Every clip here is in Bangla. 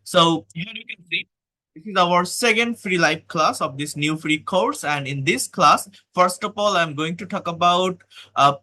So here you can see this is our second free live class of this new free course. And in this class, first of all, I'm going to talk about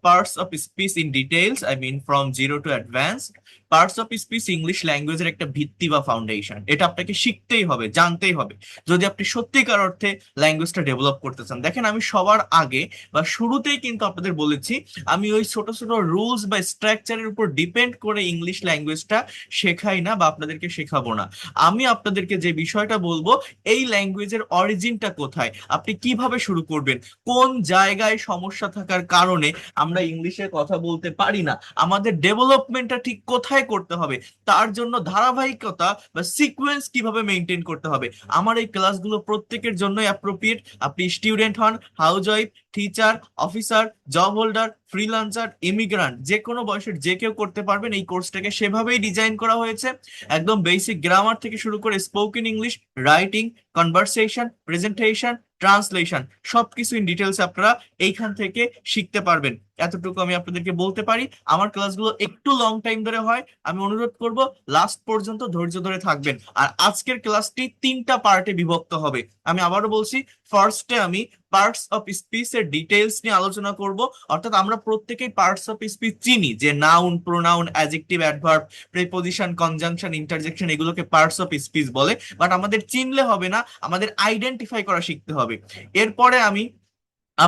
parts of speech in details. I mean, from zero to advanced. Parts of speech English ল্যাঙ্গুয়েজের একটা ভিত্তি বা ফাউন্ডেশন, এটা আপনাকে শিখতেই হবে, জানতেই হবে যদি আপনি সত্যিকার অর্থে ল্যাঙ্গুয়েজটা ডেভেলপ করতে চান। দেখেন, আমি সবার আগে বা শুরুতেই কিন্তু আপনাদের বলেছি আমি ওই ছোট ছোট রুলস বা স্ট্রাকচারের উপর ডিপেন্ড করে ইংলিশ ল্যাঙ্গুয়েজটা শেখাই না বা আপনাদেরকে শেখাবো না। আমি আপনাদেরকে যে বিষয়টা বলবো, এই ল্যাঙ্গুয়েজের অরিজিনটা কোথায়, আপনি কিভাবে শুরু করবেন, কোন জায়গায় সমস্যা থাকার কারণে আমরা ইংলিশে কথা বলতে পারি না, আমাদের ডেভেলপমেন্টটা ঠিক কোথায় করতে হবে, তার জন্য ধারাবাহিকতা বা সিকোয়েন্স কিভাবে মেনটেন করতে হবে। আমার এই ক্লাসগুলো প্রত্যেকের জন্যই অ্যাপ্রোপ্রিয়েট। আপনি স্টুডেন্ট হন, house wife, teacher, officer, job holder, freelancer, immigrant, যে কোনো বয়সের যে কেউ করতে পারবেন। এই কোর্সটাকে সেভাবেই ডিজাইন করা হয়েছে, একদম বেসিক গ্রামার থেকে শুরু করে spoken English, writing, conversation, presentation, translation, সবকিছু ইন ডিটেলস আপনারা এইখান থেকে শিখতে পারবেন। এতটুকু আমি আপনাদেরকে বলতে পারি। আমার ক্লাসগুলো একটু লং টাইম ধরে হয়, আমি অনুরোধ করব লাস্ট পর্যন্ত ধৈর্য ধরে থাকবেন। আর আজকের ক্লাসটি তিনটা পার্টে বিভক্ত হবে। আমি আবারও বলছি, ফার্স্টে আমি পার্টস অফ স্পিচ এর ডিটেইলস নিয়ে আলোচনা করব। অর্থাৎ আমরা প্রত্যেকেই পার্টস অফ স্পিচ চিনি, যে noun, pronoun, adjective, adverb, preposition, conjunction, interjection, এগুলোকে পার্টস অফ স্পিচ বলে। বাট আমাদের চিনলে হবে না, আমাদের আইডেন্টিফাই করা শিখতে হবে। এরপরে আমি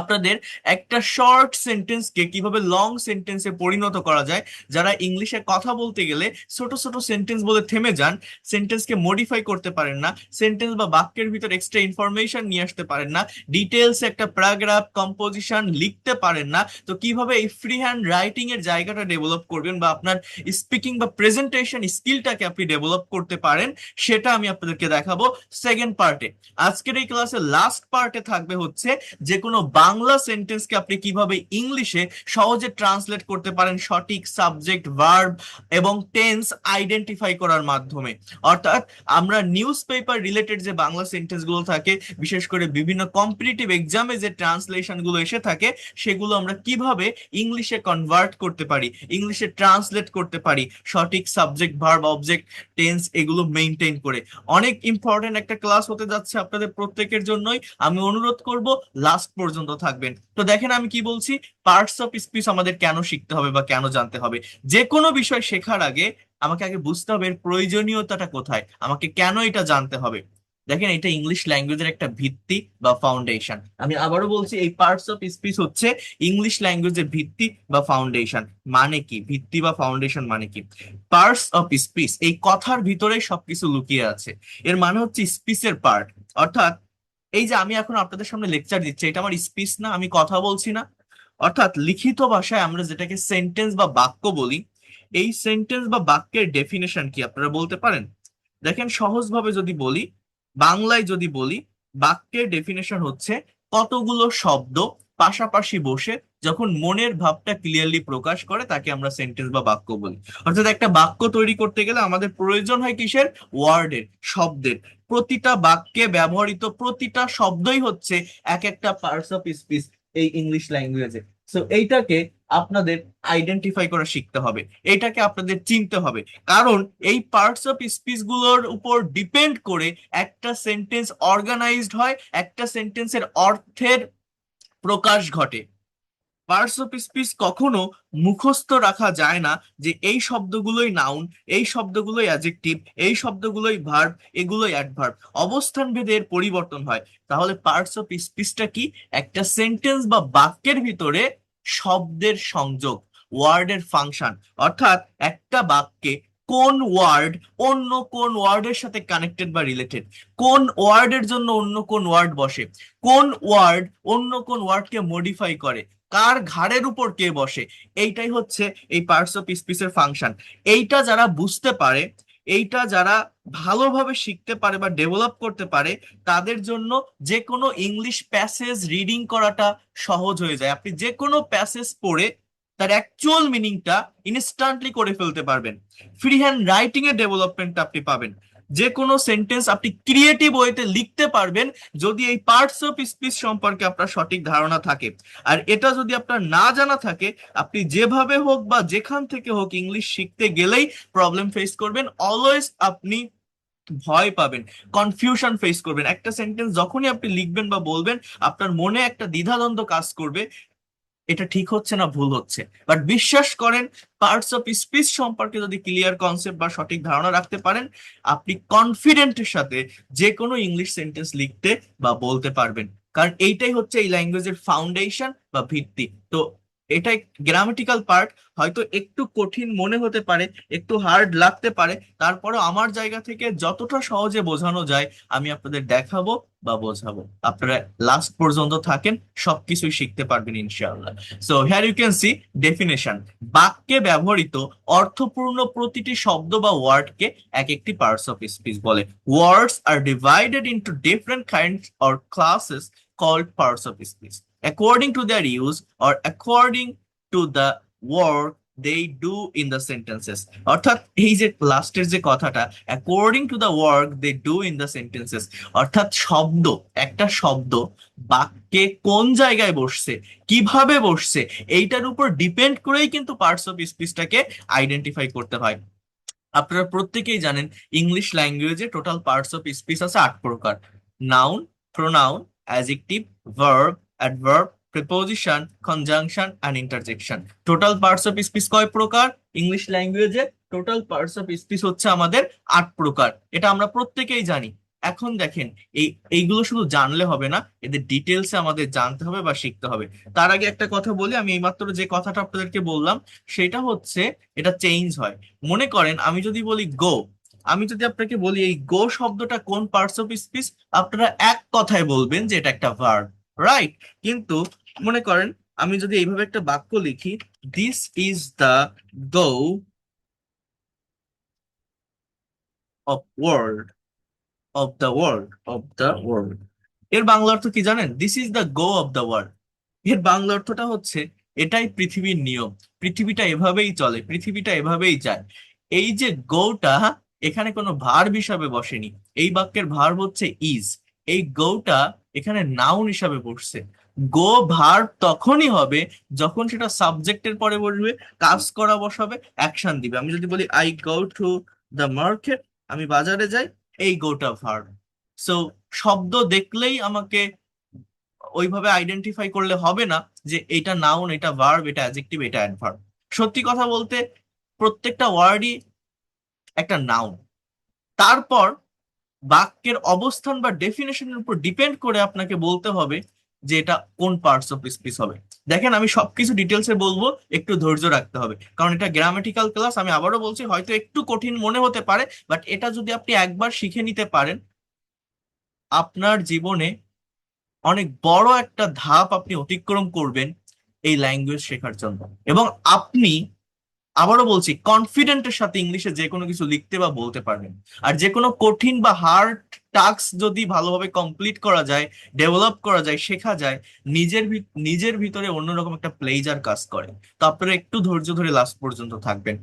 আপনাদের একটা শর্ট সেন্টেন্সকে কিভাবে লং সেন্টেন্সে পরিণত করা যায়, যারা ইংলিশে কথা বলতে গেলে ছোট ছোট সেন্টেন্স বলে থেমে যান, সেন্টেন্সকে মডিফাই করতে পারেন না, সেন্টেন্স বা বাক্যের ভিতর এক্সট্রা ইনফরমেশন নিয়ে আসতে পারেন না, ডিটেলস একটা প্যারাগ্রাফ কম্পোজিশন লিখতে পারেন না, তো কিভাবে এই ফ্রি হ্যান্ড রাইটিং এর জায়গাটা ডেভেলপ করবেন বা আপনার স্পিকিং বা প্রেজেন্টেশন স্কিলটাকে আপনি ডেভেলপ করতে পারেন, সেটা আমি আপনাদেরকে দেখাবো সেকেন্ড পার্টে। আজকের এই ক্লাসের লাস্ট পার্টে থাকবে হচ্ছে যে কোনো বাংলা সেন্টেন্সকে আপনি কিভাবে ইংলিশে সহজে ট্রান্সলেট করতে পারেন সঠিক সাবজেক্ট, ভার্ব এবং টেন্স আইডেন্টিফাই করার মাধ্যমে। অর্থাৎ আমরা নিউজ পেপার রিলেটেড যে বাংলা সেন্টেন্স গুলো থাকে, বিশেষ করে বিভিন্ন কম্পিটিটিভ এক্সামে যে ট্রান্সলেশন গুলো এসে থাকে, সেগুলো আমরা কিভাবে ইংলিশে কনভার্ট করতে পারি, ইংলিশে ট্রান্সলেট করতে পারি সঠিক সাবজেক্ট, ভার্ব, অবজেক্ট, টেন্স এগুলো মেনটেন করে। অনেক ইম্পর্টেন্ট একটা ক্লাস হতে যাচ্ছে আপনাদের প্রত্যেকের জন্যই। আমি অনুরোধ করব লাস্ট পর্যন্ত থাকবেন। তো দেখেন, আমি কি বলছি, পার্টস অফ স্পিচ আমাদের কেন শিখতে হবে বা কেন জানতে হবে। যে কোনো বিষয় শেখার আগে আমাকে আগে বুঝতে হবে এর প্রয়োজনীয়তাটা কোথায়, আমাকে কেন এটা জানতে হবে। দেখেন, এটা ইংলিশ ল্যাঙ্গুয়েজের একটা ভিত্তি বা ফাউন্ডেশন। আমি আবারও বলছি, এই পার্টস অফ স্পিচ হচ্ছে ইংলিশ ল্যাঙ্গুয়েজের ভিত্তি বা ফাউন্ডেশন। মানে কি ভিত্তি বা ফাউন্ডেশন মানে কি? পার্টস অফ স্পিচ, এই কথার ভিতরে সবকিছু লুকিয়ে আছে। এর মানে হচ্ছে স্পিচের পার্ট। অর্থাৎ এই যে আমি এখন আপনাদের সামনে লেকচার দিচ্ছি, এটা আমার স্পিচ না, আমি কথা বলছি না। অর্থাৎ লিখিত ভাষায় আমরা যেটাকে সেন্টেন্স বা বাক্য বলি, এই সেন্টেন্স বা বাক্যের ডেফিনেশন কি আপনারা বলতে পারেন? দেখেন, সহজভাবে যদি বলি, বাংলায় যদি বলি, বাক্যের ডেফিনেশন হচ্ছে কতগুলো শব্দ পাশাপাশি বসে যখন মনের ভাবটা ক্লিয়ারলি প্রকাশ করে, তাকে আমরা সেন্টেন্স বা বাক্য বলি। অর্থাৎ একটা বাক্য তৈরি করতে গেলে আমাদের প্রয়োজন হয় কিসের? ওয়ার্ডের, শব্দের। প্রতিটা বাক্যে ব্যবহৃত প্রতিটা শব্দই হচ্ছে এক একটা পার্টস অফ স্পিচ এই ইংলিশ ল্যাঙ্গুয়েজে। সো এইটাকে আপনাদের আইডেন্টিফাই করা শিখতে হবে, এইটাকে আপনাদের চিনতে হবে। কারণ এই পার্টস অফ স্পিচ গুলোর উপর ডিপেন্ড করে একটা সেন্টেন্স অর্গানাইজড হয়, একটা সেন্টেন্সের অর্থের প্রকাশ ঘটে। পার্টস অফ স্পিচ কখনো মুখস্থ রাখা যায় না, যে এই শব্দগুলোই নাউন, এই শব্দগুলোই অ্যাডজেক্টিভ, এই শব্দগুলোই ভার্ব, এগুলোই অ্যাডভার্ব। অবস্থান ভেদে এর পরিবর্তন হয়। তাহলে পার্টস অফ স্পিচটা কি? একটা সেন্টেন্স বা বাক্যের ভিতরে শব্দের সংযোগ, ওয়ার্ডের ফাংশন। অর্থাৎ একটা বাক্যে কোন ওয়ার্ড অন্য কোন ওয়ার্ডের সাথে কানেক্টেড বা রিলেটেড, কোন ওয়ার্ডের জন্য অন্য কোন ওয়ার্ড বসে, কোন ওয়ার্ড অন্য কোন ওয়ার্ডকে মডিফাই করে, কার ঘাড়ের উপর কে বসে, এইটাই হচ্ছে এই পার্টস অফ স্পিচের ফাংশন। এইটা যারা বুঝতে পারে, এইটা যারা ভালোভাবে শিখতে পারে বা ডেভেলপ করতে পারে, তাদের জন্য যে কোনো ইংলিশ প্যাসেজ রিডিং করাটা সহজ হয়ে যায়। আপনি যে কোনো প্যাসেজ পড়ে তার অ্যাকচুয়াল মিনিংটা ইনস্ট্যান্টলি করে ফেলতে পারবেন। ফ্রি হ্যান্ড রাইটিং এর ডেভেলপমেন্টটা আপনি পাবেন। যে কোনো সেন্টেন্স আপনি ক্রিয়েটিভ ওয়েতে লিখতে পারবেন, যদি এই পার্টস অফ স্পিচ সম্পর্কে আপনার সঠিক ধারণা থাকে। আর এটা যদি আপনার না জানা থাকে, আপনি যেভাবে হোক বা যেখান থেকে হোক ইংলিশ শিখতে গেলেই প্রবলেম ফেস করবেন। অলওয়েজ আপনি ভয় পাবেন, কনফিউশন ফেস করবেন। একটা সেন্টেন্স যখনই আপনি লিখবেন বা বলবেন, আপনার মনে একটা দ্বিধাদ্বন্দ্ব কাজ করবে, এটা ঠিক হচ্ছে না ভুল হচ্ছে। বাট বিশ্বাস করেন, পার্টস অফ স্পিচ সম্পর্কে যদি ক্লিয়ার কনসেপ্ট বা সঠিক ধারণা রাখতে পারেন, আপনি কনফিডেন্টের সাথে যে কোনো ইংলিশ সেন্টেন্স লিখতে বা বলতে পারবেন। কারণ এইটাই হচ্ছে এই ল্যাঙ্গুয়েজের ফাউন্ডেশন বা ভিত্তি। তো এটাই গ্রামেটিক্যাল পার্ট, হয়তো একটু কঠিন মনে হতে পারে, একটু হার্ড লাগতে পারে, তারপরে আমার জায়গা থেকে যতটা সহজে বোঝানো যায় আমি আপনাদের দেখাবো বা বোঝাবো। আপনারা লাস্ট পর্যন্ত থাকেন, সবকিছুই শিখতে পারবেন ইনশাআল্লাহ। So here you can see definition. বাক্যে ব্যবহৃত অর্থপূর্ণ প্রতিটি শব্দ বা ওয়ার্ডকে এক একটি পার্টস অফ স্পিচ বলে। Words are divided into different kinds or classes called parts of speech according to their use or according to the work they do in the sentences. অর্থাৎ এই যে লাস্টের যে কথাটা, according to the work they do in the sentences, অর্থাৎ শব্দ, একটা শব্দ বাক্যে কোন জায়গায় বসছে, কিভাবে বসছে, এইটার উপর ডিপেন্ড করেই কিন্তু পার্টস অফ স্পিচটাকে আইডেন্টিফাই করতে হয়। আপনারা প্রত্যেকেই জানেন ইংলিশ ল্যাঙ্গুয়েজে টোটাল পার্টস অফ স্পিচ আছে 8 প্রকার। Noun, pronoun, adjective, verb, adverb, preposition, conjunction and interjection. Total parts of speech কয় প্রকার ইংলিশ ল্যাঙ্গুয়েজে? টোটাল পার্টস অফ স্পিচ হচ্ছে আমাদের 8 প্রকার। এটা আমরা প্রত্যেকেই জানি। এখন দেখেন, এইগুলো শুধু জানলে হবে না, এদের ডিটেলসে আমাদের জানতে হবে বা শিখতে হবে। তার আগে একটা কথা বলি, আমি এইমাত্র যে কথাটা আপনাদেরকে বললাম সেটা হচ্ছে এটা চেঞ্জ হয়। মনে করেন আমি যদি বলি গো, আমি যদি আপনাকে বলি এই গো শব্দটা কোন পার্টস অফ স্পিচ, আপনারা এক কথায় বলবেন যে এটা একটা ভার্ব, রাইট? কিন্তু মনে করেন আমি যদি এইভাবে একটা বাক্য লিখি, this is the go of world, of the world, of the world, এর বাংলা অর্থ কি জানেন? This is the go of the world. এর বাংলা অর্থটা হচ্ছে এটাই পৃথিবীর নিয়ম, পৃথিবীটা এভাবেই চলে, পৃথিবীটা এভাবেই যায়। এই যে গোটা এখানে কোনো ভার্ব হিসাবে বসেনি, এই বাক্যের ভার্ব হচ্ছে ইজ। এই গোটা এখানে নাউন হিসাবে বসছে। গো ভার্ব তখনই হবে যখন সেটা সাবজেক্টের পরে বসবে, কাজ করা বসাবে, অ্যাকশন দিবে। আমি যদি বলি I go to the market, আমি বাজারে যাই, এই গোটা ভার্ব। সো শব্দ দেখলেই আমাকে ওইভাবে আইডেন্টিফাই করলে হবে না যে এটা নাউন, এটা ভার্ব, এটা অ্যাডজেক্টিভ, এটা অ্যাডভার্ব। সত্যি কথা বলতে প্রত্যেকটা ওয়ার্ডই একটা নাউন। তারপর বাক্যের অবস্থান বা ডেফিনেশনের উপর ডিপেন্ড করে আপনাকে বলতে হবে যে এটা কোন পার্টস অফ স্পিচ হবে। দেখেন আমি সবকিছু ডিটেলসে বলবো, একটু ধৈর্য রাখতে হবে, কারণ এটা গ্রামেটিক্যাল ক্লাস। আমি আবারও বলছি, হয়তো একটু কঠিন মনে হতে পারে, বাট এটা যদি আপনি একবার শিখে নিতে পারেন, আপনার জীবনে অনেক বড় একটা ধাপ আপনি অতিক্রম করবেন এই ল্যাঙ্গুয়েজ শেখার জন্য। এবং আপনি, আবারও বলছি, কনফিডেন্টের সাথে ইংলিশে যে কোনো কিছু লিখতে বা বলতে পারবেন। আর যে কোনো কঠিন বা হার্ড টাস্ক যদি ভালোভাবে কমপ্লিট করা যায়, ডেভেলপ করা যায়, শেখা যায়, নিজের ভিতরে অন্যরকম একটা প্লেজার কাজ করে। তো আপনারা একটু ধৈর্য ধরে লাস্ট পর্যন্ত থাকবেন।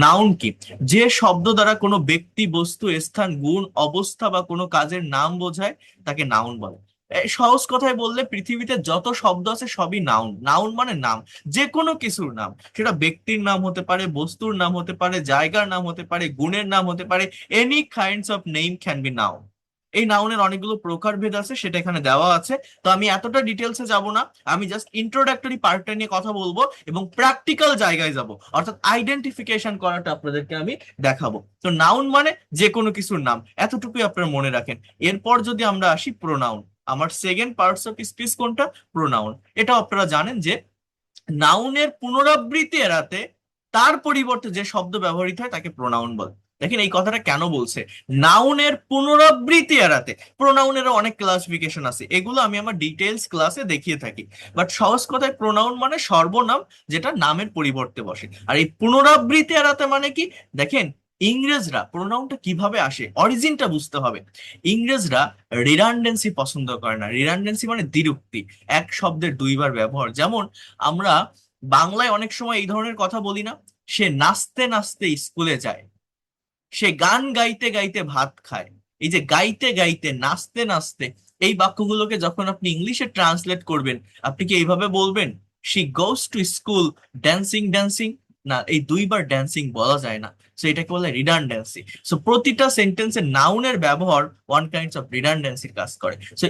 নাউন কি? যে শব্দ দ্বারা কোনো ব্যক্তি, বস্তু, স্থান, গুণ, অবস্থা বা কোনো কাজের নাম বোঝায় তাকে নাউন বলে। সহজ কথায় বললে পৃথিবীতে যত শব্দ আছে সবই নাউন। নাউন মানে নাম, যে কোনো কিছুর নাম। সেটা ব্যক্তির নাম হতে পারে, বস্তুর নাম হতে পারে, জায়গার নাম হতে পারে, গুণের নাম হতে পারে। Any kinds of name can be noun. এই নাউনের অনেকগুলো প্রকারভেদ আছে, সেটা এখানে দেওয়া আছে। তো আমি এতটা ডিটেলসে যাব না, আমি জাস্ট ইন্ট্রোডাক্টরি পার্টটা নিয়ে কথা বলবো এবং প্র্যাকটিক্যাল জায়গায় যাব, অর্থাৎ আইডেন্টিফিকেশন করাটা আপনাদেরকে আমি দেখাবো। তো নাউন মানে যে কোনো কিছুর নাম, এতটুকুই আপনারা মনে রাখেন। এরপর যদি আমরা আসি প্রোনাউন, আমার সেকেন্ড পার্টস অফ স্পিচ কোনটা? প্রোনাউন। এটা আপনারা জানেন যে নাউনের পুনরাবৃত্তি এড়াতে তার পরিবর্তে যে শব্দ ব্যবহৃত হয় তাকে প্রোনাউন বলে। দেখেন এই কথাটা কেন বলছে, নাউনের পুনরাবৃত্তি এড়াতে। প্রোনাউনেরও অনেক ক্লাসিফিকেশন আছে, এগুলো আমি আমার ডিটেলস ক্লাসে দেখিয়ে থাকি। বাট সহজ কথায় প্রোনাউন মানে সর্বনাম যেটা নামের পরিবর্তে বসে। আর এই পুনরাবৃত্তি এড়াতে মানে কি? দেখেন ইংরেজরা প্রোনাউনটা কিভাবে আসে, অরিজিনটা বুঝতে হবে। ইংরেজরা রিডান্ডেন্সি পছন্দ করে না। রিডান্ডেন্সি মানে দ্বিরুক্তি, এক শব্দের দুইবার ব্যবহার। যেমন আমরা বাংলায় অনেক সময় এই ধরনের কথা বলি না, সে নাচতে নাচতে স্কুলে যায়, সে গান গাইতে গাইতে ভাত খায়। এই যে গাইতে গাইতে, নাচতে নাচতে, এই বাক্যগুলোকে যখন আপনি ইংলিশে ট্রান্সলেট করবেন, আপনি কি এইভাবে বলবেন she goes to school dancing dancing? না, এই দুইবার ড্যান্সিং বলা যায় না। সো এটাকে বলে রিডান্ডেন্সি। সো প্রতিটা সেন্টেন্সে নাউনের ব্যবহার ওয়ান কাইন্ডস অফ রিডান্ডেন্সির কাজ করে। সো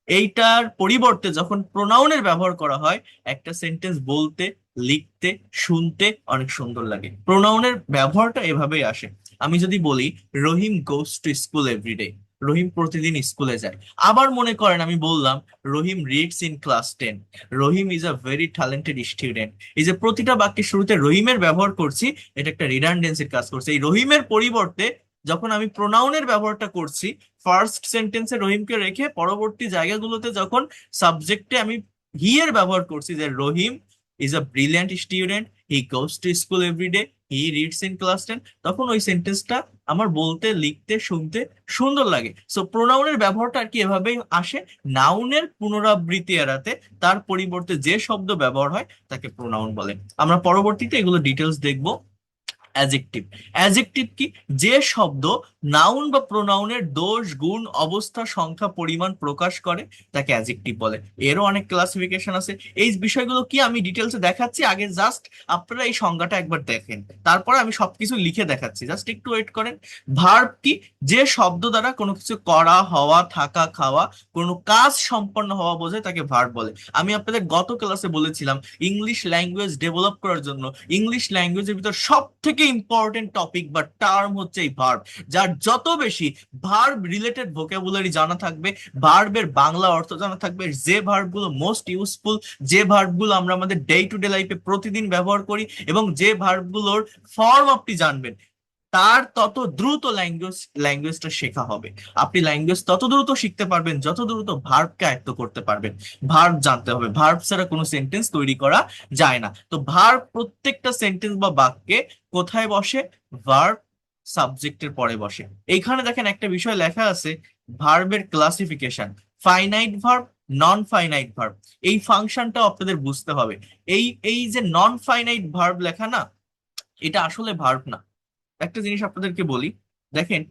এইটার পরিবর্তে যখন প্রোনাউনের ব্যবহার করা হয়, একটা সেন্টেন্স বলতে, লিখতে, শুনতে অনেক সুন্দর লাগে। প্রোনাউনের ব্যবহারটা এভাবেই আসে। আমি যদি বলি Rahim goes to school everyday, Rahim প্রতিদিন স্কুলে যায়। আবার মনে করেন আমি বললাম Rahim reads in class 10, Rahim is a very talented student. এই যে প্রতিটা বাক্যের শুরুতে রহিমের ব্যবহার করছি, এটা একটা রিডান্ডেন্সির কাজ করছে। এই রহিমের পরিবর্তে যখন আমি প্রোনাউনের ব্যবহারটা করছি, ফার্স্ট সেন্টেন্সে রহিমকে রেখে পরবর্তী জায়গাগুলোতে যখন সাবজেক্টে আমি হি এর ব্যবহার করছি, যে Rahim is a brilliant student, he goes to school everyday, he reads in class 10, তখন ওই সেন্টেন্সটা আমার বলতে, লিখতে, শুনতে সুন্দর লাগে। সো প্রোনাউনের ব্যবহারটা আর কি এভাবেই আসে, নাউনের পুনরাবৃত্তি এড়াতে তার পরিবর্তে যে শব্দ ব্যবহার হয় তাকে প্রোনাউন বলে। আমরা পরবর্তীতে এগুলো ডিটেলস দেখবো। অ্যাজেক্টিভ, অ্যাজেক্টিভ কি? যে শব্দ নাউন বা প্রোনাউনের দোষ, গুণ, অবস্থা, সংখ্যা, পরিমাণ প্রকাশ করে তাকে অ্যাজেক্টিভ বলে। এরও অনেক ক্লাসিফিকেশন আছে। এই বিষয়গুলো কি আমি ডিটেলসে দেখাচ্ছি, আগে জাস্ট আপনারা এই সংজ্ঞাটা একবার দেখেন, তারপর আমি সবকিছু লিখে দেখাচ্ছি, জাস্ট একটু ওয়েট করেন। ভার্ব কি? যে শব্দ দ্বারা কোনো কিছু করা, হওয়া, থাকা, খাওয়া, কোনো কাজ সম্পন্ন হওয়া বোঝায় তাকে ভার্ব বলে। আমি আপনাদের গত ক্লাসে বলেছিলাম ইংলিশ ল্যাঙ্গুয়েজ ডেভেলপ করার জন্য ইংলিশ ল্যাঙ্গুয়েজের ভিতর সব থেকে ইম্পর্টেন্ট টপিক বা টার্ম হচ্ছে এই ভার্ব। যার যত বেশি ভার্ব রিলেটেড ভোকাবুলারি জানা থাকবে, ভার্বের বাংলা অর্থ জানা থাকবে, যে ভার্বগুলো মোস্ট ইউজফুল, যে ভার্বগুলো আমরা আমাদের ডে টু ডে লাইফে প্রতিদিন ব্যবহার করি, এবং যে ভার্বগুলোর ফর্ম আপনি জানবেন, তার তত দ্রুত ল্যাঙ্গুয়েজটা শেখা হবে। আপনি ল্যাঙ্গুয়েজ তত দ্রুত শিখতে পারবেন যত দ্রুত ভার্বকে আয়ত্ত করতে পারবেন। ভার্ব জানতে হবে, ভার্ব ছাড়া কোনো সেন্টেন্স তৈরি করা যায় না। তো ভার্ব প্রত্যেকটা সেন্টেন্স বা বাক্যে কোথায় বসে? ভার্ব সাবজেক্টের পরে বসে। এইখানে দেখেন একটা বিষয় লেখা আছে, ভার্বের classification, finite verb, non finite verb. এই ফাংশনটা আপনাদের বুঝতে হবে। এই এই যে নন ফাইনাইট ভার্ব লেখা না, এটা আসলে ভার্ব না। একটা জিনিস আপনাদেরকে বলি, দেখেন,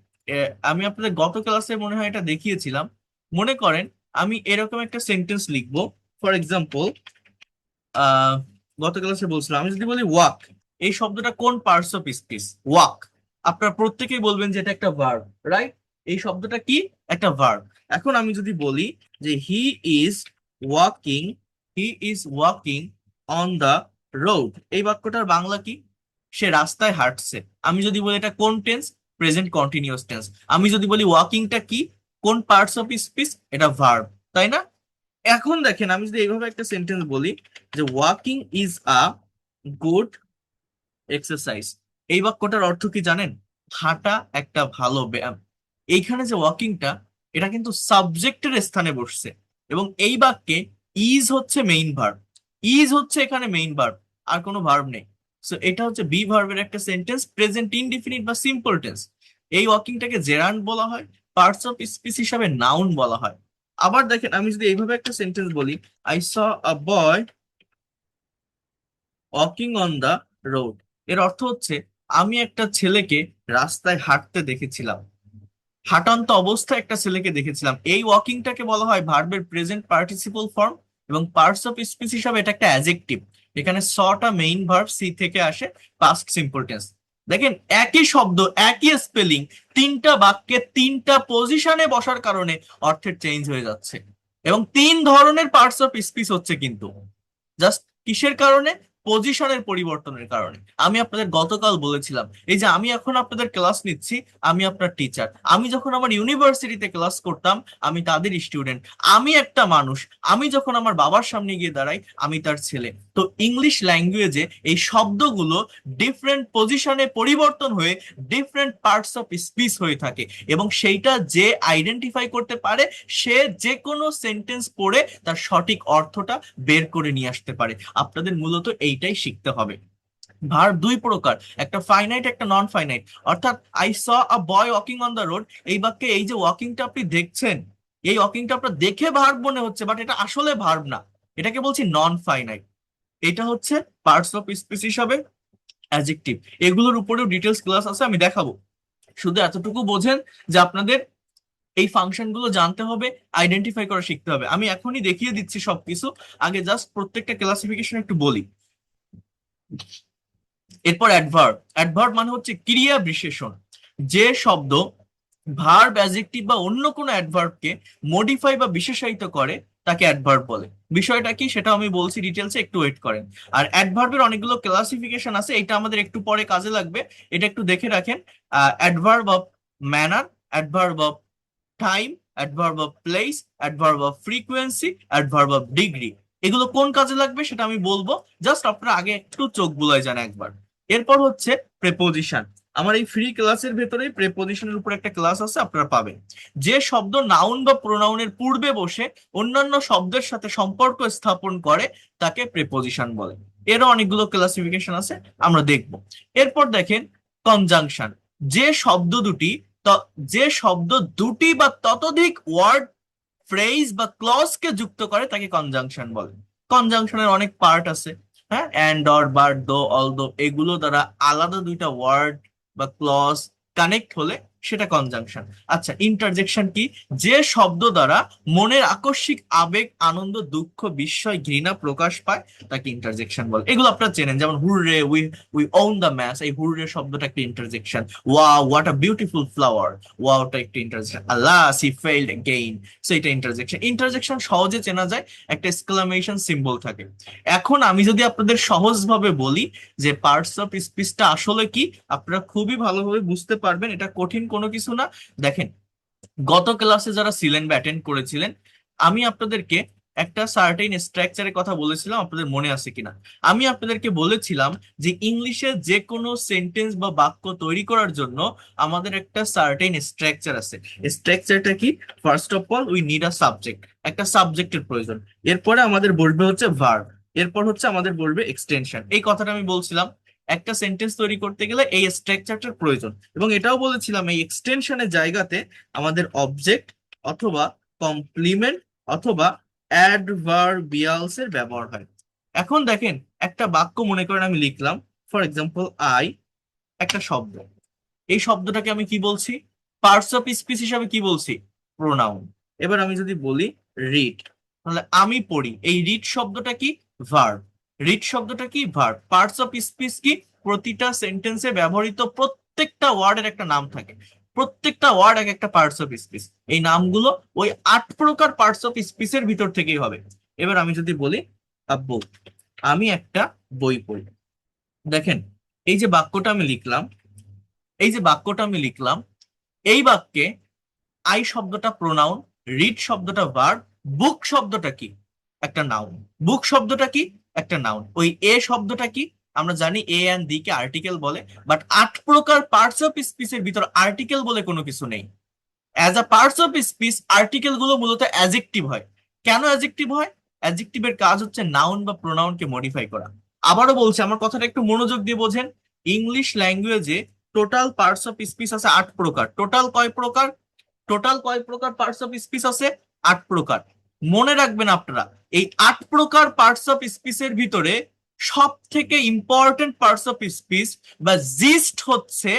আমি আপনাদের গত ক্লাসে মনে হয় এটা দেখিয়েছিলাম। মনে করেন আমি এরকম একটা সেন্টেন্স লিখবো, ফর এক্সাম্পল আহ গত ক্লাসে বলছিলাম, আমি যদি বলি ওয়াক, এই শব্দটা কোন পার্টস অফ স্পিচ? ওয়াক। আপনারা প্রত্যেকেই বলবেন যে এটা একটা ভার্ব, রাইট? এই শব্দটা কি? একটা ভার্ব। এখন আমি যদি বলি যে is walking he is walking on the road, এই বাক্যটার বাংলা কি? সে রাস্তায় হাঁটছে। আমি যদি বলি এটা কোন টেন্স? Present continuous tense. আমি যদি বলি ওয়াকিংটা কি? কোন পার্টস অফ স্পিচ? এটা ভার্ব, তাই না? এখন দেখেন আমি যদি এইভাবে একটা সেন্টেন্স বলি যে walking is a good exercise, এই বাক্যটার অর্থ কি জানেন? হাঁটা একটা ভালো ব্যায়াম। এইখানে যে ওয়াকিংটা, এটা কিন্তু সাবজেক্টের স্থানে বসছে, এবং এই বাক্যে ইজ হচ্ছে মেইন ভার্ব। ইজ হচ্ছে এখানে মেইন ভার্ব, আর কোনো ভার্ব নেই। সো এটা হচ্ছে বি ভার্বের একটা সেন্টেন্স, প্রেজেন্ট ইনডিফিনিট বা সিম্পল টেন্স। এই ওয়াকিংটাকে জেরান্ড বলা হয়, পার্টস অফ স্পিচ হিসাবে নাউন বলা হয়। আবার দেখেন আমি যদি এইভাবে একটা সেন্টেন্স বলি, I saw a boy walking on the road, এর অর্থ হচ্ছে আমি একটা ছেলেকে রাস্তায় হাঁটতে দেখেছিলাম, হাঁটন্ত অবস্থায় একটা ছেলেকে দেখেছিলাম। এই ওয়াকিংটাকে বলা হয় ভার্বের প্রেজেন্ট পার্টিসিপল ফর্ম, এবং পার্টস অফ স্পিচ হিসাবে এটা একটা অ্যাডজেক্টিভ। এখানে সটা মেইন ভার্ব, সি থেকে আসে, পাস্ট সিম্পল টেন্স। দেখেন একই শব্দ, একই স্পেলিং, তিনটা বাক্যে তিনটা পজিশনে বসার কারণে অর্থের চেঞ্জ হয়ে যাচ্ছে, এবং তিন ধরনের পার্টস অফ স্পিচ হচ্ছে কিন্তু, জাস্ট কিসের কারণে? পজিশনের পরিবর্তনের কারণে। আমি আপনাদের গতকাল বলেছিলাম, এই যে আমি এখন আপনাদের ক্লাস নিচ্ছি, আমি আপনার টিচার। আমি যখন আমার ইউনিভার্সিটিতে ক্লাস করতাম, আমি তাদের স্টুডেন্ট। আমি একটা মানুষ, আমি যখন আমার বাবার সামনে গিয়ে দাঁড়াই, আমি তার ছেলে। তো ইংলিশ ল্যাঙ্গুয়েজে এই শব্দগুলো ডিফারেন্ট পজিশনে পরিবর্তন হয়ে ডিফারেন্ট পার্টস অফ স্পিচ হয়ে থাকে, এবং সেইটা যে আইডেন্টিফাই করতে পারে, সে যে কোনো সেন্টেন্স পড়ে তার সঠিক অর্থটা বের করে নিয়ে আসতে পারে। আপনাদের মূলত এইটাই শিখতে হবে। ভার্ব দুই প্রকার, একটা ফাইনাইট, একটা নন ফাইনাইট। অর্থাৎ I saw a boy walking on the road, এই বাক্যে এই যে ওয়াকিংটা আপনি দেখছেন, এই ওয়াকিংটা আপনার দেখে ভার্ব মনে হচ্ছে, বাট এটা আসলে ভার্ব না, এটাকে বলছি নন ফাইনাইট। এটা হচ্ছে পার্টস অফ স্পিচ হিসাবে অ্যাডজেক্টিভ। এগুলোর উপরেও ডিটেলস ক্লাস আছে, আমি দেখাবো। শুধু এতটুকু বোঝেন যে আপনাদের এই ফাংশন গুলো জানতে হবে, আইডেন্টিফাই করা শিখতে হবে। আমি এখনই দেখিয়ে দিচ্ছি সবকিছু, আগে জাস্ট প্রত্যেকটা ক্লাসিফিকেশন একটু বলি। এরপর অ্যাডভার্ব। অ্যাডভার্ব মানে হচ্ছে ক্রিয়া বিশেষণ। যে শব্দ ভার্ব, অ্যাডজেক্টিভ বা অন্য কোনো অ্যাডভার্বকে মডিফাই বা বিশেষায়িত করে তাকে অ্যাডভার্ব বলে। বিষয়টা কি সেটা আমি বলছি ডিটেলসে, একটু ওয়েট করেন। আর অ্যাডভার্বের অনেকগুলো ক্লাসিফিকেশন আছে, এটা আমাদের একটু পরে কাজে লাগবে, এটা একটু দেখে রাখেন। Adverb of manner, adverb of time, adverb of place, adverb of frequency, adverb of degree. এগুলো কোন কাজে লাগবে সেটা আমি বলবো, জাস্ট আপনারা আগে একটু চোখ বুলাই যান একবার। এরপর হচ্ছে প্রেপোজিশন। আমার এই ফ্রি ক্লাসের ভেতরে প্রেপোজিশনের উপর একটা ক্লাস আছে, আপনারা পাবেন। যে শব্দ নাউন বা প্রোনাউনের পূর্বে বসে অন্যান্য শব্দের সাথে সম্পর্ক স্থাপন করে তাকে প্রেপোজিশন বলে। এরও অনেকগুলো ক্লাসিফিকেশন আছে, আমরা দেখব। এরপর দেখেন কনজাংশন। যে শব্দ দুটি যে শব্দ দুটি বা ততোধিক ওয়ার্ড, ফ্রেজ বা ক্লজ কে যুক্ত করে তাকে কনজাংশন বলে। কনজাংশনের অনেক পার্ট আছে, হ্যাঁ, অ্যান্ড, অর, বাট, দো, অলদো, এগুলো দ্বারা আলাদা দুইটা ওয়ার্ড বা ক্লজ কানেক্ট হলে সেটা কনজাংশন। আচ্ছা, ইন্টারজেকশন কি? যে শব্দ দ্বারা মনের আকস্মিক আবেগ, আনন্দ, দুঃখ, বিস্ময়, ঘৃণা প্রকাশ পায় তাকে ইন্টারজেকশন বলে। এগুলো আপনারা চেনেন, যেমন hurray, we we won the match, এই হুররে শব্দটা একটা interjection. Wow what a beautiful flower, ওয়াওটা একটা interjection. Alas he failed again, so এটা ইন্টারজেকশন। ইন্টারজেকশন সহজে চেনা যায়, একটা এক্সক্লামেশন সিম্বল থাকে। এখন আমি যদি আপনাদের সহজভাবে বলি যে পার্টস অফ স্পিচটা আসলে কি, আপনারা খুবই ভালোভাবে বুঝতে পারবেন, এটা কঠিন কোনো কিছু না। দেখেন, গত ক্লাসে যারা ছিলেন বা অ্যাটেন্ড করেছিলেন, আমি আপনাদেরকে একটা সার্টেন স্ট্রাকচারের কথা বলেছিলাম, আপনাদের মনে আছে কিনা? আমি আপনাদেরকে বলেছিলাম যে ইংলিশে যে কোনো সেন্টেন্স বা বাক্য তৈরি করার জন্য আমাদের একটা সার্টেন স্ট্রাকচার আছে। স্ট্রাকচারটা কি? First of all we need a subject, একটা সাবজেক্টের প্রয়োজন। এরপরে আমাদের বলবে হচ্ছে ভার্ব, এরপর হচ্ছে আমাদের বলবে এক্সটেনশন। এই কথাটা আমি বলছিলাম, একটা সেন্টেন্স তৈরি করতে গেলে এই স্ট্রাকচারটার প্রয়োজন। এবং এটাও বলেছিলাম এই এক্সটেনশনের জায়গাতে আমাদের অবজেক্ট অথবা কমপ্লিমেন্ট অথবা অ্যাডভার্বিয়ালস এর ব্যবহার হয়। এখন দেখেন, একটা বাক্য মনে করেন আমি লিখলাম, ফর এক্সাম্পল আই, একটা শব্দ। এই শব্দটাকে আমি কি বলছি? পার্টস অফ স্পিচ হিসাবে কি বলছি? প্রোনাউন। এবার আমি যদি বলি রিড, তাহলে আমি পড়ি, এই রিড শব্দটা কি? ভার্ব। রিড শব্দটা কি? ভার্ব। পার্টস অফ স্পিচ কি? প্রতিটা সেন্টেন্সে ব্যবহৃত প্রত্যেকটা ওয়ার্ডের একটা নাম থাকে, প্রত্যেকটা ওয়ার্ড এক একটা পার্টস অফ স্পিচ। এই নামগুলো ওই 8 প্রকার পার্টস অফ স্পিচের ভিতর থেকেই হবে। এবার আমি যদি বলি আব্বু, আমি একটা বই পড়ি। দেখেন, এই যে বাক্যটা আমি লিখলাম, এই যে বাক্যটা আমি লিখলাম, এই বাক্যে আই শব্দটা প্রোনাউন, রিড শব্দটা ভার্ব, বুক শব্দটা কি? একটা নাউন। বুক শব্দটা কি? একটা নাউন। ওই এ শব্দটা কি? আমরা জানি এ এন্ড দি কে আর্টিকেল বলে, বাট 8 প্রকার পার্টস অফ স্পিচের ভিতর আর্টিকেল বলে কোনো কিছু নেই। As a parts of speech article গুলো মূলত অ্যাজেক্টিভ হয়। কেন অ্যাজেক্টিভ হয়? অ্যাজেক্টিভের কাজ হচ্ছে নাউন বা প্রোনাউনকে মডিফাই করা। আবারও বলছি, আমার কথাটা একটু মনোযোগ দিয়ে বোঝেন। ইংলিশ ল্যাঙ্গুয়েজে টোটাল পার্টস অফ স্পিচ আছে 8 প্রকার। টোটাল কয় প্রকার? টোটাল কয় প্রকার পার্টস অফ স্পিচ আছে? 8 প্রকার। মনে রাখবেন আপনারা, এই 8 প্রকার পার্টস অফ স্পিচের ভিতরে সব থেকে ইম্পর্টেন্ট পার্টস অফ স্পিচ বা জিস্ট হচ্ছে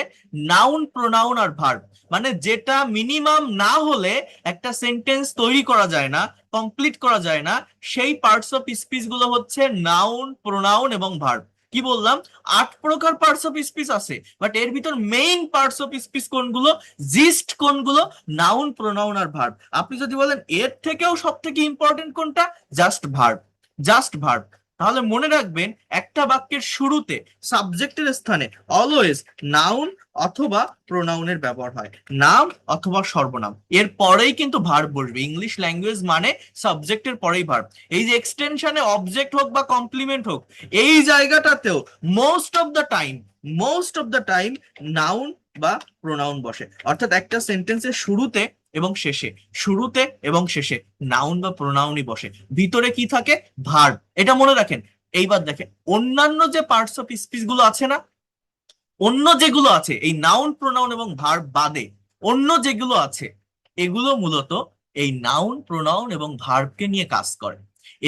নাউন, প্রোনাউন আর ভার্ব। মানে যেটা মিনিমাম না হলে একটা সেন্টেন্স তৈরি করা যায় না, কমপ্লিট করা যায় না, সেই পার্টস অফ স্পিচ গুলো হচ্ছে নাউন, প্রোনাউন এবং ভার্ব। কি বললাম? 8 প্রকার পার্টস অফ স্পিচ আছে, বাট এর ভিতর মেইন পার্টস অফ স্পিচ কোনগুলো? জিস্ট কোনগুলো? নাউন, প্রোনাউন আর ভার্ব। আপনি যদি বলেন এর থেকেও সব থেকে ইম্পর্টেন্ট কোনটা? Just verb, just verb. তাহলে মনে রাখবেন, একটা বাক্যের শুরুতে সাবজেক্টের স্থানে অলওয়েজ নাউন অথবা প্রোনাউনের ব্যবহার হয়, নাম অথবা সর্বনাম। এর পরেই কিন্তু ভার্ব বসবে। ইংলিশ ল্যাঙ্গুয়েজ মানে সাবজেক্টের পরেই ভার্ব। এই যে এক্সটেনশনে অবজেক্ট হোক বা কমপ্লিমেন্ট হোক, এই জায়গাটাতেও most of the time, most of the time noun বা প্রোনাউন বসে। অর্থাৎ একটা সেন্টেন্সের শুরুতে এবং শেষে, শুরুতে এবং শেষে নাউন বা প্রোনাউনই বসে, ভিতরে কি থাকে? ভার্ব। এটা মনে রাখেন। এইবার দেখেন, অন্যান্য যে পার্টস অফ স্পিচ গুলো আছে না, অন্য যেগুলো আছে এই নাউন, প্রোনাউন এবং ভার্ব বাদে, অন্য যেগুলো আছে এগুলো মূলত এই নাউন, প্রোনাউন এবং ভার্বকে নিয়ে কাজ করে,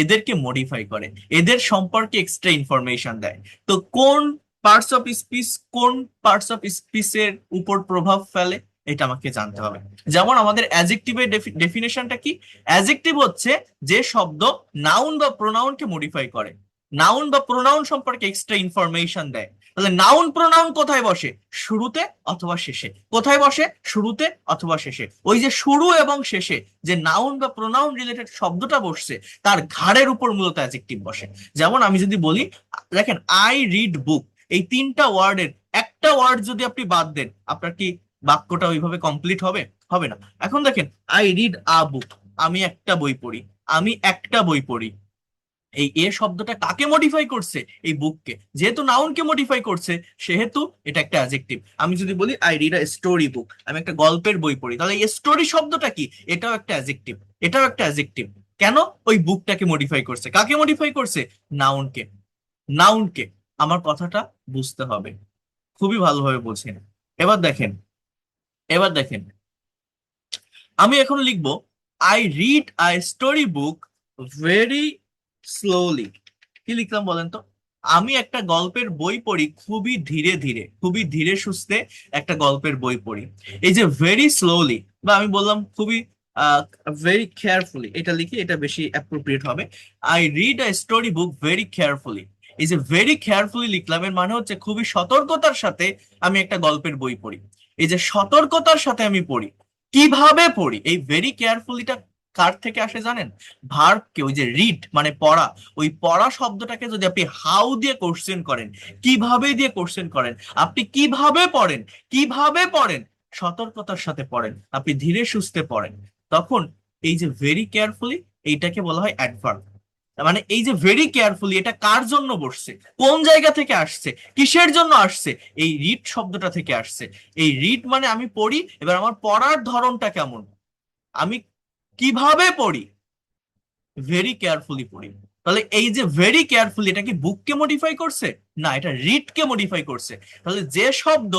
এদেরকে মডিফাই করে, এদের সম্পর্কে এক্সট্রা ইনফরমেশন দেয়। তো কোন পার্টস অফ স্পিচ কোন পার্টস অফ স্পিচের উপর প্রভাব ফেলে, এটা আমাকে জানতে হবে। যেমন আমাদের অ্যাডজেক্টিভের ডেফিনেশনটা কি? অ্যাডজেক্টিভ হচ্ছে যে শব্দ নাউন বা প্রোনাউনকে মডিফাই করে, নাউন বা প্রোনাউন সম্পর্কে এক্সট্রা ইনফরমেশন দেয়। তাহলে নাউন প্রোনাউন কোথায় বসে? শুরুতে অথবা শেষে। কোথায় বসে? শুরুতে অথবা শেষে। ওই যে শুরু এবং শেষে যে নাউন বা প্রোনাউন রিলেটেড শব্দটা বসছে তার ঘাড়ের উপর মূলত অ্যাডজেক্টিভ বসে। যেমন আমি যদি বলি, দেখেন আই রিড বুক, এই তিনটা ওয়ার্ডের একটা ওয়ার্ড যদি আপনি বাদ দেন, আপনার কি বাক্যটা ওইভাবে কমপ্লিট হবে? হবে না। এখন দেখেন আই রিড আ বুক, আমি একটা বই পড়ি, আমি একটা বই পড়ি। এই এ শব্দটা কাকে মডিফাই করছে? এই বুককে। যেহেতু নাউনকে মডিফাই করছে সেহেতু এটা একটা অ্যাডজেক্টিভ। আমি যদি বলি I read a story book, আমি একটা গল্পের বই পড়ি, তাহলে এই স্টোরি শব্দটা কি? এটাও একটা অ্যাডজেক্টিভ, এটাও একটা অ্যাডজেক্টিভ। কেন? ওই বুকটাকে মডিফাই করছে। কাকে মডিফাই করছে? নাউনকে। নাউনকে। আমার কথাটা বুঝতে হবে, খুবই ভালোভাবে বোঝেন। এবার দেখেন, এবার দেখেন আমি এখন লিখবো I read I story book very slowly. কি লিখলাম বলেন তো? আমি একটা গল্পের বই পড়ি খুবই ধীরে ধীরে, খুবই ধীরে সুস্থে একটা গল্পের বই পড়ি। এই যে ভেরি স্লোলি, বা আমি বললাম খুবই ভেরি কেয়ারফুলি, এটা লিখি, এটা বেশি অ্যাপ্রোপ্রিয়েট হবে। I read a story book very carefully. এই যে ভেরি কেয়ারফুলি লিখলাম, এর মানে হচ্ছে খুবই সতর্কতার সাথে আমি একটা গল্পের বই পড়ি। এই যে সতর্কতার সাথে আমি পড়ি, কিভাবে পড়ি? এই ভেরি কেয়ারফুলিটা কার থেকে আসে জানেন? ভার্বকে, ওই যে রিড মানে পড়া, ওই পড়া শব্দটাকে যদি আপনি হাউ দিয়ে কোশ্চেন করেন, কিভাবে দিয়ে কোশ্চেন করেন, আপনি কিভাবে পড়েন, কিভাবে পড়েন, সতর্কতার সাথে পড়েন, আপনি ধীরে সুস্থে পড়েন, তখন এই যে ভেরি কেয়ারফুলি, এইটাকে বলা হয় অ্যাডভার্ব। মানে এই যে ভেরি কেয়ারফুলি, এটা কার জন্য বসছে, কোন জায়গা থেকে আসছে, কিসের জন্য আসছে? এই রিড শব্দটা থেকে আসছে। এই রিড মানে আমি পড়ি, এবার আমার পড়ার ধরনটা কেমন, আমি কিভাবে পড়ি? ভেরি কেয়ারফুলি পড়ি। তাহলে এই যে ভেরি কেয়ারফুলি, এটা কি বুককে মডিফাই করছে? না, এটা রিডকে মডিফাই করছে। তাহলে যে শব্দ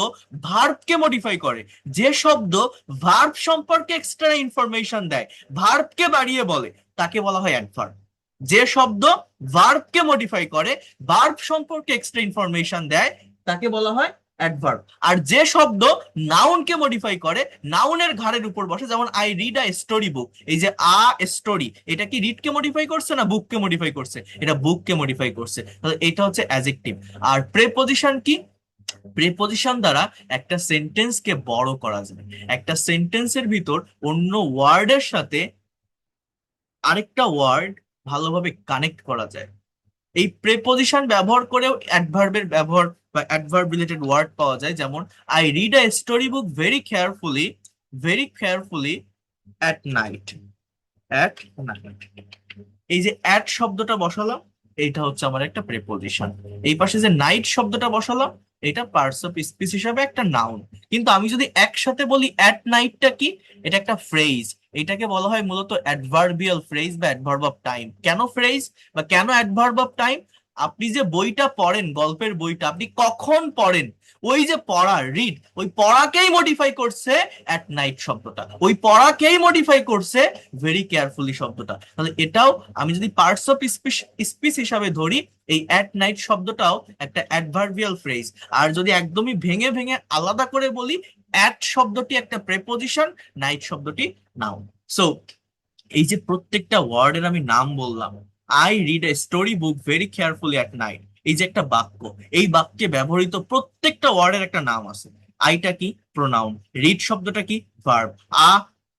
ভার্বকে মডিফাই করে, যে শব্দ ভার্ব সম্পর্কে এক্সট্রা ইনফরমেশন দেয়, ভার্বকে বাড়িয়ে বলে, তাকে বলা হয় অ্যাডভার্ব। যে শব্দ ভার্বকে মডিফাই করে, ভার্ব সম্পর্কে এক্সট্রা ইনফরমেশন দেয়, তাকে বলা হয় অ্যাডভার্ব। আর যে শব্দ নাউনকে মডিফাই করে, নাউনের ঘাড়ের উপর বসে, যেমন I read a story book, এই যে আ স্টোরি, এটা কি রিডকে মডিফাই করছে না বুককে মডিফাই করছে? এটা বুককে মডিফাই করছে। তাহলে এটা হচ্ছে অ্যাডজেক্টিভ। আর প্রেপোজিশন কি? প্রেপোজিশন দ্বারা একটা সেন্টেন্সকে বড় করা যায়, একটা সেন্টেন্সের ভিতর অন্য ওয়ার্ডের সাথে আরেকটা ওয়ার্ড ভালোভাবে কানেক্ট করা যায়। এই প্রেপোজিশন ব্যবহার করেও অ্যাডভার্বের ব্যবহার বা অ্যাডভার্ব রিলেটেড ওয়ার্ড পাওয়া যায়। যেমন I read a story book very carefully, very carefully at night, at night. এই যে অ্যাট শব্দটা বসালাম, এইটা হচ্ছে আমার একটা প্রেপোজিশন। এই পাশে যে নাইট শব্দটা বসালাম, এটা পার্টস অফ স্পিচ হিসাবে একটা নাউন। কিন্তু আমি যদি একসাথে বলি অ্যাট নাইটটা কি, এটা একটা ফ্রেজ। এটাকে বলা হয় মূলত অ্যাডভার্বিয়াল ফ্রেজ বা অ্যাডভার্ব অফ টাইম। কেন ফ্রেজ বা কেন অ্যাডভার্ব অফ টাইম? আপনি যে বইটা পড়েন, গল্পের বইটা আপনি কখন পড়েন, ওই যে পড়া, রিড, ওই পড়াকেই মডিফাই করছে অ্যাট নাইট শব্দটা, ওই পড়াকেই মডিফাই করছে ভেরি কেয়ারফুলি শব্দটা। তাহলে এটাও আমি যদি পার্টস অফ স্পিচ স্পিচ হিসাবে ধরি, এই অ্যাট নাইট শব্দটাও একটা অ্যাডভার্বিয়াল ফ্রেজ। আর যদি একদমই ভেঙে ভেঙে আলাদা করে বলি, অ্যাট শব্দটি একটা প্রেপোজিশন, নাইট শব্দটি নাউন। সো এই যে প্রত্যেকটা ওয়ার্ডের আমি নাম বললাম, I read a story book very carefully at night, এই যে একটা বাক্য, এই বাক্যে ব্যবহৃত প্রত্যেকটা ওয়ার্ডের একটা নাম আছে। আইটা কি? প্রোনাউন। রিড শব্দটা কি? Verb. A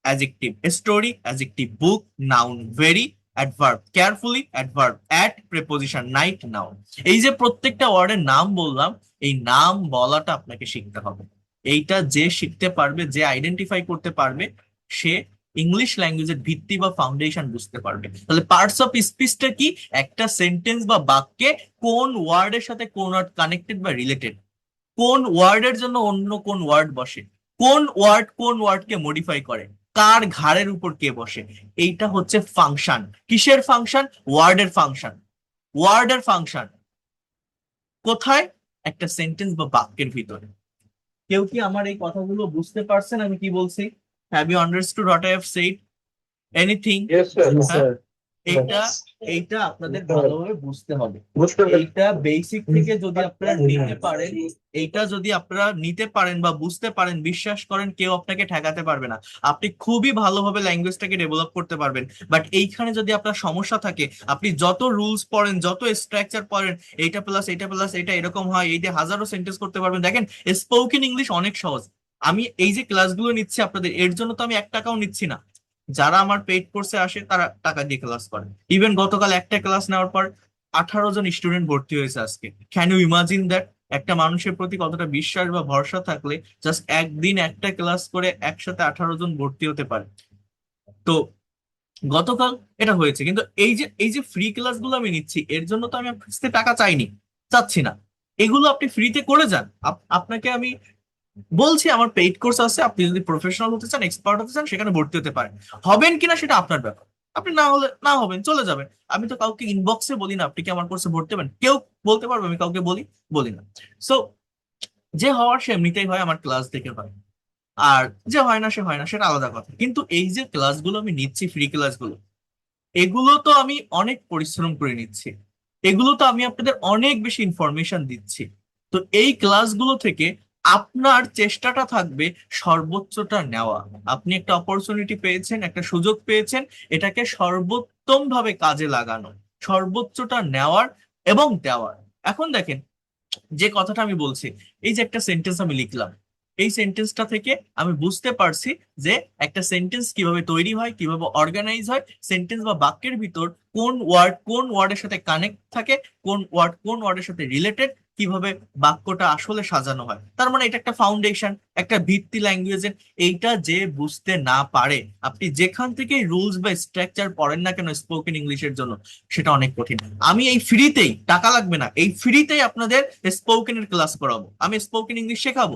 adjective, story adjective, book noun, very adverb, carefully adverb, at preposition, night noun. এই যে প্রত্যেকটা ওয়ার্ডের নাম বললাম, এই নাম বলাটা আপনাকে শিখতে হবে। এইটা যে শিখতে পারবে, যে আইডেন্টিফাই করতে পারবে, সে ইংলিশ ল্যাঙ্গুয়েজের ভিত্তি বা ফাউন্ডেশন বুঝতে পারবে। তাহলে পার্টস অফ স্পিচটা কি? একটা সেন্টেন্স বা বাক্যে কোন ওয়ার্ডের সাথে কোন ওয়ার্ড কানেক্টেড বা রিলেটেড, কোন ওয়ার্ডের জন্য অন্য কোন ওয়ার্ড বসে, কোন ওয়ার্ড কোন ওয়ার্ডকে মডিফাই করে, কার ঘাড়ের উপর কে বসে, এইটা হচ্ছে ফাংশন। কিসের ফাংশন? ওয়ার্ডের ফাংশন। ওয়ার্ডের ফাংশন কোথায়? একটা সেন্টেন্স বা বাক্যের ভিতরে। কেউ কি আমার এই কথাগুলো বুঝতে পারছেন আমি কি বলছি? Have you understood what I have said? Anything? Yes, sir. Yes, হ্যাঁ, sir. এইটা এইটা আপনাদের ভালোভাবে বুঝতে হবে। এইটা বেসিক থেকে যদি আপনারা নিতে পারেন, এইটা যদি আপনারা নিতে পারেন বা বুঝতে পারেন, বিশ্বাস করেন কেউ আপনাকে ঠেকাতে পারবে না। আপনি খুবই ভালোভাবে ল্যাঙ্গুয়েজটাকে ডেভেলপ করতে পারবেন। বাট এইখানে যদি আপনার সমস্যা থাকে, আপনি যত রুলস পড়েন, যত স্ট্রাকচার পড়েন, এইটা প্লাস এইটা প্লাস এইটা এরকম হয়, এইটা হাজারো সেন্টেন্স করতে পারবেন। দেখেন, স্পোকেন ইংলিশ অনেক সহজ। আমি এই যে ক্লাসগুলো নিচ্ছি আপনাদের, এর জন্য তো আমি 1 টাকাও নিচ্ছি না। যারা আমার পেইড কোর্সে আসে তারা টাকা দিয়ে ক্লাস করে। ইভেন গতকাল একটা ক্লাস নেওয়ার পর 18 জন স্টুডেন্ট ভর্তি হয়েছে আজকে। Can you imagine that? একটা মানুষের প্রতি কতটা বিশ্বাস বা ভরসা থাকলে জাস্ট একদিন একটা ক্লাস করে একসাথে 18 জন ভর্তি হতে পারে। তো গতকাল এটা হয়েছে। কিন্তু এই যে ফ্রি ক্লাসগুলো আমি নিচ্ছি, এর জন্য তো আমি আপনার কাছ থেকে টাকা চাইনি, চাচ্ছি না। এগুলো আপনি ফ্রিতে করে যান। আপনাকে আমি বলছি আমার পেইড কোর্স আছে, আপনি যদি প্রফেশনাল হতে চান, এক্সপার্ট হতে চান, সেখানে ভর্তি হতে পারেন। হবেন কিনা সেটা আপনার ব্যাপার। আপনি না হলে না হবেন, চলে যাবেন। আমি তো কাউকে ইনবক্সে বলি না আপনি কি আমার কোর্সে ভর্তি হবেন। কেউ বলতে পারবে আমি কাউকে বলি? বলি না। সো যে হওয়ার সে এমনিতেই হয়, আমার ক্লাস দেখে হয়। আর যে হয় না সে হয় না, সেটা আলাদা কথা। কিন্তু এই যে ক্লাসগুলো আমি নিচ্ছি, ফ্রি ক্লাসগুলো, এগুলো তো আমি অনেক পরিশ্রম করে নিচ্ছি। এগুলো তো আমি আপনাদের অনেক বেশি ইনফরমেশন দিচ্ছি। তো এই ক্লাসগুলো থেকে আপনার চেষ্টাটা থাকবে সর্বোচ্চটা নেওয়া। আপনি একটা অপরচুনিটি পেয়েছেন, একটা সুযোগ পেয়েছেন, এটাকে সর্বোত্তম ভাবে কাজে লাগানো, সর্বোচ্চটা নেওয়ার এবং দেওয়ার। এখন দেখেন, যে কথাটা আমি বলছি, এই যে একটা সেন্টেন্স আমি লিখলাম, এই সেন্টেন্সটা থেকে আমি বুঝতে পারছি যে একটা সেন্টেন্স কিভাবে তৈরি হয়, কিভাবে অর্গানাইজ হয়, সেন্টেন্স বা বাক্যের ভিতর কোন ওয়ার্ডের সাথে কানেক্ট থাকে, কোন ওয়ার্ডের সাথে রিলেটেড, কিভাবে বাক্যটা আসলে সাজানো হয়। তার মানে এটা একটা ফাউন্ডেশন, একটা ভিত্তি ল্যাঙ্গুয়েজের। এইটা যে বুঝতে না পারে, আপনি যেখান থেকে রুলস বা স্ট্রাকচার পড়েন না কেন স্পোকেন ইংলিশের জন্য, সেটা অনেক কঠিন। আমি এই ফ্রিতেই, টাকা লাগবে না, এই ফ্রিতেই আপনাদের স্পোকেনের ক্লাস করাবো, আমি স্পোকেন ইংলিশ শেখাবো।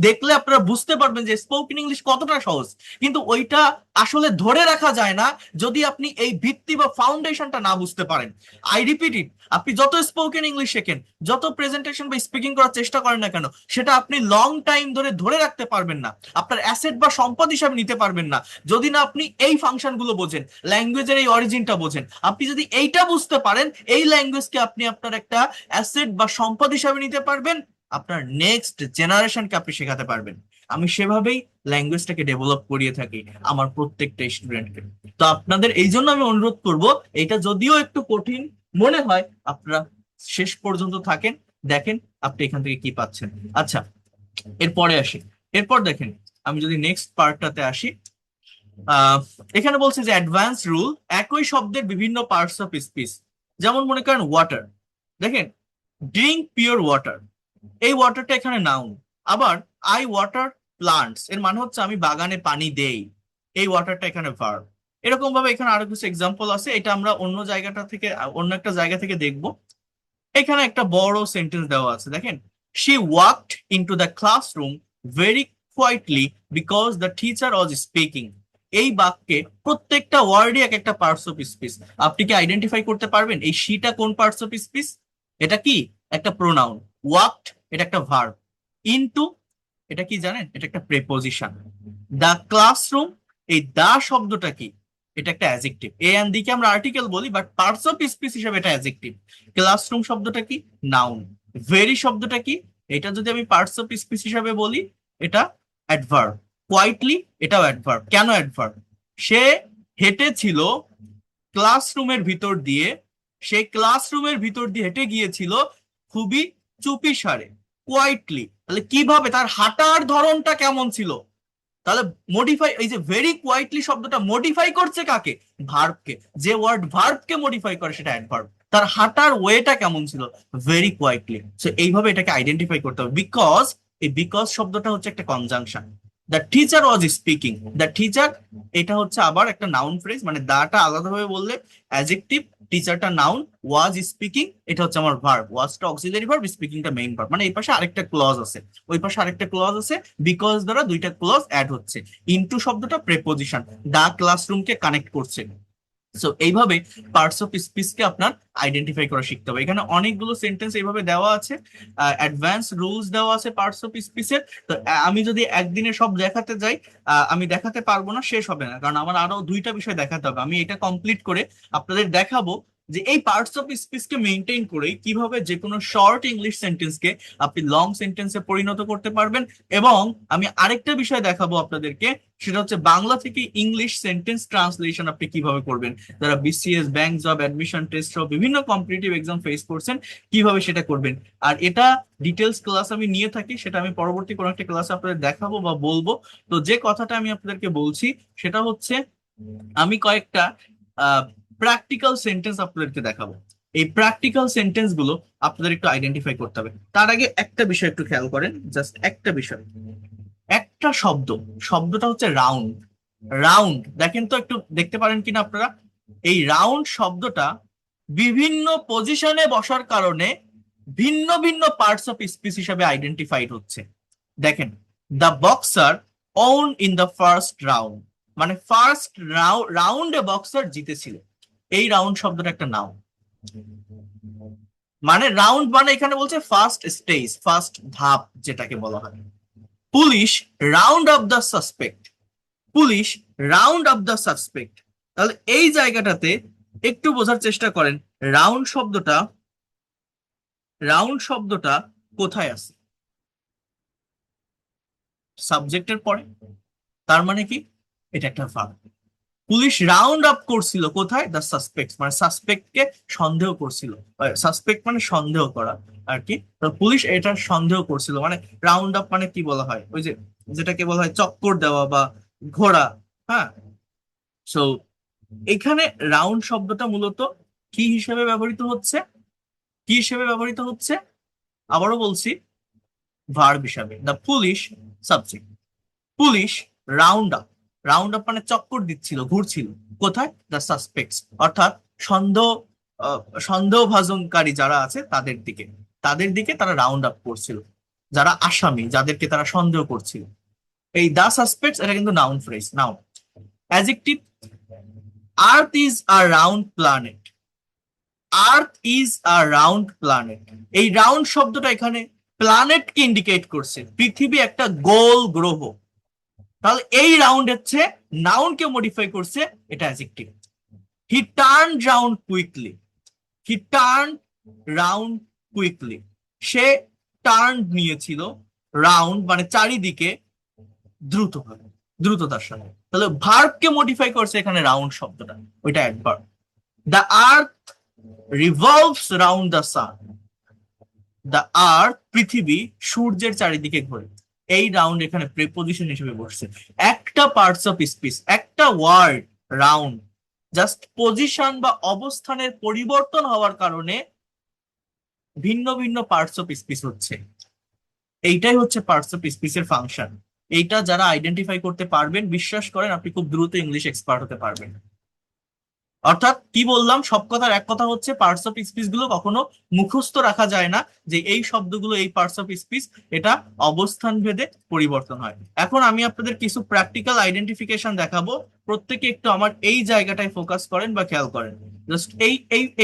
দেখলে আপনারা বুঝতে পারবেন যে স্পোকেন ইংলিশ কতটা সহজ। কিন্তু ওইটা আসলে ধরে রাখা যায় না যদি আপনি এই ভিত্তি বা ফাউন্ডেশনটা না বুঝতে পারেন। আই রিপিট ইট, আপনি যত স্পোকেন ইংলিশ শেখেন, যত প্রেজেন্টেশন বা স্পিকিং করার চেষ্টা করেন না কেন, সেটা আপনি লং টাইম ধরে ধরে রাখতে পারবেন না, আপনার অ্যাসেট বা সম্পদ হিসাবে নিতে পারবেন না, যদি না আপনি এই ফাংশন গুলো বোঝেন, ল্যাঙ্গুয়েজের এই অরিজিনটা বোঝেন। আপনি যদি এইটা বুঝতে পারেন, এই ল্যাঙ্গুয়েজকে আপনি আপনার একটা অ্যাসেট বা সম্পদ হিসাবে নিতে পারবেন, আপনার নেক্সট জেনারেশনকে আপনি শেখাতে পারবেন। আমি সেভাবেই ল্যাঙ্গুয়েজটাকে ডেভেলপ করিয়ে থাকি আমার প্রত্যেকটা স্টুডেন্টকে। তো আপনাদের এই জন্য আমি অনুরোধ করব, এটা যদিও একটু কঠিন মনে হয়, আপনারা শেষ পর্যন্ত থাকেন, দেখেন আপনি এখান থেকে কি পাচ্ছেন। আচ্ছা, এরপরে আসি। এরপর দেখেন, আমি যদি নেক্সট পার্টটাতে আসি, আহ এখানে বলছে যে অ্যাডভান্স রুল, একই শব্দের বিভিন্ন পার্টস অফ স্পিচ। যেমন মনে করেন ওয়াটার, দেখেন, ড্রিঙ্ক পিওর ওয়াটার, এই ওয়াটারটা এখানে নাউন। আবার আই ওয়াটার প্লান্টস, এর মানে হচ্ছে আমি বাগানে পানি দেই, এই ওয়াটারটা এখানে ভার্ব। এরকম ভাবে এখানে আরো কিছু এক্সাম্পল আছে, এটা আমরা অন্য জায়গাটা থেকে, অন্য একটা জায়গা থেকে দেখব। এখানে একটা বড় সেন্টেন্স দেওয়া আছে, দেখেন, she walked into the classroom very quietly because the teacher was speaking. এই বাক্যে প্রত্যেকটা ওয়ার্ডই এক একটা পার্টস অফ স্পিচ। আপনি কি আইডেন্টিফাই করতে পারবেন এই শিটা কোন পার্টস অফ স্পিচ? এটা কি একটা প্রোনাউন, ওয়াকড এটা একটা ভার্ব, ইনটু এটা কি জানেন, এটা একটা প্রেপোজিশন, দ্য ক্লাসরুম, এই দা শব্দটা কি, এটা একটা অ্যাডজেক্টিভ। এ এন্ড দি কে আমরা আর্টিকেল বলি, বাট পার্টস অফ স্পিচ হিসেবে এটা অ্যাডজেক্টিভ। ক্লাসরুম শব্দটা কি, নাউন। ভেরি শব্দটা কি, এটা যদি আমি পার্টস অফ স্পিচ হিসাবে বলি, এটা অ্যাডভার্ব। কোয়াইটলি এটাও অ্যাডভার্ব। কেন অ্যাডভার্ব? সে হেঁটেছিল ক্লাসরুমের ভিতর দিয়ে, সে ক্লাসরুমের ভিতর দিয়ে হেঁটে গিয়েছিল খুবই চুপি সারে, কোয়াইটলি। তাহলে কিভাবে, তার হাঁটার ধরনটা কেমন ছিল? তাহলে মডিফাই, এই যে ভেরি কোয়াইটলি শব্দটা মডিফাই করছে কাকে? ভার্বকে। যে ওয়ার্ড ভার্বকে মডিফাই করে সেটা অ্যাডভার্ব। তার হাঁটার ওয়েটা কেমন ছিল? Very quietly. সো এইভাবে এটাকে আইডেন্টিফাই করতে হবে। বিকজ, এই বিকজ শব্দটা হচ্ছে একটা conjunction. The teacher was speaking, the teacher এটা হচ্ছে আবার একটা নাউন ফ্রেজ, মানে দাটা আলাদাভাবে বললে অ্যাডজেক্টিভ, টিচারটা নাউন, ওয়াজ স্পিকিং এটা হচ্ছে আমার ভার্ব, ওয়াজটা অক্সিলারি ভার্ব, স্পিকিংটা মেইন ভার্ব। মানে এই পাশে আরেকটা ক্লজ আছে, ওই পাশে আরেকটা ক্লজ আছে, বিকজ দ্বারা দুইটা ক্লজ অ্যাড হচ্ছে। ইনটু শব্দটা প্রেপোজিশন, দা ক্লাসরুমকে কানেক্ট করছে। সো এইভাবে পার্টস অফ স্পিচকে আপনার আইডেন্টিফাই করা শিখতে হবে। এখানে অনেকগুলো সেন্টেন্স এইভাবে দেওয়া আছে, অ্যাডভান্স রুলস দেওয়া আছে পার্টস অফ স্পিচের। তো আমি যদি একদিনে সব দেখাতে যাই, আমি দেখাতে পারবো না, শেষ হবে না, কারণ আমার আরো দুইটা বিষয় দেখাতে হবে। আমি এটা কমপ্লিট করে আপনাদের দেখাবো যে এই পার্টস অফ স্পিচকে মেনটেন করে কিভাবে যে কোনো শর্ট ইংলিশ সেন্টেন্সকে আপনি লং সেন্টেন্সে পরিণত করতে পারবেন। এবং আমি আরেকটা বিষয় দেখাবো আপনাদেরকে, সেটা হচ্ছে বাংলা থেকে ইংলিশ সেন্টেন্স ট্রান্সলেশন আপনি কিভাবে করবেন। যারা BCS, bank job, admission test সহ বিভিন্ন কম্পিটিটিভ এক্সাম ফেস করছেন, কিভাবে সেটা করবেন। আর এটা ডিটেলস ক্লাস আমি নিয়ে থাকি, সেটা আমি পরবর্তী কোনো একটা ক্লাসে আপনাদের দেখাবো বা বলবো। তো যে কথাটা আমি আপনাদেরকে বলছি সেটা হচ্ছে, আমি কয়েকটা প্র্যাকটিক্যাল সেন্টেন্স আপনাদেরকে দেখাবো। এই প্র্যাকটিক্যাল সেন্টেন্স গুলো আপনাদের একটু আইডেন্টিফাই করতে হবে। তার আগে একটা বিষয় একটু খেয়াল করেন, জাস্ট একটা বিষয়, একটা শব্দ, শব্দটা হচ্ছে রাউন্ড। রাউন্ড দেখেন তো, একটু দেখতে পারেন কিনা আপনারা। এই রাউন্ড শব্দটা বিভিন্ন পজিশনে বসার কারণে ভিন্ন ভিন্ন পার্টস অফ স্পিচ হিসাবে আইডেন্টিফাইড হচ্ছে। দেখেন, the boxer won in the first round, মানে ফার্স্ট রাউন্ডে বক্সার জিতেছিল। এই রাউন্ড শব্দটা একটা নাউন। মানে রাউন্ড মানে এখানে বলছে ফার্স্ট স্টেজ, ফার্স্ট ধাপ যেটাকে বলা হয়। Police round of the suspect, police round of the suspect. তাহলে এই জায়গাটাতে একটু বোঝার চেষ্টা করেন, রাউন্ড শব্দটা, রাউন্ড শব্দটা কোথায় আছে? সাবজেক্টের পরে। তার মানে কি, এটা একটা ভার্ব। পুলিশ রাউন্ড আপ করছিল কোথায়? দ্য সাসপেক্ট, মানে সাসপেক্টকে সন্দেহ করছিল। সাসপেক্ট মানে সন্দেহ করা আর কি। তো পুলিশ এটা সন্দেহ করছিল, মানে রাউন্ড আপ মানে কি বলা হয়, ওই যে যেটাকে বলা হয় চক্কর দেওয়া বা ঘোরা। হ্যাঁ, সো এখানে রাউন্ড শব্দটা মূলত কি হিসেবে ব্যবহৃত হচ্ছে? কি হিসেবে ব্যবহৃত হচ্ছে? আবারও বলছি, ভার্ব হিসাবে। The police subject, police round up, round up মানে চক্কর দিচ্ছিল, ঘুরছিল কোথায়? দ্য সাসপেক্টস, অর্থাৎ সন্দেহ, সন্দেহভাজনকারী যারা আছে তাদের দিকে, তাদের দিকে তারা রাউন্ড আপ করছিল, যারা আসামি, যাদেরকে তারা সন্দেহ করছিল। এই দা সাসপেক্টস এটা কিন্তু noun phrase, noun. Adjective, earth is a round planet, earth is a round planet. এই রাউন্ড শব্দটা এখানে প্ল্যানেটকে ইন্ডিকেট করছে, পৃথিবী একটা গোল গ্রহ। তাহলে এই রাউন্ড হচ্ছে নাউনকে মডিফাই করছে, এটা adjective. He turn round quickly, he turn round quickly, say turn নিয়েছিল, রাউন্ড মানে চারিদিকে, দ্রুতভাবে, দ্রুততার সাথে। তাহলে ভার্বকে মডিফাই করছে এখানে রাউন্ড শব্দটা, ওইটা adverb. The earth revolves round the sun, the earth পৃথিবী সূর্যের চারিদিকে ঘোরে। এই রাউন্ড এখানে প্রিপোজিশন হিসেবে বসছে। একটা পার্টস অফ স্পিচ, একটা ওয়ার্ড রাউন্ড, জাস্ট পজিশন বা অবস্থানের পরিবর্তন হওয়ার কারণে ভিন্ন ভিন্ন পার্টস অফ স্পিচ হচ্ছে। এইটাই হচ্ছে পার্টস অফ স্পিচের ফাংশন। এইটা যারা আইডেন্টিফাই করতে পারবেন, বিশ্বাস করেন আপনি খুব দ্রুত ইংলিশ এক্সপার্ট হতে পারবেন। অর্থাৎ কি বললাম, সব কথার এক কথা হচ্ছে, পার্টস অফ স্পিচ গুলো কখনো মুখস্থ রাখা যায় না, যে এই শব্দগুলো এই পার্টস অফ স্পিচ, এটা অবস্থান ভেদে পরিবর্তন হয়। এখন আমি আপনাদের কিছু প্র্যাকটিক্যাল আইডেন্টিফিকেশন দেখাবো। প্রত্যেকে একটু আমার এই জায়গাটায় ফোকাস করেন বা খেয়াল করেন। জাস্ট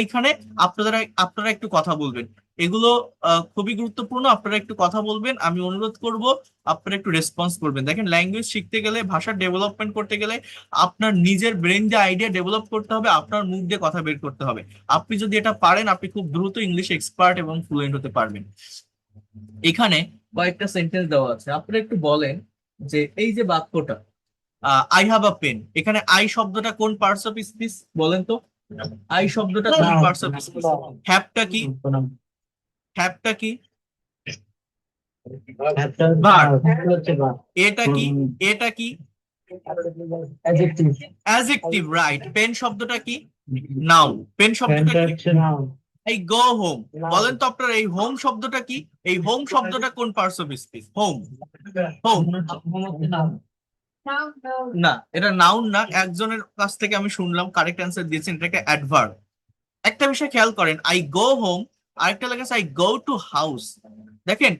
এইখানে আপনারা আপনারা একটু কথা বলবেন। এগুলো খুবই গুরুত্বপূর্ণ, আপনারা একটু কথা বলবেন, আমি অনুরোধ করব আপনারা একটু রেসপন্স করবেন। দেখেন, ল্যাঙ্গুয়েজ শিখতে গেলে, ভাষা ডেভেলপমেন্ট করতে গেলে আপনার নিজের ব্রেন দিয়ে আইডিয়া ডেভেলপ করতে হবে, আপনার মুখ দিয়ে কথা বের করতে হবে। আপনি যদি এটা পারেন, আপনি খুব দ্রুত ইংলিশ এক্সপার্ট এবং ফ্লুয়েন্ট হতে পারবেন। এখানে কয়েকটা সেন্টেন্স দেওয়া আছে, আপনারা একটু বলেন যে এই যে বাক্যটা, আই হ্যাভ আ পেন, এখানে আই শব্দটা কোন পার্টস অফ স্পিচ বলেন তো? আই শব্দটা কোন পার্টস অফ স্পিচ? হ্যাভটা কি? হ্যাভটা কি? ভার্ব। এটা কি? এটা কি? Adjective, right. পেন শব্দটা কি? নাউন। পেন শব্দটা কি? এই গো হোম। বলেন তো আপনার, এই হোম শব্দটা কি? এই হোম শব্দটা কোন parts of speech? Home, home না, এটা নাউন না। একজনের কাছ থেকে আমি শুনলাম, কারেক্ট অ্যান্সার দিয়েছেন, এটাকে অ্যাডভার্ব। একটা বিষয় খেয়াল করেন, আই গো হোম, আরেকটা লেখা আছে আই গো টু হাউস। দেখেন,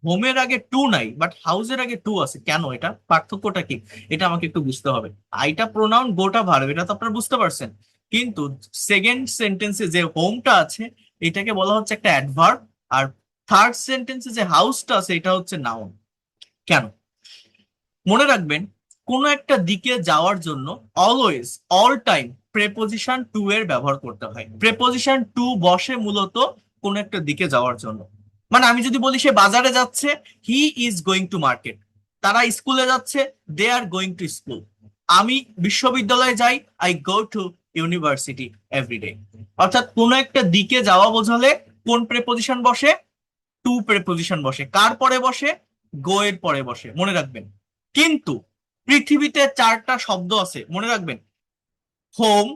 হোমের আগে টু নাই, বাট হাউসের আগে টু আছে, কেন? এটা পার্থক্যটা কি? এটা আমাকে একটু বুঝতে হবে। আইটা প্রোনাউন, গোটা ভার্ব, এটা তো আপনারা বুঝতে পারছেন। কিন্তু সেকেন্ড সেন্টেন্সে যে হোমটা আছে এটাকে বলা হচ্ছে একটা অ্যাডভার্ব, আর থার্ড সেন্টেন্সে যে হাউসটা আছে এটা হচ্ছে নাউন। কেন? মনে রাখবেন, কোনো একটা দিকে যাওয়ার জন্য always, all time preposition to এর ব্যবহার করতে হয়। প্রেপোজিশন টু বসে মূলত কোনো একটা দিকে যাওয়ার জন্য। মানে আমি যদি বলি সে বাজারে যাচ্ছে, he is going to market. তারা স্কুলে যাচ্ছে, they are going to school. আমি বিশ্ববিদ্যালয়ে যাই, I go to university everyday. অর্থাৎ কোনো একটা দিকে যাওয়া বোঝালে কোন প্রেপোজিশন বসে? টু প্রেপোজিশন বসে। কার পরে বসে? গো এর পরে বসে, মনে রাখবেন। কিন্তু পৃথিবীতে চারটা শব্দ আছে, মনে রাখবেন। Home,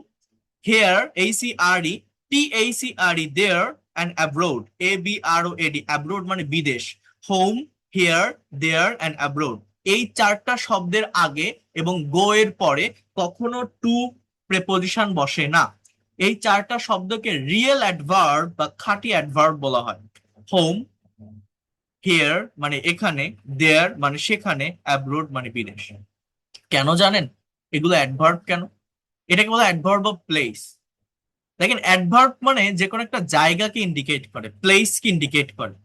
here, ACRE, TACRE, there, and abroad, ABROAD। Abroad মানে বিদেশ। Home, here, there, and abroad, এই চারটা শব্দের আগে এবং গো এর পরে কখনো টু প্রেপোজিশন বসে না। এই চারটা শব্দকে রিয়েল অ্যাডভার্ব বা খাঁটি অ্যাডভার্ব বলা হয়। হোম, হিয়ার মানে এখানে, দেয়ার মানে সেখানে, অ্যাব্রোড মানে বিদেশ। কেন জানেন এগুলো অ্যাডভার্ব কেন? এটাকে বলা অ্যাডভার্ব অফ প্লেস। দেখেন, অ্যাডভার্ব মানে যে কোনো একটা জায়গাকে ইন্ডিকেট করে, প্লেসকে ইন্ডিকেট করে।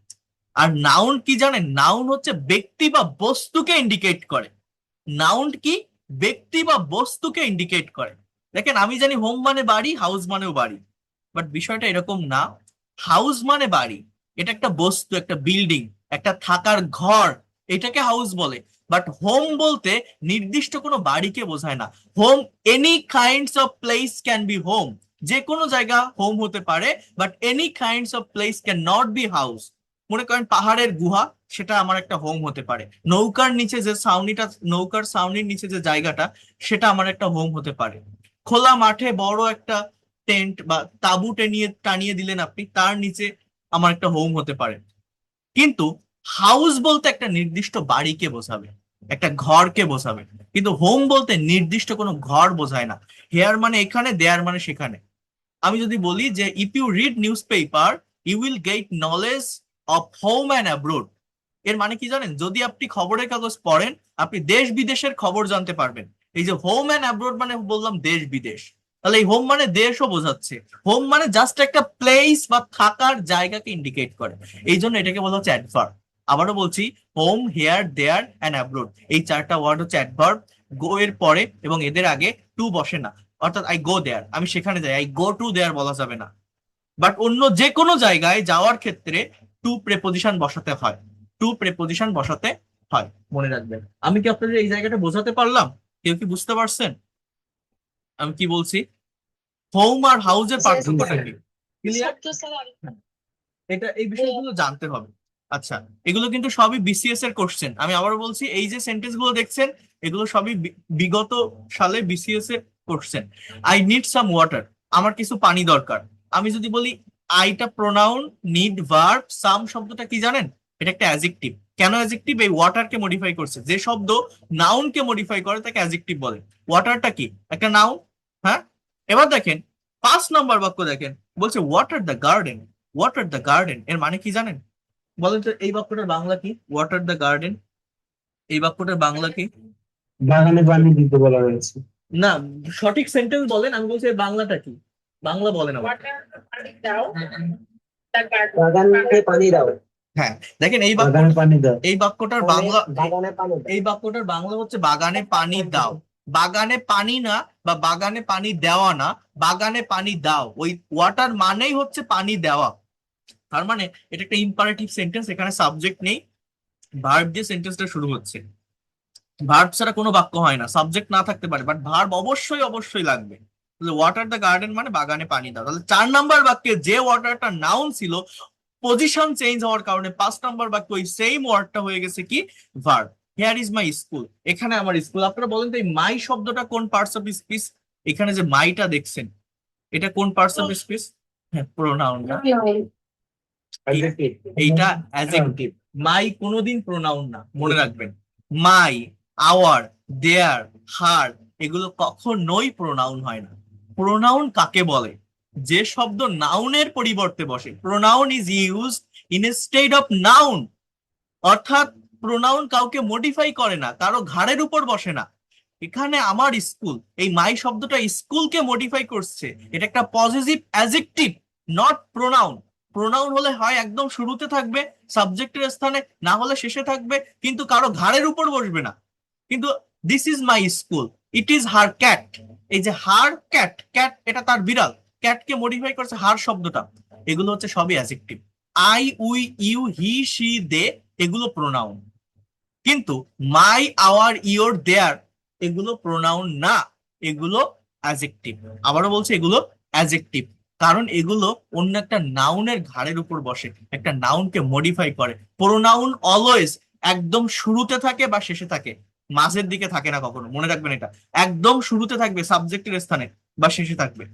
আর নাউন কি জানেন? নাউন হচ্ছে ব্যক্তি বা বস্তুকে ইন্ডিকেট করে। নাউন কি? ব্যক্তি বা বস্তুকে ইন্ডিকেট করে। দেখেন, আমি জানি হোম মানে বাড়ি, হাউস মানেও বাড়ি, বাট বিষয়টা এরকম না। হাউস মানে বাড়ি, এটা একটা বস্তু, একটা বিল্ডিং, একটা থাকার ঘর, এটাকে হাউস বলে। বাট হোম বলতে নির্দিষ্ট কোনো বাড়িকে বোঝায় না। Home, any kinds of place can be home. যে কোনো জায়গা হোম হতে পারে, but any kinds of place can not be house. মনে করেন পাহাড়ের গুহা, সেটা আমার একটা হোম হতে পারে। নৌকার নিচে যে ছাউনিটা, নৌকার ছাউনির নিচে যে জায়গাটা, সেটা আমার একটা হোম হতে পারে। খোলা মাঠে বড় একটা টেন্ট বা তাঁবু টেনিয়ে টানিয়ে দিলেন আপনি, তার নিচে আমার একটা হোম হতে পারে। কিন্তু হাউস বলতে একটা নির্দিষ্ট বাড়িকে বোঝাবে, একটা ঘরকে বোঝাবে। কিন্তু হোম বলতে নির্দিষ্ট কোনো ঘর বোঝায় না। হেয়ার মানে এখানে, দেয়ার মানে সেখানে। আমি যদি বলি যে if you read newspaper, you will get knowledge of home and abroad. এর মানে কি জানেন? যদি আপনি খবরের কাগজ পড়েন, আপনি দেশ বিদেশের খবর জানতে পারবেন। এই যে হোম অ্যান্ড অ্যাব্রোড মানে বললাম দেশ বিদেশ, তাহলে এই হোম মানে দেশও বোঝাচ্ছে। হোম মানে জাস্ট একটা প্লেস বা থাকার জায়গাকে ইন্ডিকেট করে। এই জন্য এটাকে বলা হচ্ছে অ্যাডভার্ব। আবারও বলছি, home, here, there, and abroad, এই চারটা ওয়ার্ড হচ্ছে অ্যাডভার্ব। গো এর পরে এবং এদের আগে টু বসে না। অর্থাৎ আই গো দেয়ার, আমি সেখানে যাই, আই গো টু দেয়ার বলা যাবে না। বাট অন্য যে কোনো জায়গায় যাওয়ার ক্ষেত্রে টু প্রেপোজিশন বসাতে হয়। টু প্রেপোজিশন বসাতে হয়, মনে রাখবেন। আমি কি আপনাদের এই জায়গাটা বোঝাতে পারলাম? কেউ কি বুঝতে পারছেন আমি কি বলছি? হোম আর হাউসের পার্থক্যটা কি? ক্লিয়ার? এটা, এই বিষয়গুলো জানতে হবে। আচ্ছা, এগুলো কিন্তু সবই BCS এর কোশ্চেন। আমি আবার বলছি, এই যে সেন্টেন্স গুলো দেখছেন, এগুলো সবই বিগত সালে BCS এর question. I need some water, আমার কিছু পানি দরকার। আমি যদি বলি আইটা প্রোনাউন, নিড ভার্ব, সাম শব্দটা কি জানেন? এটা একটা অ্যাডজেক্টিভ। কেন অ্যাডজেক্টিভ? এই ওয়াটারকে মডিফাই করছে। যে শব্দ নাউনকে মডিফাই করে তাকে অ্যাডজেক্টিভ বলে। ওয়াটারটা কি? একটা নাউন। হ্যাঁ, এবার দেখেন 5 নম্বর বাক্য দেখেন, বলছে water the garden. Water the garden এর মানে কি জানেন? বলেন তো এই বাক্যটার বাংলা কি? ওয়াটার দ্য গার্ডেন, এই বাক্যটার বাংলা কি? বাগানে পানি দিতে বলা হয়েছে। না, সঠিক সেন্টেন্স বলেন, আমি বলছি এর বাংলাটা কি? বাংলা বলেন আমার। বাগানে পানি দাও। হ্যাঁ, দেখেন এই বাক্য, বাগানে পানি দাও। এই বাক্যটার মানে বাংলা, বাগানে পানি দাও। এই বাক্যটার বাংলা হচ্ছে বাগানে পানি দাও। বাগানে পানি না, বা বাগানে পানি দেওয়া না, বাগানে পানি দাও। ওই ওয়াটার মানেই হচ্ছে পানি দেওয়া। তার মানে এটা একটা ইম্পারেটিভ সেন্টেন্স, এখানে সাবজেক্ট নেই, ভার্ব দিয়ে সেন্টেন্সটা শুরু হচ্ছে। ভার্ব ছাড়া কোনো বাক্য হয় না, সাবজেক্ট না থাকতে পারে, বাট ভার্ব অবশ্যই অবশ্যই লাগবে। তাহলে ওয়াটার দ্য গার্ডেন মানে বাগানে পানি দাও। তাহলে 4 নম্বর বাক্যে যে ওয়াটারটা নাউন ছিল, পজিশন চেঞ্জ হওয়ার কারণে 5 নম্বর বাক্য ওই সেম ওয়ার্ডটা হয়ে গেছে কি? Verb. Here is my school, এখানে আমার স্কুল। আপনারা বলেন তো এই মাই শব্দটা কোন পার্টস অফ স্পিচ? এখানে যে মাইটা দেখছেন, এটা কোন পার্টস অফ স্পিচ? হ্যাঁ, প্রোনাউন না? এইটা অ্যাডজেক্টিভ। মাই কোনোদিন প্রোনাউন না, মনে রাখবেন। মাই, আওয়ার, দেয়ার, হার, এগুলো কখনোই প্রোনাউন হয় না। প্রোনাউন কাকে বলে? যে শব্দ নাউনের পরিবর্তে বসে। Pronoun is use instead of noun. অর্থাৎ প্রোনাউন কাউকে মডিফাই করে না, কারো ঘাড়ের উপর বসে না। এখানে আমার স্কুল, এই মাই শব্দটা স্কুলকে মডিফাই করছে। এটা একটা positive adjective, not pronoun. Pronoun হলে হয় একদম শুরুতে থাকবে সাবজেক্টের স্থানে, না হলে শেষে থাকবে, কিন্তু কারো ঘাড়ের উপর বসবে না। কিন্তু this is my school, it is her cat. এই যে হার ক্যাট, ক্যাট এটা তার বিড়াল, ক্যাটকে মডিফাই করছে হার শব্দটা। এগুলো হচ্ছে সবই adjective. I, we, you, he, she, they এগুলো প্রোনাউন। কিন্তু মাই, আওয়ার, ইওর, দেয়ার এগুলো প্রোনাউন না, এগুলো অ্যাডজেক্টিভ। আবারও বলছি, এগুলো অ্যাডজেক্টিভ, কারণ এগুলো অন্য একটা নাউনের ঘাড়ের উপর বসে, একটা নাউনকে মডিফাই করে। প্রোনাউন অলওয়েজ একদম শুরুতে থাকে বা শেষে থাকে, মাঝের দিকে থাকে না কখনো, মনে রাখবেন এটা। একদম শুরুতে থাকবে সাবজেক্টের স্থানে বা শেষে থাকবে।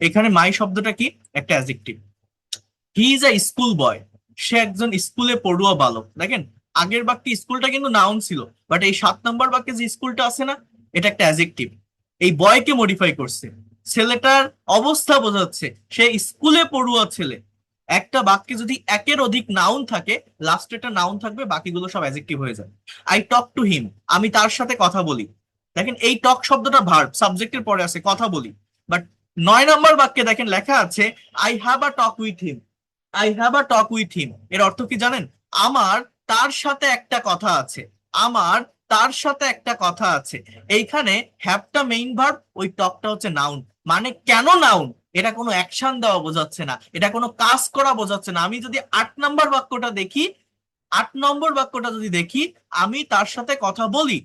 এখানে মাই শব্দটা কি? একটা adjective. He is a school boy, সে একজন স্কুলে পড়ুয়া বালক। দেখেন আগের বাক্যে স্কুলটা কিন্তু নাউন ছিল, বাট এই 7 নম্বর বাক্যে যে স্কুলটা আছে না, এটা একটা অ্যাডজেক্টিভ। এই বয়কে মডিফাই করছে, ছেলেটার অবস্থা বোঝাচ্ছে, সে স্কুলে পড়ুয়া ছেলে। একটা বাক্যে যদি একের অধিক নাউন থাকে, লাস্টে একটা নাউন থাকবে, বাকিগুলো সব অ্যাডজেক্টিভ হয়ে যায়। আই টক টু হিম, আমি তার সাথে কথা বলি। দেখেন এই টক শব্দটা ভার্ব, সাবজেক্টের পরে আছে কথা বলি। বাট 9 নম্বর বাক্যে দেখেন লেখা আছে I have a talk with him. I have a talk with him এর অর্থ কি জানেন? আমার তার সাথে একটা কথা আছে, আমার তার সাথে একটা কথা আছে। এইখানে হ্যাভটা মেইন ভার্ব, ওই টকটা হচ্ছে নাউন। মানে কেন নাউন? এটা কোনো অ্যাকশন দেওয়া বোঝাচ্ছে না, এটা কোনো কাজ করা বোঝাচ্ছে না। আমি যদি 8 নম্বর বাক্যটা দেখি, 8 নম্বর বাক্যটা যদি দেখি, আমি তার সাথে কথা বলি,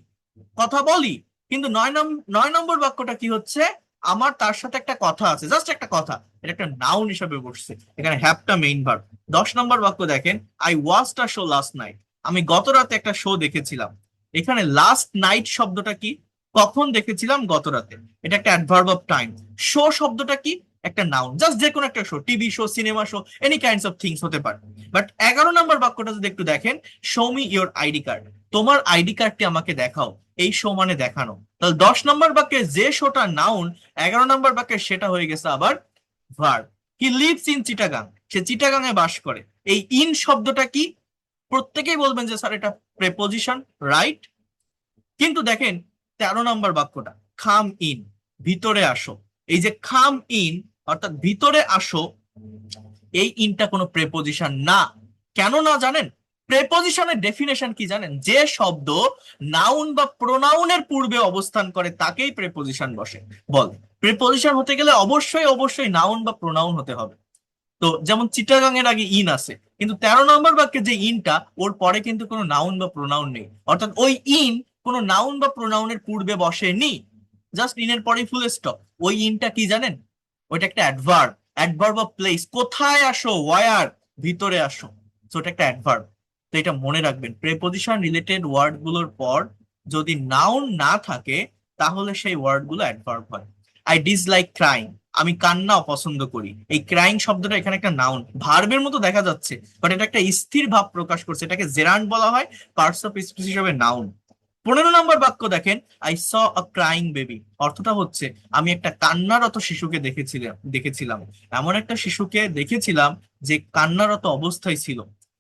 কথা বলি। কিন্তু 9 নম্বর বাক্যটা কি হচ্ছে? আমার তার সাথে একটা কথা আছে, জাস্ট একটা কথা, এটা একটা নাউন হিসেবে বসছে। এখানে হ্যাভটা মেইন ভার্ব। 10 নম্বর বাক্য দেখেন, I watched a show last night, আমি গত রাতে একটা শো দেখেছিলাম। এখানে লাস্ট নাইট শব্দটা কি? কখন দেখেছিলাম? গত রাতে। এটা একটা অ্যাডভার্ব অফ টাইম। শো শব্দটা কি? একটা নাউন, জাস্ট যে কোনো একটা show, TV show, cinema show, any kinds of things হতে পারে। বাট 11 নম্বর বাক্যটা যদি একটু দেখেন, show me your ID card, তোমার আইডি কার্ডটি আমাকে দেখাও। এই শো মানে দেখানো। তাহলে 10 নম্বর বাক্যে যে শোটা নাউন, 11 নম্বর বাক্যে সেটা হয়ে গেছে আবার verb. He lives in Chittagong, সে চিটাগাং এ বাস করে। এই ইন শব্দটা কি? প্রত্যেকেই বলবেন যে স্যার এটা প্রেপোজিশন, রাইট? কিন্তু দেখেন 13 নম্বর বাক্যটা, খাম ইন, ভিতরে আসো। এই যে খাম ইন অর্থাৎ ভিতরে আসো, এই ইনটা কোনো প্রেপোজিশন না। কেন না জানেন? প্রেপোজিশনের ডেফিনেশন কি জানেন? যে শব্দ নাউন বা প্রোনাউনের পূর্বে অবস্থান করে তাকেই প্রেপোজিশন বলে। প্রেপোজিশন হতে গেলে অবশ্যই অবশ্যই নাউন বা প্রোনাউন হতে হবে। তো যেমন চিটাগাং এর আগে ইন আছে, কিন্তু 13 নম্বর বাক্যে যে ইনটা, ওর পরে কিন্তু কোনো নাউন বা প্রোনাউন নেই। অর্থাৎ ওই ইন কোনো নাউন বা প্রোনাউনের পূর্বে বসেনি, জাস্ট ইনের পরেই ফুল স্টপ। ওই ইনটা কি জানেন? ওইটা একটা অ্যাডভার্ব, অ্যাডভার্ব অফ প্লেস। কোথায় আসো? ওয়ার, ভিতরে আসো। তো এটা একটা অ্যাডভার্ব। তো এটা মনে রাখবেন, প্রেপোজিশন রিলেটেড ওয়ার্ড গুলোর পর যদি নাউন না থাকে, তাহলে সেই ওয়ার্ড গুলো অ্যাডভার্ব হয়। আই ডিসলাইক ক্রাইং, আমি কান্না অপছন্দ করি। এই ক্রাইং শব্দটা এখানে একটা নাউন, ভার্বের মতো দেখা যাচ্ছে, বাট এটা একটা স্থির ভাব প্রকাশ করছে, এটাকে জেরান্ড বলা হয়, পার্টস অফ স্পিচ হিসেবে নাউন। 15 নম্বর বাক্য দেখেন, I saw a crying baby, অর্থটা হচ্ছে আমি একটা কান্নারত শিশুকে দেখেছিলাম। এমন একটা শিশুকে দেখেছিলাম যে কান্নারত অবস্থায় ছিল।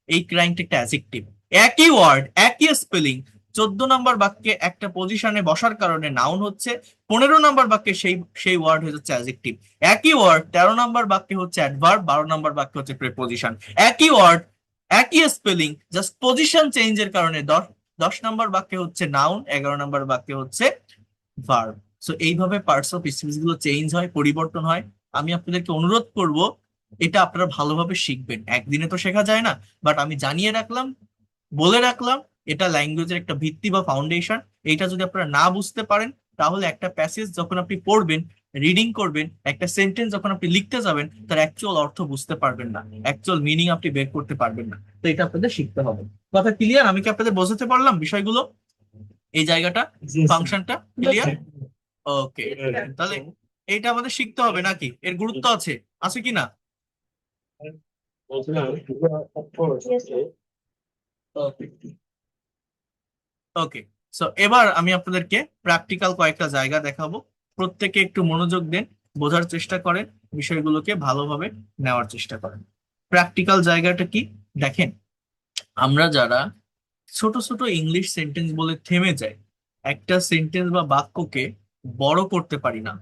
এই ক্রাইংটা একটা অ্যাডজেক্টিভ। একই ওয়ার্ড, একই স্পেলিং, 14 নম্বর বাক্যে একটা পজিশনে বসার কারণে নাউন হচ্ছে, 15 নম্বর বাক্যে সেই সেই ওয়ার্ড হয়ে যাচ্ছে অ্যাডজেক্টিভ। একই ওয়ার্ড 13 নম্বর বাক্যে হচ্ছে অ্যাডভার্ব, 12 নম্বর বাক্যে হচ্ছে প্রেপোজিশন। একই ওয়ার্ড, একই স্পেলিং, জাস্ট পজিশন চেঞ্জের কারণে 10 নম্বর বাক্যে হচ্ছে নাউন, 11 নম্বর বাক্যে হচ্ছে ভার্ব। সো এইভাবে পার্টস অফ স্পিচ গুলো চেঞ্জ হয়, পরিবর্তন হয়। আমি আপনাদেরকে অনুরোধ করব, এটা আপনারা ভালোভাবে শিখবেন। একদিনে তো শেখা যায় না, বাট আমি জানিয়ে রাখলাম, বলে রাখলাম, এটা ল্যাঙ্গুয়েজের একটা ভিত্তি বা ফাউন্ডেশন। এইটা যদি আপনারা না বুঝতে পারেন, তাহলে একটা প্যাসেজ যখন আপনি পড়বেন, রিডিং করবেন, একটা সেন্টেন্স যখন আপনি লিখতে যাবেন, তার অ্যাকচুয়াল অর্থ বুঝতে পারবেন না, অ্যাকচুয়াল মিনিং আপনি বের করতে পারবেন না। তো এটা আপনাদের শিখতে হবে। কথা ক্লিয়ার? আমি কি আপনাদের বোঝাতে পারলাম বিষয়গুলো, এই জায়গাটা, জি স্যার। ফাংশনটা ক্লিয়ার? ওকে, তাহলে এইটা আমাদের শিখতে হবে নাকি? এর গুরুত্ব আছে, আছে কি না? ওকে, সো এবার আমি আপনাদেরকে প্র্যাকটিক্যাল কয়েকটা জায়গা দেখাবো। প্রত্যেকে একটু মনোযোগ দেন, বোঝার চেষ্টা করেন, বিষয়গুলোকে ভালোভাবে নেওয়ার চেষ্টা করেন। প্র্যাকটিক্যাল জায়গাটা কি দেখেন, আমরা যারা ছোট ছোট ইংলিশ সেন্টেন্স বলে থেমে যাই, একটা সেন্টেন্স বা বাক্যকে বড় করতে পারি না,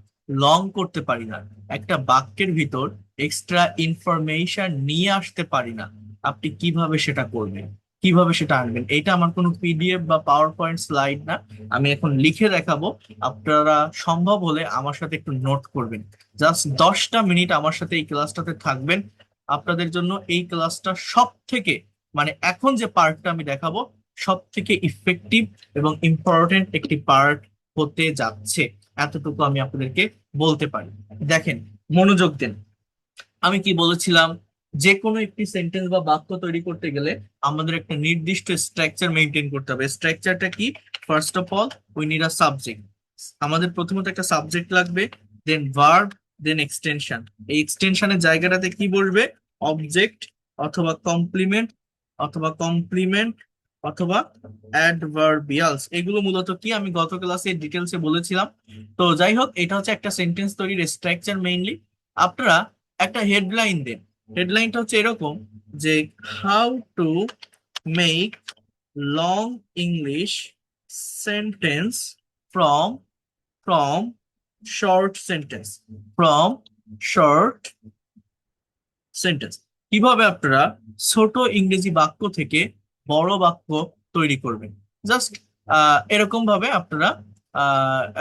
লং করতে পারি না, একটা বাক্যের ভিতর এক্সট্রা ইনফরমেশন নিয়ে আসতে পারি না, আপনি কিভাবে সেটা করবেন, কিভাবে সেটা আনবেন? এটা আমার কোনো পিডিএফ বা পাওয়ার পয়েন্ট স্লাইড না, আমি এখন লিখে দেখাবো। আপনারা সম্ভব হলে আমার সাথে একটু নোট করবেন। জাস্ট 10টা মিনিট আমার সাথে এই ক্লাসটাতে থাকবেন। আপনাদের জন্য এই ক্লাসটা সব থেকে, মানে এখন যে পার্টটা আমি দেখাবো, সব থেকে ইফেক্টিভ এবং ইম্পর্টেন্ট একটি পার্ট হতে যাচ্ছে, এতটুকু আমি আপনাদেরকে বলতে পারি। দেখেন, মনোযোগ দেন। আমি কি বলেছিলাম? যে কোনো একটি সেন্টেন্স বা বাক্য তৈরি করতে গেলে আমাদের একটা নির্দিষ্ট স্ট্রাকচার মেনটেন করতে হবে। স্ট্রাকচারটা কি? First of all, we need a subject. আমাদের প্রথমত একটা সাবজেক্ট লাগবে, দেন ভার্ব, দেন এক্সটেনশন। এই এক্সটেনশনের জায়গাটাতে কি বসবে? অবজেক্ট, অথবা কমপ্লিমেন্ট, অথবা কমপ্লিমেন্ট, অথবা অ্যাডভার্বিয়ালস। এগুলো মূলত কি আমি গত ক্লাসে ডিটেলসে বলেছিলাম। তো যাই হোক, এটা হচ্ছে একটা সেন্টেন্স তৈরির স্ট্রাকচার মেইনলি। আপনারা একটা হেডলাইন দেন। হেডলাইনটা হচ্ছে এরকম যে, how to make long English sentence from from short sentence, from short sentence. কিভাবে আপনারা ছোট ইংরেজি বাক্য থেকে বড় বাক্য তৈরি করবেন, জাস্ট এরকম ভাবে আপনারা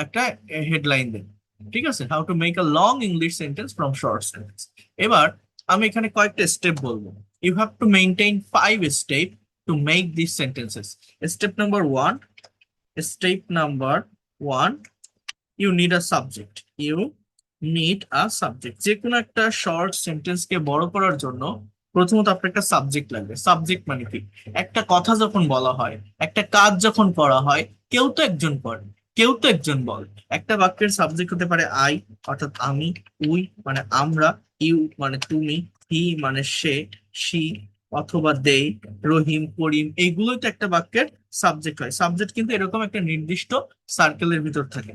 একটা হেডলাইন দেন। ঠিক আছে? How to make a long English sentence from short sentence. এবার আমি এখানে কয়েকটা স্টেপ বলবো। You have to maintain 5 step to make this sentences. Step number 1, step number 1, you need a subject. You need a subject. যে কোনো একটা শর্ট সেন্টেন্সকে বড় করার জন্য প্রথমত আপনার একটা সাবজেক্ট লাগবে। সাবজেক্ট মানে কি? একটা কথা যখন বলা হয়, একটা কাজ যখন করা হয়, কেউ তো একজন করে, কেউ তো একজন বলে। একটা বাক্যের সাবজেক্ট হতে পারে আই, অর্থাৎ আমি, উই মানে আমরা, ইউ মানে তুমি, হি মানে সে, সি অথবা দে, রহিম, করিম, এইগুলোই তো একটা বাক্যের সাবজেক্ট হয়। সাবজেক্ট কিন্তু এরকম একটা নির্দিষ্ট সার্কেলের ভিতর থাকে।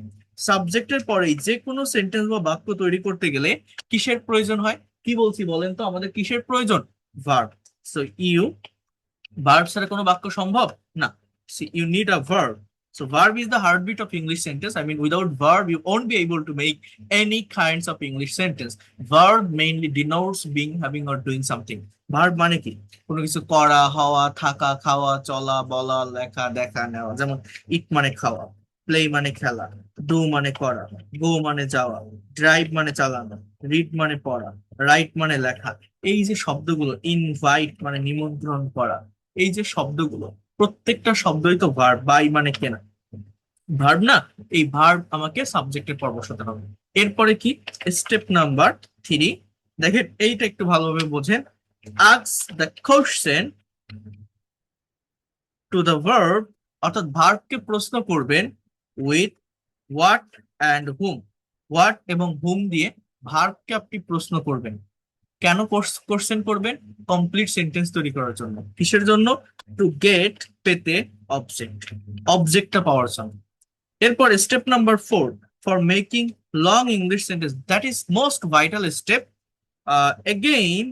সাবজেক্টের পরেই যে কোনো সেন্টেন্স বা বাক্য তৈরি করতে গেলে কিসের প্রয়োজন হয়? কি বলছি বলেন তো, আমাদের কিসের প্রয়োজন? ভার্ব। সো ইউ, ভার্ব ছাড়া কোনো বাক্য সম্ভব না। So you need a verb. So verb is the heartbeat of English sentence. I mean, without verb, you won't be able to make any kinds of English sentence. Verb mainly denotes being, having, or doing something. Verb মানে কি? কোনো কিছু করা, হওয়া, থাকা, খাওয়া, চলা, বলা, লেখা, দেখা, নেওয়া। যেমন ইট মানে খাওয়া, প্লে মানে খেলা, ডু মানে করা, গো মানে যাওয়া, ড্রাইভ মানে চালানো, রিড মানে পড়া, রাইট মানে লেখা। এই যে শব্দগুলো, ইনভাইট মানে নিমন্ত্রণ করা, এই যে শব্দগুলো, প্রত্যেকটা শব্দই তো ভার্ব। বাই মানে কেনা, ভার্ব না? এই ভার্ব আমাকে সাবজেক্টের পর বসাতে হবে। এরপরে কি? স্টেপ নাম্বার 3, দেখেন এইটা একটু ভালোভাবে বোঝেন। Ask the question to the verb, অর্থাৎ ভার্বকে প্রশ্ন করবেন with what and hmm. What এবং হুম দিয়ে ভার্বকে আপনি প্রশ্ন করবেন। কেন কোশ্চেন করবেন? কমপ্লিট সেন্টেন্স তৈরি করার জন্য। কিসের জন্য? টু গেট, পেতে, অবজেক্ট, অবজেক্টটা পাওয়ার জন্য। এরপর step number 4, for making long English sentence, that is most vital step. Again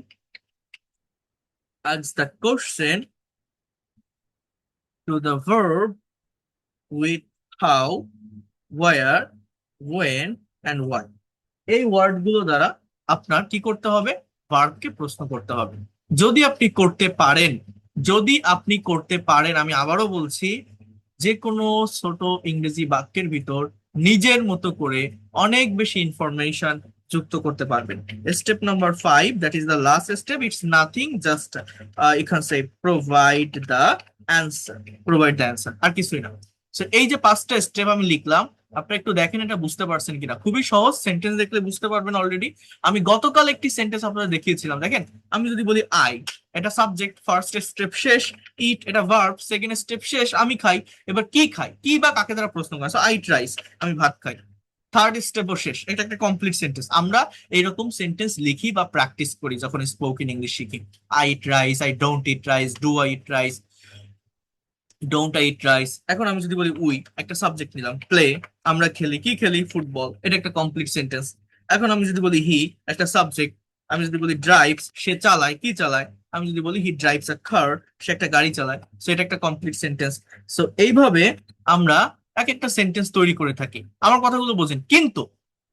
ask the question to the verb with how, where, when and why. এই ওয়ার্ড গুলো দ্বারা আপনার কি করতে হবে? ভার্বকে প্রশ্ন করতে হবে। যদি আপনি করতে পারেন, যদি আপনি করতে পারেন, আমি আবারও বলছি, যে কোনো ছোট ইংরেজি বাক্যের ভিতর নিজের মতো করে অনেক বেশি ইনফরমেশন যুক্ত করতে পারবেন। Step number 5, that is the last step. It's nothing, just you can say provide the answer. Provide the answer, আর কিছুই না। So, এই যে 5টা স্টেপ আমি লিখলাম, আপনি একটু দেখেন এটা বুঝতে পারছেন কিনা। খুবই সহজ, সেন্টেন্স দেখলে বুঝতে পারবেন অলরেডি। আমি গতকাল একটি সেন্টেন্স আপনাদের দেখিয়েছিলাম, দেখেন। আমি যদি বলি আই, এটা সাবজেক্ট, ফার্স্ট স্টেপ শেষ। ইট, এটা ভার্ব, সেকেন্ড স্টেপ শেষ। আমি খাই, এবার কি খাই, কি বা কাকে দ্বারা প্রশ্ন করা, সো আই ইট রাইস, আমি ভাত খাই। থার্ড স্টেপও শেষ। এটা একটা কমপ্লিট সেন্টেন্স। আমরা এইরকম সেন্টেন্স লিখি বা প্র্যাকটিস করি যখন স্পোকেন ইংলিশ শিখি। I eat rice, I don't eat rice, do I eat rice, don't I eat rice. এখন আমি যদি বলি উই, একটা সাবজেক্ট নিলাম, প্লে, আমরা খেলি, কি খেলি, ফুটবল, এটা একটা কমপ্লিট সেন্টেন্স। এখন আমি যদি বলি হি, একটা সাবজেক্ট। আমি যদি বলি ড্রাইভস, সে চালায়, কি চালায়। আমি যদি বলি হি ড্রাইভস আ কার, সে একটা গাড়ি চালায়, সো এটা একটা কমপ্লিট সেন্টেন্স। সো এইভাবে আমরা এক একটা সেন্টেন্স তৈরি করে থাকি। আমার কথাগুলো বোঝেন। কিন্তু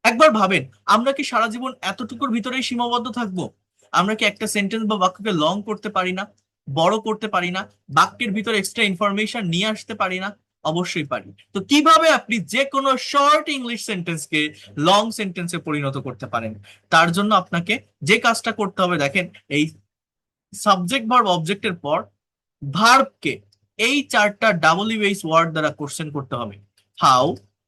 একবার ভাবেন, আমরা কি সারা জীবন এতটুকুর ভিতরেই সীমাবদ্ধ থাকবো? আমরা কি একটা সেন্টেন্স বা বাক্যকে লং করতে পারি না, বড় করতে পারি না, বাক্যের ভিতরে এক্সট্রা ইনফরমেশন নিয়ে আসতে পারি না? অবশ্যই পারি। তো কিভাবে আপনি যে কোনো শর্ট ইংলিশ সেন্টেন্সকে লং সেন্টেন্সে পরিণত করতে পারেন? তার জন্য আপনাকে যে কাজটা করতে হবে, দেখেন, এই সাবজেক্ট ভার্ব অবজেক্টের পর ভার্বকে এই চারটা ডাবল বেস ওয়ার্ড দ্বারা কোশ্চেন করতে হবে। How,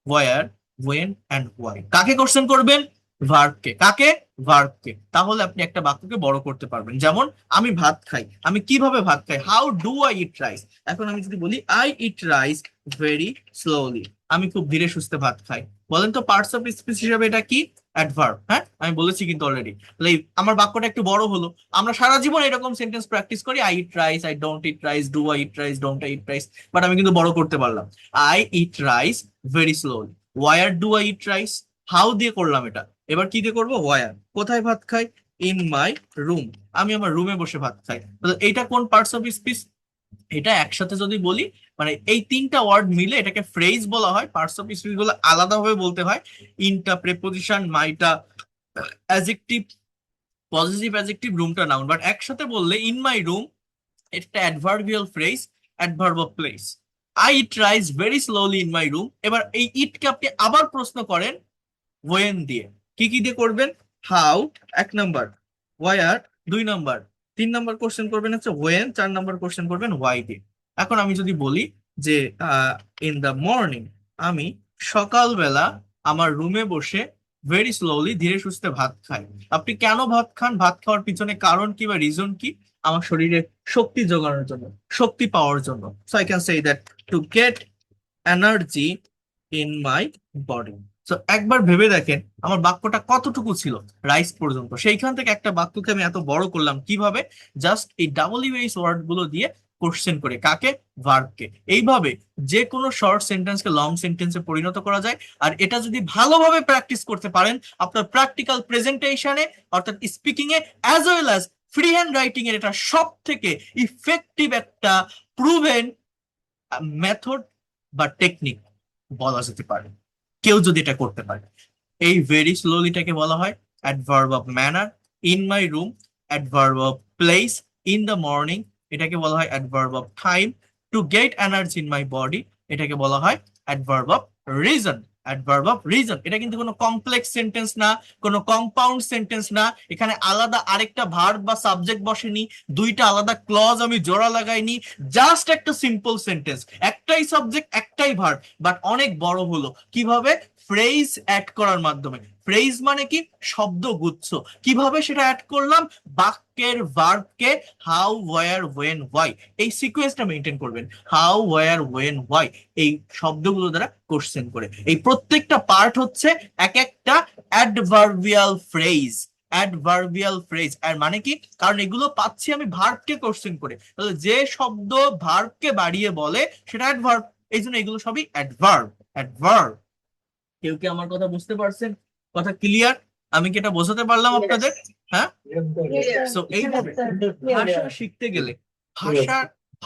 where, when and why. কাকে কোশ্চেন করবেন? ভার্বকে। কাকে? ভার্বকে। তাহলে আপনি একটা বাক্যকে বড় করতে পারবেন। যেমন আমি ভাত খাই, আমি কিভাবে ভাত খাই? How do I eat rice. এখন আমি যদি বলি I eat rice very slowly, আমি খুব ধীরে সুস্থে ভাত খাই, বলেন তো পার্টস অফ স্পিচ হিসাবে এটা কি? অ্যাডভার্ব। হ্যাঁ, আমি বলেছি কিন্তু অলরেডি। তাহলে আমার বাক্যটা একটু বড় হলো। আমরা সারা জীবন এরকম সেন্টেন্স প্র্যাকটিস করি, I eat rice, I don't eat rice, do I eat rice, don't I eat rice, but আমি কিন্তু বড় করতে পারলাম। I eat rice very slowly. War do I eat rice? How দিয়ে করলাম এটা, এবার কি দিয়ে করবো? ওয়ার। কোথায় ভাত খাই? ইন মাই রুম, আমি আমার রুমে বসে ভাত খাই। তো এইটা কোন পার্টস অফ স্পিচ? এটা একসাথে যদি বলি, মানে এই তিনটা ওয়ার্ড মিলে এটাকে ফ্রেজ বলা হয়। পার্টস অফ স্পিচ গুলো আলাদাভাবে বলতে হয়। ইনটা প্রেপোজিশন, মাইটা অ্যাজেক্টিভ, পজিটিভ অ্যাডজেক্টিভ, রুমটা নাউন। বাট একসাথে বললে ইন মাই রুম, এটা adverbial phrase, adverb of place. I eat rice very slowly in my room. এবার এই ইটকে আপনি আবার প্রশ্ন করেন ওয়েন দিয়ে। কি কি দিয়ে করবেন? How 1 number, where 2 number, 3 number question করবেন হচ্ছে ওয়েন, 4 নাম্বার কোশ্চেন করবেন ওয়াই দিয়ে। এখন আমি যদি বলি যে ইন দ্য মর্নিং, আমি সকালবেলা আমার রুমে বসে ভেরি স্লোলি, ধীরে সুস্থে ভাত খাই। আপনি কেন ভাত খান? ভাত খাওয়ার পিছনে কারণ কি বা রিজন কি? আমার শরীরে শক্তি জোগানোর জন্য, শক্তি পাওয়ার জন্য। So I can say that to get energy in my body. তো একবার ভেবে দেখেন আমার বাক্যটা কতটুকু ছিল, রাইস পর্যন্ত। সেইখান থেকে একটা বাক্যকে আমি এত বড় করলাম কিভাবে? জাস্ট এই ডাবল ইউএস ওয়ার্ড গুলো দিয়ে কোশ্চেন করে। কাকে? ভার্বকে। এইভাবে যে কোনো শর্ট সেন্টেন্সকে লং সেন্টেন্সে পরিণত করা যায়। আর এটা যদি ভালোভাবে প্র্যাকটিস করতে পারেন, আপনার প্র্যাকটিক্যাল প্রেজেন্টেশনে, অর্থাৎ speaking a as well as free hand writing এর, এটা সব থেকে ইফেক্টিভ একটা প্রুভেন মেথড বা টেকনিক বলা যেতে পারে, কেউ যদি এটা করতে পারে। এই ভেরি স্লোলিটাকে বলা হয় adverb of manner. In my room adverb of place. In the morning এটাকে বলা হয় adverb of time. To get energy in my body এটাকে বলা হয় adverb of reason. Adverb of reason, এটা কিন্তু কোনো কমপ্লেক্স সেন্টেন্স না, কোনো কম্পাউন্ড সেন্টেন্স না। এখানে আলাদা আরেকটা ভার্ব বা সাবজেক্ট বসেনি, দুইটা আলাদা ক্লজ আমি জোড়া লাগাইনি। জাস্ট একটা সিম্পল সেন্টেন্স, একটাই সাবজেক্ট একটাই ভার্ব, বাট অনেক বড় হলো কিভাবে? ফ্রেজ অ্যাড করার মাধ্যমে। ফ্রেজ মানে কি? শব্দগুচ্ছ। কিভাবে সেটা অ্যাড করলাম? বাক্যের ভার্বকে হাউ, ওয়্যার, ওয়েন, হোয়াই, এই সিকোয়েন্সটা মেনটেন করবেন। হাউ, ওয়্যার, ওয়েন, হোয়াই, এই শব্দগুলো দ্বারা কোশ্চেন করে। এই প্রত্যেকটা পার্ট হচ্ছে এক একটা অ্যাডভার্বিয়াল ফ্রেজ। অ্যাডভার্বিয়াল ফ্রেজ এর মানে কি? কারণ এগুলো পাচ্ছি আমি ভার্বকে কোশ্চেন করে। তাহলে যে শব্দ ভার্বকে বাড়িয়ে বলে সেটা অ্যাডভার্ব। এই জন্য এগুলো সবই অ্যাডভার্ব। অ্যাডভার্ব। কেউ কি আমার কথা বুঝতে পারছেন? কথা ক্লিয়ার? আমি কি এটা বোঝাতে পারলাম আপনাদের? হ্যাঁ। সো এইভাবে ভাষা শিখতে গেলে, ভাষা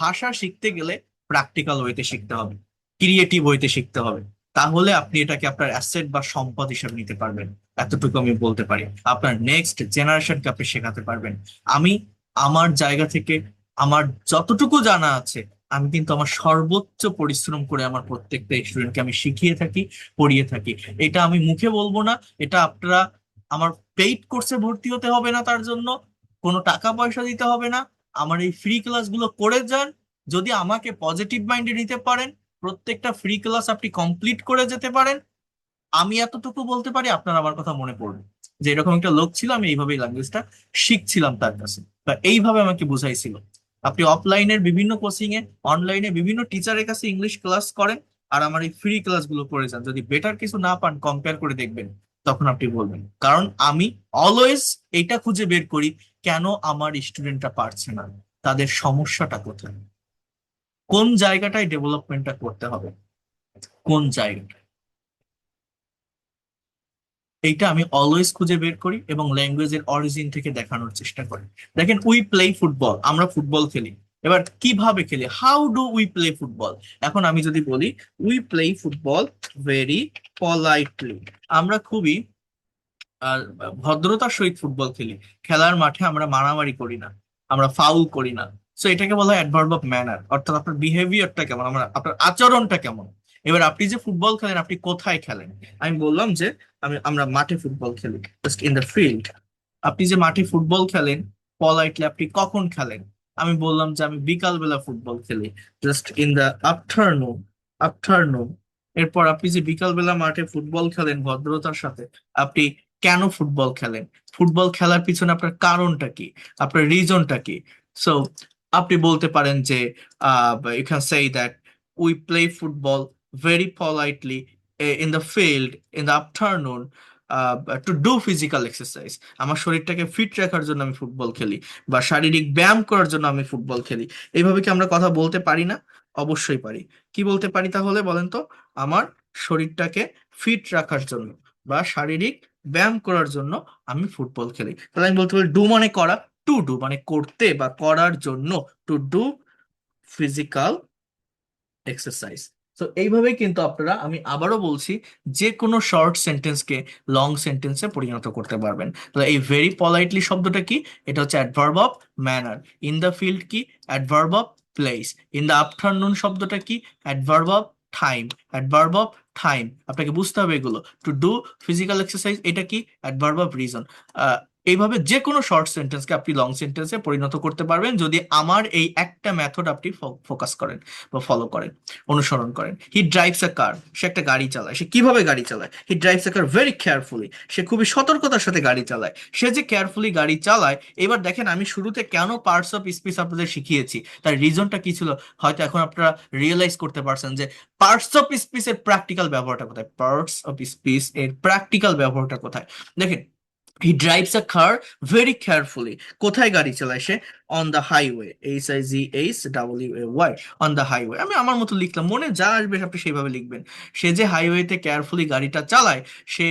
ভাষা শিখতে গেলে প্র্যাকটিক্যাল ওয়েতে শিখতে হবে, ক্রিয়েটিভ ওয়েতে শিখতে হবে। তাহলে আপনি এটাকে আপনার অ্যাসেট বা সম্পদ হিসেবে নিতে পারবেন। এতটুকু আমি বলতে পারি। আপনার নেক্সট জেনারেশনকে আপনি শেখাতে পারবেন। আমি আমার জায়গা থেকে আমার যতটুকু জানা আছে, আমি কিন্তু আমার সর্বোচ্চ পরিশ্রম করে আমার প্রত্যেকটা স্টুডেন্টকে আমি শিখিয়ে থাকি, পড়িয়ে থাকি। এটা আমি মুখে বলবো না, এটা আপনারা, আমার পেইড কোর্সে ভর্তি হতে হবে না, তার জন্য কোনো টাকা পয়সা দিতে হবে না। আমার এই ফ্রি ক্লাসগুলো করে যান। যদি আমাকে পজিটিভ মাইন্ডে নিতে পারেন, প্রত্যেকটা ফ্রি ক্লাস আপনি কমপ্লিট করে যেতে পারেন। আমি এতটুকু বলতে পারি, আপনার আমার কথা মনে পড়বে যে এরকম একটা লোক ছিল, আমি এইভাবেই ল্যাঙ্গুয়েজটা শিখছিলাম তার কাছে, বা এইভাবে আমাকে বুঝাইছিল। আপনি অফলাইনের বিভিন্ন কোচিং এ, অনলাইনে বিভিন্ন টিচারের কাছে ইংলিশ ক্লাস করেন, আর আমার এই ফ্রি ক্লাসগুলো করে যান। যদি বেটার কিছু না পান, কম্পেয়ার করে দেখবেন, তখন আপনি বলবেন। কারণ আমি অলওয়েজ এটা খুঁজে বের করি, কেন আমার স্টুডেন্টরা পারছে না, তাদের সমস্যাটা কোথায়, কোন জায়গাটায় ডেভেলপমেন্টটা করতে হবে, কোন জায়গাটা, এইটা আমি অলওয়েজ খুঁজে বের করি এবং ল্যাঙ্গুয়েজের অরিজিন থেকে দেখানোর চেষ্টা করি। দেখেন, উই প্লে ফুটবল, আমরা ফুটবল খেলি। এবার কিভাবে খেলি, how do we play football. এখন আমি যদি বলি we play football very politely, আমরা খুবই আর ভদ্রতার সহিত ফুটবল খেলি। খেলার মাঠে আমরা মারামারি করি না, আমরা ফাউল করি না। সো এটাকে বলা হয় অ্যাডভার্ব অফ ম্যানার, অর্থাৎ আপনার বিহেভিয়ারটা কেমন, আপনার আচরণটা কেমন। এবার আপনি যে ফুটবল খেলেন, আপনি কোথায় খেলেন? আমি বললাম যে আমরা মাঠে ফুটবল খেলি, জাস্ট ইন দ্য ফিল্ড। আপনি যে মাঠে ফুটবল খেলেন পলাইটলি, আপনি কখন খেলেন? আমি বললাম যে আমি বিকাল বেলা ফুটবল খেলি, just in the afternoon. Afternoon. এরপর আপনি যে বিকাল বেলা মাঠে ফুটবল খেলেন ভদ্রতার সাথে, আপনি কেন ফুটবল খেলেন? ফুটবল খেলার পিছনে আপনার কারণটা কি, আপনার রিজনটা কি? সো আপনি বলতে পারেন যে you can say that we play football very politely in the field in the afternoon to do physical exercise. আমার শরীরটাকে ফিট রাখার জন্য আমি ফুটবল খেলি, বা শারীরিক ব্যায়াম করার জন্য আমি ফুটবল খেলি। এইভাবে কি আমরা কথা বলতে পারি না? অবশ্যই পারি। কি বলতে পারি তাহলে বলেন তো? আমার শরীরটাকে ফিট রাখার জন্য বা শারীরিক ব্যায়াম করার জন্য আমি ফুটবল খেলি। তাহলে আমি বলতে পারি ডু মানে করা, টু ডু মানে করতে বা করার জন্য, টু ডু ফিজিক্যাল এক্সারসাইজ। তো এইভাবে কিন্তু আপনারা, আমি আবারও বলছি, যে কোনো শর্ট সেন্টেন্সকে লং সেন্টেন্সে পরিণত করতে পারবেন। তো এই ভেরি পলাইটলি শব্দটা কি? এটা হচ্ছে adverb of manner. In the field কি? Adverb of place. In the afternoon শব্দটা কি? Adverb of time. Adverb of time, আপনাকে বুঝতে হবে এগুলো। টু ডু ফিজিক্যাল এক্সারসাইজ, এটা কি? Adverb of reason. এইভাবে যে কোনো শর্ট সেন্টেন্সকে আপনি লং সেন্টেন্সে পরিণত করতে পারবেন, যদি আমার এই একটা মেথড আপনি ফোকাস করেন বা ফলো করেন, অনুসরণ করেন। হি ড্রাইভস আ কার, সে একটা গাড়ি চালায়। সে কিভাবে গাড়ি চালায়? He drives a car very carefully, সে খুবই সতর্কতার সাথে গাড়ি চালায়। সে যে কেয়ারফুলি গাড়ি চালায়, এবার দেখেন আমি শুরুতে কেন পার্টস অফ স্পিচ আপনাদের শিখিয়েছি, তার রিজনটা কি ছিল, হয়তো এখন আপনারা রিয়েলাইজ করতে পারছেন যে পার্টস অফ স্পিচ এর প্র্যাকটিক্যাল ব্যবহারটা কোথায়। পার্টস অফ স্পিচ এর প্র্যাকটিক্যাল ব্যবহারটা কোথায়? দেখেন, he drives a car very carefully, কোথায় গাড়ি চালায় সে? On the highway, HIGHWAY, on the highway. আমি আমার মতো লিখলাম, মনে যা আসবে আপনি সেইভাবে লিখবেন। সে যে হাইওয়েতে কেয়ারফুলি গাড়িটা চালায়, সে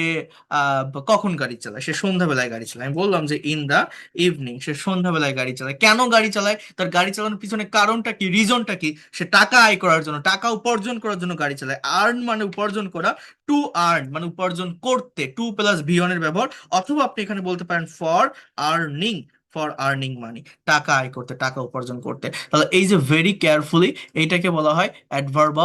কখন গাড়ি চালায়? সে সন্ধ্যাবেলায় গাড়ি চালায়। আমি বললাম যে ইন দা ইভিনিং, সে সন্ধ্যাবেলায় গাড়ি চালায়। কেন গাড়ি চালায়? তার গাড়ি চালানোর পিছনে কারণটা কি, রিজনটা কি? সে টাকা আয় করার জন্য, টাকা উপার্জন করার জন্য গাড়ি চালায়। আর্ন মানে উপার্জন করা, টু আর্ন মানে উপার্জন করতে, টু প্লাস ভি অন এর ব্যবহার। অথবা আপনি এখানে বলতে পারেন ফর আর্নিং, ফর আর্নিং মানি, টাকা আয় করতে, টাকা উপার্জন করতে। তাহলে এই যে ভেরি কেয়ারফুলি, এইটাকে বলা হয় adverb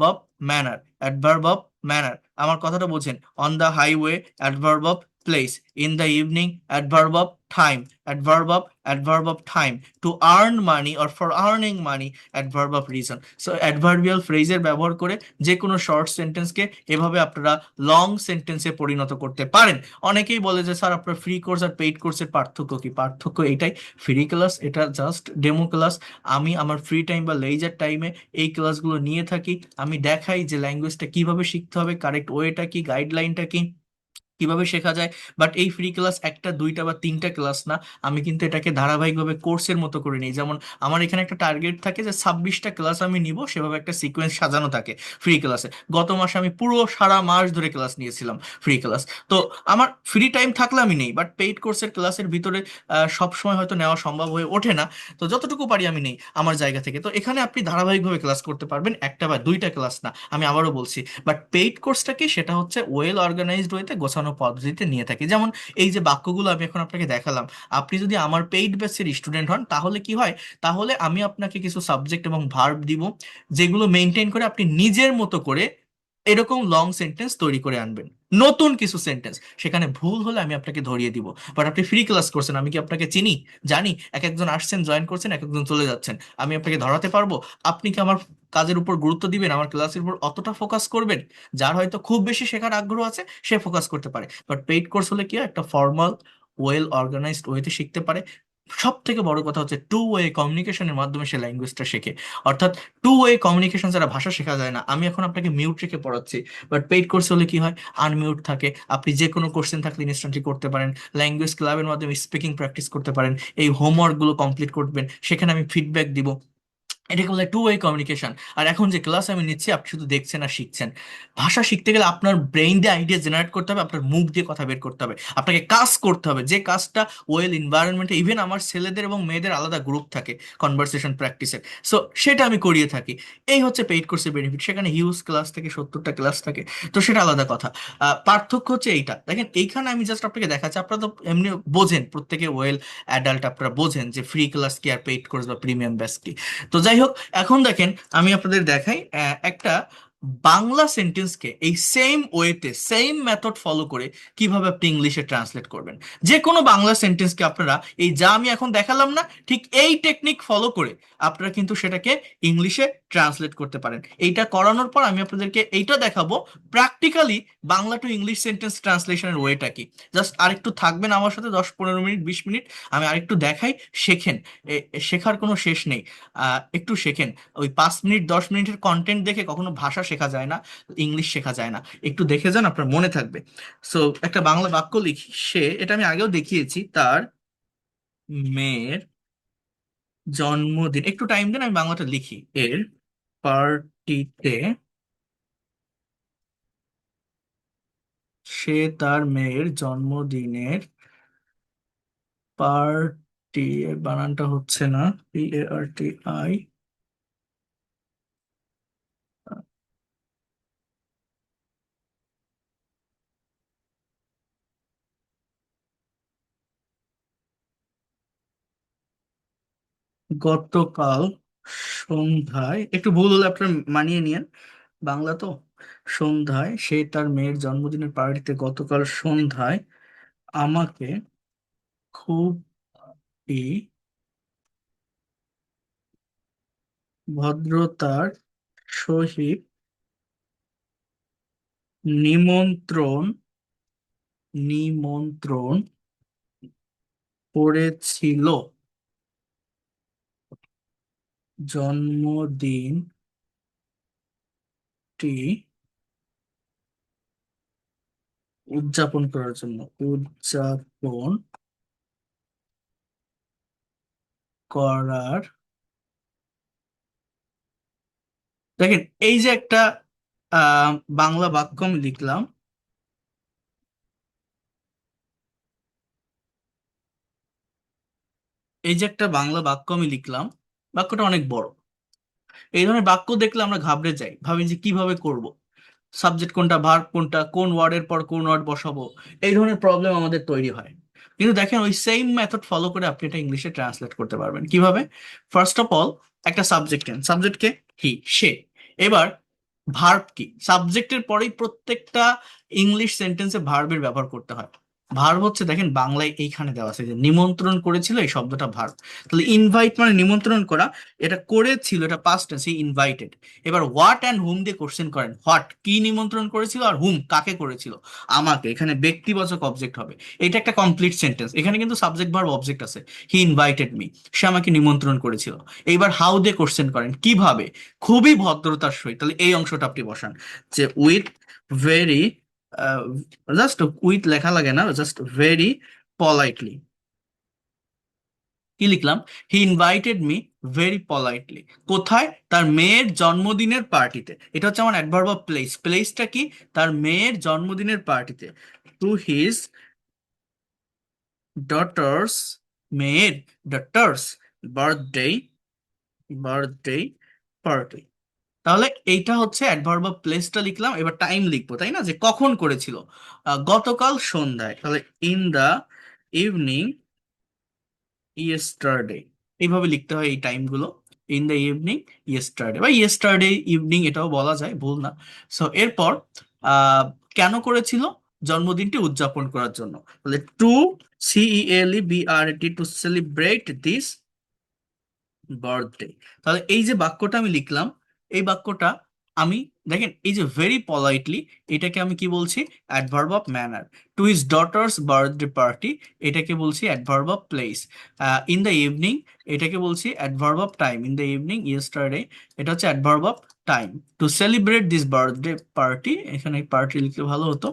of manner. Adverb of manner, আমার কথাটা বোঝেন। On the highway, adverb of place. In the evening, adverb of time. Adverb of time. To earn money or for earning money, adverb of reason. So adverbial ফ্রেজের ব্যবহার করে যে কোনো শর্ট সেন্টেন্সকে এভাবে আপনারা লং সেন্টেন্সে পরিণত করতে পারেন। অনেকেই বলে যে স্যার আপনার ফ্রি কোর্স আর পেইড কোর্সের পার্থক্য কি? পার্থক্য এটাই, ফ্রি ক্লাস এটা জাস্ট ডেমো ক্লাস। আমি আমার ফ্রি টাইম বা লেজার টাইমে এই ক্লাসগুলো নিয়ে থাকি। আমি দেখাই যে ল্যাঙ্গুয়েজটা কিভাবে শিখতে হবে, কারেক্ট ওয়েটা কি, গাইডলাইনটা কি, কিভাবে শেখা যায়। বাট এই ফ্রি ক্লাস একটা দুইটা বা তিনটা ক্লাস না, আমি কিন্তু এটাকে ধারাবাহিকভাবে কোর্সের মতো করে নিই। যেমন আমার এখানে একটা টার্গেট থাকে যে 26টা ক্লাস আমি নিব, সেভাবে একটা সিকোয়েন্স সাজানো থাকে ফ্রি ক্লাসে। গত মাসে আমি পুরো সারা মাস ধরে ক্লাস নিয়েছিলাম, ফ্রি ক্লাস। তো আমার ফ্রি টাইম থাকলে আমি নেই, বাট পেইড কোর্সের ক্লাসের ভিতরে সব সময় হয়তো নেওয়া সম্ভব হয়ে ওঠে না। তো যতটুকু পারি আমি নেই আমার জায়গা থেকে। তো এখানে আপনি ধারাবাহিকভাবে ক্লাস করতে পারবেন, একটা বা দুইটা ক্লাস না, আমি আবারও বলছি। বাট পেইড কোর্সটা কি, সেটা হচ্ছে ওয়েল অর্গানাইজড ওয়েতে, গোছানো পদ্ধতিতে নিয়ে থাকি। যেমন এই যে বাক্যগুলো আমি এখন আপনাকে দেখালাম, আপনি যদি আমার পেইড ব্যাচের স্টুডেন্ট হন, তাহলে কি হয়? তাহলে আমি আপনাকে কিছু সাবজেক্ট এবং ভার্ব দিব, যেগুলো মেনটেন করে আপনি নিজের মতো করে এরকম লং সেন্টেন্স তৈরি করে আনবেন। নতুন কিছু সেন্টেন্স, সেখানে ভুল হলে আমি আপনাকে ধরিয়ে দিব। বাট আপনি ফ্রি ক্লাস করছেন, আমি কি আপনাকে চিনি? জানি। এক একজন আসছেন, জয়েন করছেন, এক একজন চলে যাচ্ছেন, আমি আপনাকে ধরাতে পারবো? আপনি কি আমার কাজের উপর গুরুত্ব দিবেন? আমার ক্লাসের উপর অতটা ফোকাস করবেন? যার হয়তো খুব বেশি শেখার আগ্রহ আছে সে ফোকাস করতে পারে। বাট পেইড কোর্স হলে কি হয়, একটা ফর্মাল ওয়েল অর্গানাইজড ওয়েতে শিখতে পারে। সব থেকে বড় কথা হচ্ছে টু ওয়ে কমিউনিকেশনের মাধ্যমে সে ল্যাঙ্গুয়েজটা শেখে। অর্থাৎ টু ওয়ে কমিউনিকেশন ছাড়া ভাষা শেখা যায় না। আমি এখন আপনাকে মিউট রেখে পড়াচ্ছি, বাট পেইড কোর্স হলে কি হয়, আনমিউট থাকে। আপনি যে কোনো কোশ্চেন থাকলে ইনস্ট্যান্টলি করতে পারেন। ল্যাঙ্গুয়েজ ক্লাবের মাধ্যমে স্পিকিং প্র্যাকটিস করতে পারেন। এই হোমওয়ার্ক গুলো কমপ্লিট করবেন, সেখানে আমি ফিডব্যাক দিব। এটাকে বলে টু ওয়ে কমিউনিকেশন। আর এখন যে ক্লাস আমি নিচ্ছি, আপনি শুধু দেখছেন আর শিখছেন। ভাষা শিখতে গেলে আপনার ব্রেইন দিয়ে আইডিয়া জেনারেট করতে হবে, আপনার মুখ দিয়ে কথা বের করতে হবে, আপনাকে কাজ করতে হবে, যে কাজটা ওয়েল এনভায়রনমেন্টে ইভেন আমার ছেলেদের এবং মেয়েদের আলাদা গ্রুপ থাকে কনভারসেশন প্র্যাকটিসের। সো সেটা আমি করিয়ে থাকি। এই হচ্ছে পেইড কোর্সের বেনিফিট। সেখানে হিউজ ক্লাস থেকে 70টা ক্লাস থাকে, তো সেটা আলাদা কথা। পার্থক্য হচ্ছে এইটা দেখেন, এইখানে আমি জাস্ট আপনাকে দেখাচ্ছি। আপনারা তো এমনি বোঝেন, প্রত্যেকে ওয়েল অ্যাডাল্ট, আপনারা বোঝেন যে ফ্রি ক্লাস কি আর পেইড কোর্স বা প্রিমিয়াম ব্যাচ কি। তো যাই হোক, এখন দেখেন আমি আপনাদের দেখাই একটা বাংলা সেন্টেন্সকে এই সেম ওয়েতে সেম মেথড ফলো করে কিভাবে আপনি ইংলিশে ট্রান্সলেট করবেন। যে কোনো বাংলা সেন্টেন্সকে আপনারা এই যা আমি এখন দেখালাম না, ঠিক এই টেকনিক ফলো করে আপনারা কিন্তু সেটাকে ইংলিশে ট্রান্সলেট করতে পারেন। এইটা করানোর পর আমি আপনাদেরকে এইটা দেখাবো practically Bangla to English sentence ট্রান্সলেশনের ওয়েটা কি। জাস্ট আরেকটু থাকবেন আমার সাথে, 10-15 মিনিট 20 মিনিট, আমি আরেকটু দেখাই। শেখেন, শেখার কোনো শেষ নেই। একটু শেখেন। ওই 5 মিনিট 10 মিনিটের কন্টেন্ট দেখে কখনো ভাষা শেখা যায় না, ইংলিশ শেখা যায় না। একটু দেখে যান, আপনার মনে থাকবে। সো একটা বাংলা বাক্য লিখি। সে, এটা আমি আগেও দেখিয়েছি, তার মেয়ের জন্মদিন, একটু টাইম দেন আমি বাংলাটা লিখি। এর পার্টিতে সে তার মেয়ের জন্মদিনের পার্টি, বানানটা হচ্ছে না, PARTI। গতকাল সন্ধ্যায়, একটু ভুল হলে আপনার মানিয়ে নিয়েন, বাংলা তো। সন্ধ্যায় সে তার মেয়ের জন্মদিনের পার্টিতে গতকাল সন্ধ্যায় আমাকে খুবই ভদ্রতার সহিত নিমন্ত্রণ নিমন্ত্রণ করেছিল। জন্মদিনটি উদযাপন করার জন্য, উদযাপন করার, দেখেন এই যে একটা আহ বাংলা বাক্য আমি লিখলাম, এই যে একটা বাংলা বাক্য আমি লিখলাম, বাক্যটা অনেক বড়। এই ধরনের বাক্য দেখলে আমরা ঘাবড়ে যাই, ভাবি যে কিভাবে করব, সাবজেক্ট কোনটা, ভার্ব কোনটা, কোন ওয়ার্ডের পর কোন ওয়ার্ড বসাবো। এই ধরনের প্রবলেম আমাদের তৈরি হয়। কিন্তু দেখেন ওই সেম মেথড ফলো করে আপনি এটা ইংলিশে ট্রান্সলেট করতে পারবেন কিভাবে। ফার্স্ট অফ অল, একটা সাবজেক্ট নেন, সাবজেক্টকে হি, সে। এবার ভার্ব কি, সাবজেক্টের পরেই প্রত্যেকটা ইংলিশ সেন্টেন্সে ভার্বের ব্যবহার করতে হয়। ভার্ব হচ্ছে, দেখেন বাংলায় এইখানে দেওয়া আছে যে নিমন্ত্রণ করেছিল, এই শব্দটা ভার্ব। তাহলে ইনভাইট মানে নিমন্ত্রণ করা, এটা করেছিল, এটা পাস্ট টেন্স, ইনভাইটেড। এবার হোয়াট অ্যান্ড হুম দিয়ে কোশ্চেন করেন, হোয়াট কি নিমন্ত্রণ করেছিল, আর হুম কাকে করেছিল, আমাকে। এখানে ব্যক্তিবাচক অবজেক্ট হবে। এটা একটা কমপ্লিট সেন্টেন্স, এখানে কিন্তু সাবজেক্ট ভার্ব অবজেক্ট আছে। হি ইনভাইটেড মি, সে আমাকে নিমন্ত্রণ করেছিল। এইবার হাউ দিয়ে কোশ্চেন করেন, কিভাবে, খুবই ভদ্রতার সহিত। তাহলে এই অংশটা আপনি বসান যে উইথ ভেরি, জাস্ট উইথ লেখা লাগে না, জাস্ট ভেরি পলাইটলি। কি লিখলাম, he invited me very politely. কোথায়, তার মেয়ের জন্মদিনের পার্টিতে। এটা হচ্ছে আমার অ্যাডভার্ব অফ প্লেস। প্লেসটা কি, তার মেয়ের জন্মদিনের পার্টিতে। টু হিজ ডটার্স, মেয়ের ডটার্স বার্থডে, বার্থডে পার্টি। তাহলে এইটা হচ্ছে অ্যাডভার্ব অফ প্লেসটা লিখলাম। এবার টাইম লিখবো, তাই না, যে কখন করেছিল। গতকাল সন্ধ্যায়, তাহলে ইন দা ইভিনিং ইয়েস্টারডে। এইভাবে লিখতে হয় এই টাইমগুলো। ইন দ্য ইভিনিং ইয়েস্টারডে, বা ইয়েস্টারডে ইভিনিং এটাও বলা যায়, ভুল না। সো এরপর আহ কেন করেছিল, জন্মদিনটি উদযাপন করার জন্য। তাহলে to, CELEBRAT, to celebrate this birthday. তাহলে এই যে বাক্যটা আমি লিখলাম, এই বাক্যটা আমি, দেখেন এই যে ভেরি পলাইটলি, এটাকে আমি কি বলছি, adverb of manner. To his daughter's birthday party, এটাকে বলছি adverb of place. In the evening, এটাকে বলছি adverb of time. In the evening yesterday, এটা হচ্ছে adverb of time to celebrate this birthday party, এখানে পার্টি লিখলে ভালো হতো,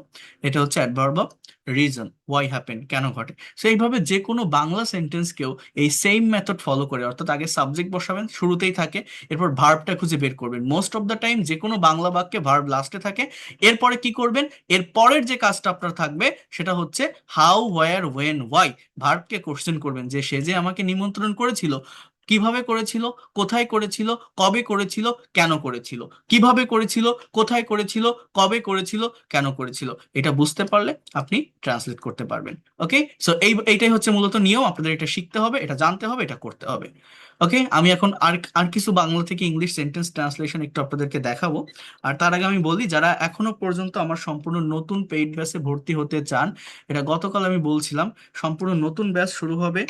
এটা হচ্ছে adverb of reason, why happen, কেন ঘটে। সো এইভাবে যে কোনো বাংলা সেন্টেন্সকেও এই সেম মেথড ফলো করে, অর্থাৎ আগে সাবজেক্ট বসাবেন, শুরুতেই থাকে, এরপর ভার্বটা খুঁজে বের করবেন। মোস্ট অফ দ্য টাইম যে কোনো বাংলা বাক্যে ভার্ব লাস্টে থাকে। এরপরে কি করবেন, এর পরের যে কাজটা আপনার থাকবে সেটা হচ্ছে হাউ, হোয়ার, ওয়েন, ওয়াই। ভার্বকে কোশ্চেন করবেন যে সে যে আমাকে নিমন্ত্রণ করেছিল, কিভাবে করেছিল, কোথায় করেছিল, কবে করেছিল, কেন করেছিল, কিভাবে করেছিল, কোথায় করেছিল, কবে করেছিল, কেন করেছিল। এটা বুঝতে পারলে আপনি ট্রান্সলেট করতে পারবেন। ওকে, সো এইটাই হচ্ছে মূলত নিয়ম, আপনাদের এটা শিখতে হবে, এটা জানতে হবে, এটা করতে হবে। ওকে, আমি এখন আর আর কিছু বাংলা থেকে ইংলিশ সেন্টেন্স ট্রান্সলেশন একটু আপনাদেরকে দেখাবো। আর তার আগে আমি বলি, যারা এখনো পর্যন্ত আমার সম্পূর্ণ নতুন পেইড ব্যাচে ভর্তি হতে চান, এটা গতকাল আমি বলছিলাম, সম্পূর্ণ নতুন ব্যাচ শুরু হবে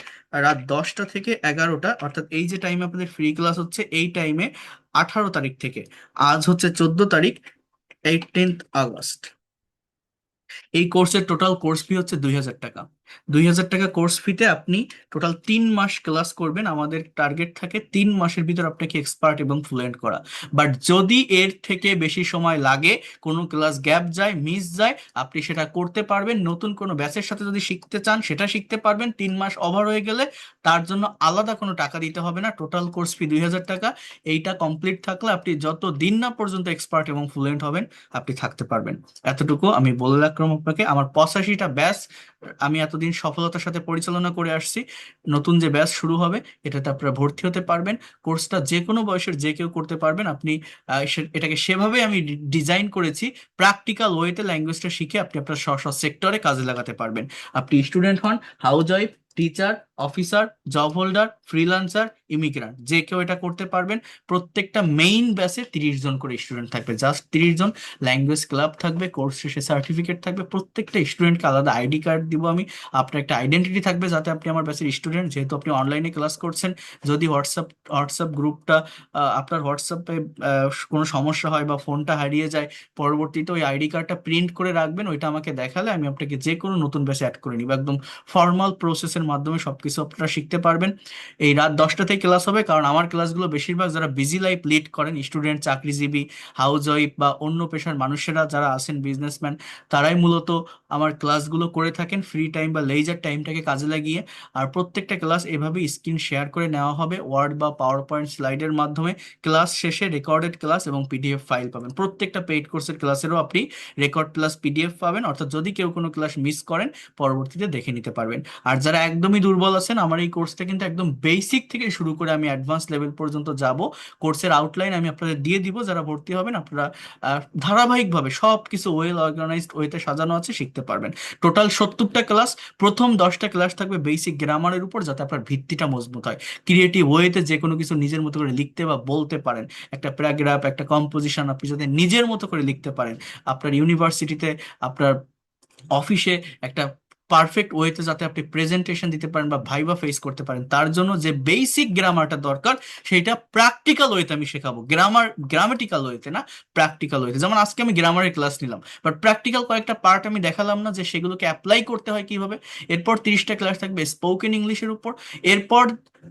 রাত 10টা থেকে 11টা, অর্থাৎ এই যে টাইমে আপনাদের ফ্রি ক্লাস হচ্ছে এই টাইমে 18 তারিখ থেকে। আজ হচ্ছে 14 তারিখ, 18 আগস্ট। এই কোর্সের টোটাল কোর্স ফি হচ্ছে 2,000 টাকা। 2,000 টাকা কোর্স ফিতে আপনি টোটাল 3 মাস ক্লাস করবেন। আমাদের টার্গেট থাকে 3 মাসের ভিতর আপনাকে এক্সপার্ট এবং ফ্লুয়েন্ট করা। বাট যদি এর থেকে বেশি সময় লাগে, কোনো ক্লাস গ্যাপ যায়, মিস যায়, আপনি সেটা করতে পারবেন। নতুন কোনো ব্যাচের সাথে যদি শিখতে চান সেটা শিখতে পারবেন। 3 মাস ওভার হয়ে গেলে তার জন্য আলাদা কোনো টাকা দিতে হবে না। টোটাল কোর্স ফি 2,000 টাকা। এইটা কমপ্লিট থাকলে আপনি যত দিন না পর্যন্ত এক্সপার্ট এবং ফ্লুয়েন্ট হবেন, আপনি থাকতে পারবেন। এতটুকু আমি বলে রাখলাম আপনাকে। আমার 85টা ব্যাচ আমি এতদিন সফলতার সাথে পরিচালনা করে আসছি। নতুন যে ব্যাচ শুরু হবে এটাতে আপনারা ভর্তি হতে পারবেন। কোর্সটা যে কোনো বয়সের যে কেউ করতে পারবেন। আপনি এটাকে সেভাবে আমি ডিজাইন করেছি, প্র্যাকটিক্যাল ওয়েতে ল্যাঙ্গুয়েজটা শিখে আপনি আপনার স্ব স্ব সেক্টরে কাজে লাগাতে পারবেন। আপনি স্টুডেন্ট হন, house wife, teacher, officer, job holder, freelancer, immigrant, যে কেউ এটা করতে পারবেন। প্রত্যেকটা মেইন ব্যাচে 30 জন করে স্টুডেন্ট থাকবে, জাস্ট 30 জন। ল্যাঙ্গুয়েজ ক্লাব থাকবে, কোর্স শেষে সার্টিফিকেট থাকবে, প্রত্যেকটা স্টুডেন্টকে আলাদা আইডি কার্ড দিব আমি। আপনার একটা আইডেন্টিটি থাকবে যাতে আপনি আমার ব্যাচের স্টুডেন্ট, যেহেতু আপনি অনলাইনে ক্লাস করছেন। যদি হোয়াটসঅ্যাপ গ্রুপটা, আপনার হোয়াটসঅ্যাপে কোনো সমস্যা হয় বা ফোনটা হারিয়ে যায়, পরবর্তীতে ওই আইডি কার্ডটা প্রিন্ট করে রাখবেন, ওইটা আমাকে দেখালে আমি আপনাকে যে কোনো নতুন ব্যাচে অ্যাড করে নিব। একদম ফর্মাল প্রসেসের মাধ্যমে সবকিছু আপনারা শিখতে পারবেন। এই রাত 10টাতেই ক্লাস হবে, কারণ আমার ক্লাসগুলো বেশিরভাগ যারা বিজি লাইফ লিড করেন, স্টুডেন্ট, চাকরিজীবী, হাউস ওয়াইফ বা অন্য পেশার মানুষেরা যারা আছেন, বিজনেসম্যান, তারাই মূলত আমার ক্লাসগুলো করে থাকেন ফ্রি টাইম বা লেজার টাইমটাকে কাজে লাগিয়ে। আর প্রত্যেকটা ক্লাস এভাবে স্ক্রিন শেয়ার করে নেওয়া হবে ওয়ার্ড বা পাওয়ার পয়েন্ট স্লাইডের মাধ্যমে। ক্লাস শেষে রেকর্ডেড ক্লাস এবং পিডিএফ ফাইল পাবেন। প্রত্যেকটা পেইড কোর্সের ক্লাসেরও আপনি রেকর্ড প্লাস পিডিএফ পাবেন, অর্থাৎ যদি কেউ কোনো ক্লাস মিস করেন পরবর্তীতে দেখে নিতে পারবেন। আর যারা একদমই দুর্বল আছেন, আমার এই কোর্সটা কিন্তু একদম বেসিক থেকে শুরু করে আমি অ্যাডভান্স লেভেল পর্যন্ত যাব। কোর্সের আউটলাইন আমি আপনাদের দিয়ে দিব, যারা ভর্তি হবেন আপনারা ধারাবাহিকভাবে সব কিছু ওয়েল অর্গানাইজড ওয়েতে সাজানো আছে, শিখতে পারবেন। টোটাল 70টা ক্লাস। প্রথম 10টা ক্লাস থাকবে বেসিক গ্রামারের উপর, যাতে আপনার ভিত্তিটা মজবুত হয়। ক্রিয়েটিভ ওয়েতে যে কোনো কিছু নিজের মতো করে লিখতে বা বলতে পারেন। একটা প্যারাগ্রাফ, একটা কম্পোজিশন আপনি যাতে নিজের মতো করে লিখতে পারেন। আপনার ইউনিভার্সিটিতে, আপনার অফিসে একটা পারফেক্ট ওয়েতে যাতে আপনি প্রেজেন্টেশন দিতে পারেন বা ভাইবা ফেস করতে পারেন, তার জন্য যে বেসিক গ্রামারটা দরকার সেটা প্র্যাকটিক্যাল ওয়েতে আমি শেখাবো। গ্রামাটিক্যাল ওয়েতে না, প্র্যাকটিক্যাল ওয়েতে। যেমন আজকে আমি গ্রামারের ক্লাস নিলাম, বাট প্র্যাকটিক্যাল কয়েকটা পার্ট আমি দেখালাম না যে সেগুলোকে অ্যাপ্লাই করতে হয় কিভাবে। এরপর 30টা ক্লাস থাকবে স্পোকেন ইংলিশের উপর। এরপর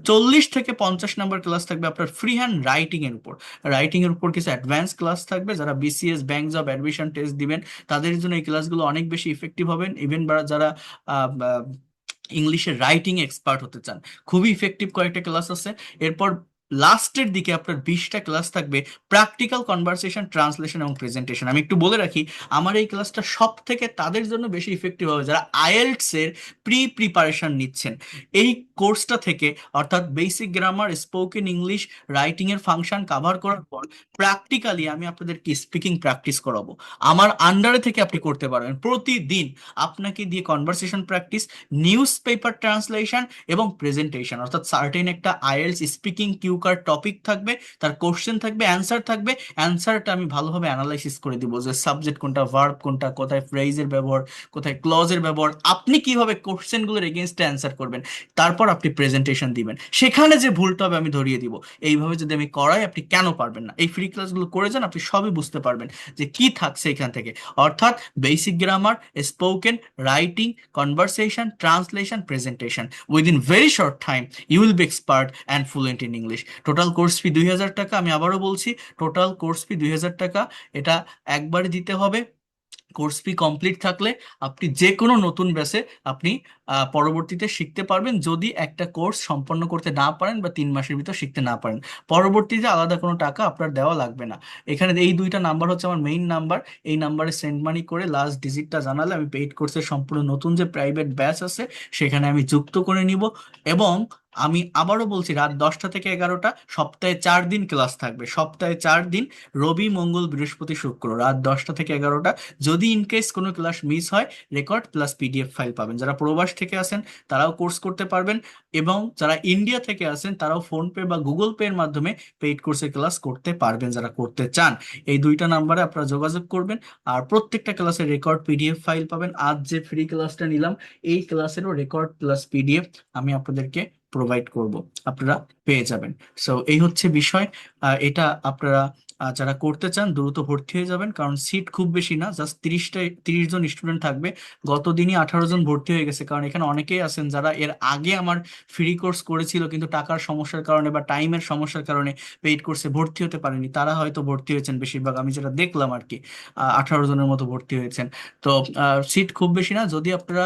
40 থেকে 50 নম্বর ক্লাস থাকবে আপনার ফ্রি হ্যান্ড রাইটিং এর উপর। রাইটিং এর উপর কিছু অ্যাডভান্স ক্লাস থাকবে। যারা BCS, bank job, admission test দিবেন, তাদের জন্য এই ক্লাসগুলো অনেক বেশি ইফেক্টিভ হবেন। ইভেন যারা ইংলিশের রাইটিং এক্সপার্ট হতে চান, খুবই ইফেক্টিভ কয়েকটা ক্লাস আছে। এরপর লাস্টের দিকে আপনার 20টা ক্লাস থাকবে প্র্যাকটিক্যাল কনভারসেশন, ট্রান্সলেশন এবং প্রেজেন্টেশন। আমি একটু বলে রাখি, আমার এই ক্লাসটা সব থেকে তাদের জন্য বেশি ইফেক্টিভ হবে যারা আইএলটিএস এর প্রিপারেশন নিচ্ছেন। এই কোর্সটা থেকে, অর্থাৎ basic grammar, spoken English, writing এর ফাংশন কাভার করার পর প্র্যাকটিক্যালি আমি আপনাদেরকে স্পিকিং প্র্যাকটিস করাবো। আমার আন্ডারে থেকে আপনি করতে পারবেন প্রতিদিন। আপনাকে দিয়ে conversation practice, news paper translation এবং প্রেজেন্টেশন, অর্থাৎ সার্টেন একটা IELTS speaking cue card topic থাকবে, তার কোশ্চেন থাকবে, অ্যান্সার থাকবে। অ্যান্সারটা আমি ভালোভাবে অ্যানালাইসিস করে দিব যে সাবজেক্ট কোনটা, ভার্ব কোনটা, কোথায় ফ্রেজের ব্যবহার, কোথায় ক্লজের ব্যবহার, আপনি কিভাবে কোশ্চেনগুলোর এগেইনস্টে অ্যান্সার করবেন। তারপর আপনি প্রেজেন্টেশন দিবেন, সেখানে যে ভুলটা হবে আমি ধরিয়ে দিব। এইভাবে যদি আমি করাই, আপনি কেন পারবেন না? এই ফ্রি ক্লাসগুলো করে যান, আপনি সবই বুঝতে পারবেন যে কি থাকছে এখান থেকে। অর্থাৎ basic grammar, spoken, writing, conversation, translation, presentation. Within very short time, you will be expert and fluent in English. Total course fee 2,000 টাকা। আমি আবারও বলছি, টোটাল কোর্স ফি 2,000 টাকা। এটা একবারে দিতে হবে। কোর্স ফি কমপ্লিট থাকলে আপনি যে কোনো নতুন ব্যাচে আপনি পরবর্তীতে শিখতে পারবেন, যদি একটা কোর্স সম্পন্ন করতে না পারেন বা 3 মাসের ভিতর শিখতে না পারেন। পরবর্তীতে আলাদা কোনো টাকা আপনার দেওয়া লাগবে না। এখানে এই দুইটা নাম্বার হচ্ছে আমার মেইন নাম্বার। এই নাম্বারে সেন্ড মানি করে লাস্ট ডিজিটটা জানালে আমি পেইড কোর্সের সম্পূর্ণ নতুন যে প্রাইভেট ব্যাচ আছে সেখানে আমি যুক্ত করে নিব। এবং আমি আবারও বলছি, রাত 10টা থেকে 11টা, সপ্তাহে 4 দিন ক্লাস থাকবে। সপ্তাহে 4 দিন, রবি, মঙ্গল, বৃহস্পতি, শুক্র, রাত 10টা থেকে 11টা। যদি ইনকেস কোনো ক্লাস মিস হয়, রেকর্ড প্লাস পিডিএফ ফাইল পাবেন। যারা প্রবাস থেকে আসেন তারাও কোর্স করতে পারবেন, এবং যারা ইন্ডিয়া থেকে আসেন তারাও ফোনপে বা গুগল পে এর মাধ্যমে পেইড কোর্সের ক্লাস করতে পারবেন যারা করতে চান। এই দুইটা নাম্বারে আপনারা যোগাযোগ করবেন, আর প্রত্যেকটা ক্লাসের রেকর্ড পিডিএফ ফাইল পাবেন। আজ যে ফ্রি ক্লাসটা নিলাম, এই ক্লাসেরও রেকর্ড প্লাস পিডিএফ আমি আপনাদেরকে প্রোভাইড করব, আপনারা পেয়ে যাবেন। সো এই হচ্ছে বিষয়। এটা আপনারা যারা করতে চান দ্রুত ভর্তি হয়ে যাবেন, কারণ সিট খুব বেশি না, জাস্ট 30 জন স্টুডেন্ট থাকবে। গতদিনই 18 জন ভর্তি হয়ে গেছে, কারণ এখানে অনেকেই আছেন যারা এর আগে আমার ফ্রি কোর্স করেছিল, কিন্তু টাকার সমস্যার কারণে বা টাইমের সমস্যার কারণে পেইড কোর্সে ভর্তি হতে পারেনি। তারা হয়তো ভর্তি হয়েছেন বেশিরভাগ, আমি যেটা দেখলাম আর কি। 18 জনের মতো ভর্তি হয়েছেন। তো সিট খুব বেশি না। যদি আপনারা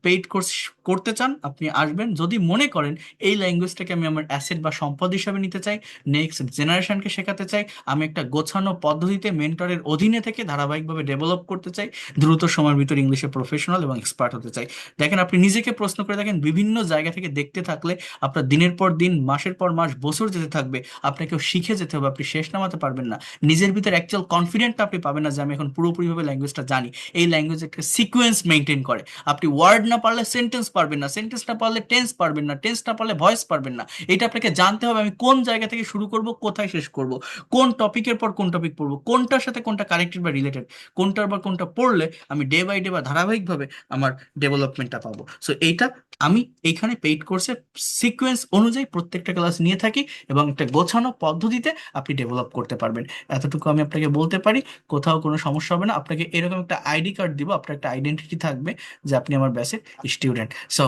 পেইড কোর্স করতে চান আপনি আসবেন। যদি মনে করেন এই ল্যাঙ্গুয়েজটাকে আমি আমার অ্যাসেট বা সম্পদ হিসাবে নিতে চাই, নেক্সট জেনারেশনকে শেখাতে চাই, আমি একটা গোছানো পদ্ধতিতে মেন্টরের অধীনে থেকে ধারাবাহিকভাবে ডেভেলপ করতে চাই, দ্রুত সময়ের ভিতর ইংলিশে প্রফেশনাল এবং এক্সপার্ট হতে চাই, দেখেন আপনি নিজেকে প্রশ্ন করে দেখেন, বিভিন্ন জায়গা থেকে দেখতে থাকলে আপনার দিনের পর দিন, মাসের পর মাস, বছর যেতে থাকবে, আপনাকেও শিখে যেতে হবে, আপনি শেষ নামাতে পারবেন না। নিজের ভিতরে অ্যাকচুয়াল কনফিডেন্টটা আপনি পাবেন না যে আমি এখন পুরোপুরিভাবে ল্যাঙ্গুয়েজটা জানি। এই ল্যাঙ্গুয়েজ একটা সিকোয়েন্স মেনটেন করে। আপনি ওয়ার্ড না পারলে সেন্টেন্স পারবেন না, সেন্টেন্স না পারলে টেন্স পারবেন না, টেন্স না পারলে ভয়েস পারবেন না। এটা আপনাকে জানতে হবে, আমি কোন জায়গা থেকে শুরু করব, কোথায় শেষ করব, কোন টপিকের পর কোন টপিক পড়বো, কোনটার সাথে কোনটা কানেক্টেড বা রিলেটেড, কোনটার পর কোনটা পড়লে আমি ডে বাই ডে বা ধারাবাহিকভাবে আমার ডেভেলপমেন্টটা পাবো। সো এইটা আমি এইখানে পেইড কোর্সে সিকোয়েন্স অনুযায়ী প্রত্যেকটা ক্লাস নিয়ে থাকি, এবং একটা গোছানো পদ্ধতিতে আপনি ডেভেলপ করতে পারবেন। এতটুকু আমি আপনাকে বলতে পারি। কোথাও কোনো সমস্যা হবে না। আপনাকে এরকম একটা আইডি কার্ড দিব, আপনার একটা আইডেন্টিটি থাকবে যে আপনি আমার ব্যাচের স্টুডেন্ট। সো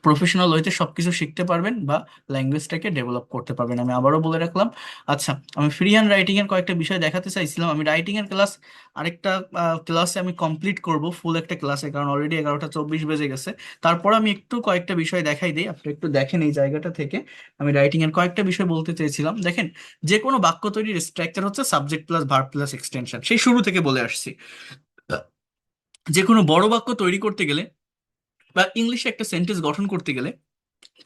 প্রফেশনাল ওয়েতে সবকিছু শিখতে পারবেন বা ল্যাঙ্গুয়েজটাকে ডেভেলপ করতে পারবেন। আমি আবারও বলে রাখলাম। আচ্ছা, আমি ফ্রি হ্যান্ড রাইটিং এর কয়েকটা বিষয় দেখাতে চাইছিলাম। আমি রাইটিং এর ক্লাস আরেকটা ক্লাসে আমি কমপ্লিট করব, ফুল একটা ক্লাসে, কারণ অলরেডি 11টা 24 বেজে গেছে। তারপর আমি একটু কয়েকটা বিষয় দেখাই দিই, আপনি একটু দেখেন এই জায়গাটা থেকে। আমি রাইটিং এর কয়েকটা বিষয় বলতে চেয়েছিলাম। দেখেন, যে কোনো বাক্য তৈরির স্ট্রাকচার হচ্ছে subject plus verb plus extension, সেই শুরু থেকে বলে আসছি। যে কোনো বড় বাক্য তৈরি করতে গেলে বা ইংলিশে একটা সেন্টেন্স গঠন করতে গেলে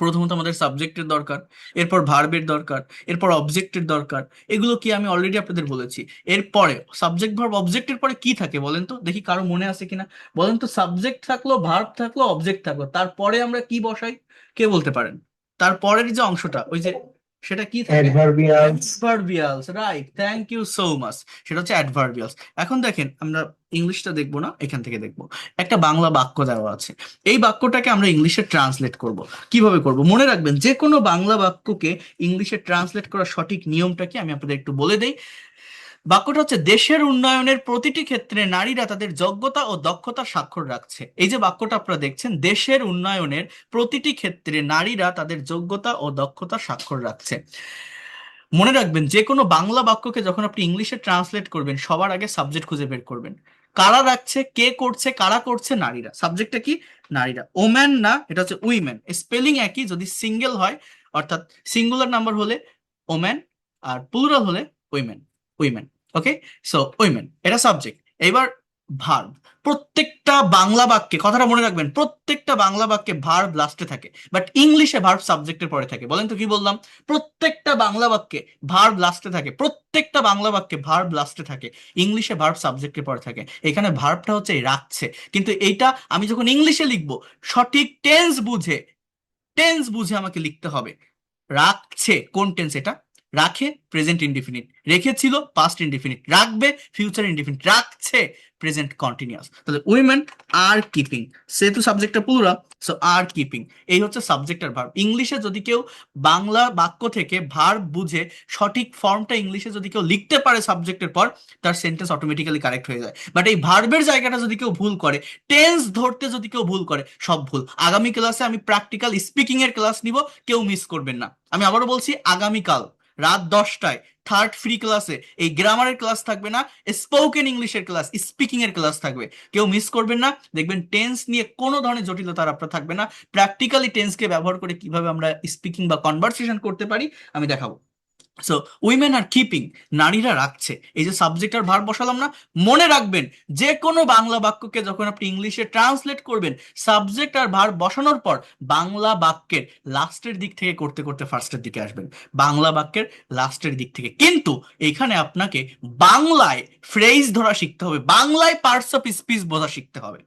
প্রথমত আমাদের সাবজেক্টের দরকার, এরপর ভার্বের দরকার, এরপর অবজেক্টের দরকার। এগুলো কি আমি অলরেডি আপনাদের বলেছি। এরপরে সাবজেক্ট ভার্ব অবজেক্টের পরে কি থাকে বলেন তো, দেখি কারো মনে আছে কিনা। বলেন তো, সাবজেক্ট থাকলো, ভার্ব থাকলো, অবজেক্ট থাকলো, তারপরে আমরা কি বসাই? কে বলতে পারেন? তারপরের যে অংশটা, ওই যে, সেটা কি থাকে? Adverbials. Adverbials, right, thank you so much. সেটা হচ্ছে অ্যাডভার্বিয়ালস। এখন দেখেন, আমরা ইংলিশটা দেখবো না, এখান থেকে দেখবো। একটা বাংলা বাক্য দেওয়া আছে, এই বাক্যটাকে আমরা ইংলিশে ট্রান্সলেট করব। কিভাবে করব মনে রাখবেন, যে কোনো বাংলা বাক্যকে ইংলিশে ট্রান্সলেট করার সঠিক নিয়মটা কি আমি আপনাদের একটু বলে দেই। বাক্যটা হচ্ছে, দেশের উন্নয়নের প্রতিটি ক্ষেত্রে নারীরা তাদের যোগ্যতা ও দক্ষতার স্বাক্ষর রাখছে। এই যে বাক্যটা আপনারা দেখছেন, দেশের উন্নয়নের প্রতিটি ক্ষেত্রে নারীরা তাদের যোগ্যতা ও দক্ষতার স্বাক্ষর রাখছে। মনে রাখবেন, যে কোনো বাংলা বাক্যকে যখন আপনি ইংলিশে ট্রান্সলেট করবেন, সবার আগে সাবজেক্ট খুঁজে বের করবেন। কারা রাখছে, কে করছে, কারা করছে? নারীরা। সাবজেক্টটা কি? নারীরা। ওম্যান না, এটা হচ্ছে উইমেন। স্পেলিং একই, যদি সিঙ্গেল হয়, অর্থাৎ সিঙ্গুলার নাম্বার হলে ওম্যান, আর প্লুরাল হলে উইমেন। উইমেন, ওকে। সো উইমেন, এটা সাবজেক্ট। এবার ভার্ব। প্রত্যেকটা বাংলা বাক্যে, কথাটা মনে রাখবেন, প্রত্যেকটা বাংলা বাক্যে ভার্ব লাস্টে থাকে, বাট ইংলিশে ভার্ব সাবজেক্টের পরে থাকে। বলেন তো কি বললাম? প্রত্যেকটা বাংলা বাক্যে ভার্ব লাস্টে থাকে, প্রত্যেকটা বাংলা বাক্যে ভার্ব লাস্টে থাকে, ইংলিশে ভার্ব সাবজেক্টের পরে থাকে। এখানে ভার্বটা হচ্ছে রাখছে, কিন্তু এইটা আমি যখন ইংলিশে লিখবো, সঠিক টেন্স বুঝে, টেন্স বুঝে আমাকে লিখতে হবে। রাখছে কোন টেন্স? এটা রাখে প্রেজেন্ট ইনডিফিনিট, রেখেছিল পাস্ট ইনডিফিনিট, রাখবে ফিউচার ইনডিফিনিট, রাখছে প্রেজেন্ট কন্টিনিউয়াস। তাহলে উইমেন আর কিপিং, সেহেতু সাবজেক্টটা প্লুরাল, সো আর কিপিং, এই হচ্ছে সাবজেক্ট আর ভার্ব। ইংলিশে যদি কেউ বাংলা বাক্য থেকে ভার্ব বুঝে সঠিক ফর্মটা ইংলিশে যদি কেউ লিখতে পারে সাবজেক্টের পর, তার সেন্টেন্স অটোমেটিক্যালি কারেক্ট হয়ে যায়। বাট এই ভার্বের জায়গাটা যদি কেউ ভুল করে, টেন্স ধরতে যদি কেউ ভুল করে, সব ভুল। আগামী ক্লাসে আমি প্র্যাকটিক্যাল স্পিকিং এর ক্লাস নিব, কেউ মিস করবেন না। আমি আবারও বলছি, আগামীকাল রাত 10টায় থার্ড ফ্রি ক্লাসে এই গ্রামারের ক্লাস থাকবে না, স্পোকেন ইংলিশের ক্লাস, স্পিকিং এর ক্লাস থাকবে, কেউ মিস করবেন না। দেখবেন টেন্স নিয়ে কোনো ধরনের জটিলতা আর আপনার থাকবে না। প্র্যাকটিক্যালি টেন্সকে ব্যবহার করে কিভাবে আমরা স্পিকিং বা কনভারসেশন করতে পারি আমি দেখাবো। সো উইমেন আর কিপিং, নারীরা রাখছে, এই যে সাবজেক্ট আর ভার্ব বসালাম না, মনে রাখবেন যে কোনো বাংলা বাক্যকে যখন আপনি ইংলিশে ট্রান্সলেট করবেন, সাবজেক্ট আর ভার্ব বসানোর পর বাংলা বাক্যের লাস্টের দিক থেকে করতে করতে ফার্স্টের দিকে আসবেন, বাংলা বাক্যের লাস্টের দিক থেকে। কিন্তু এখানে আপনাকে বাংলায় ফ্রেজ ধরা শিখতে হবে, বাংলায় পার্টস অফ স্পিচ বোঝা শিখতে হবে।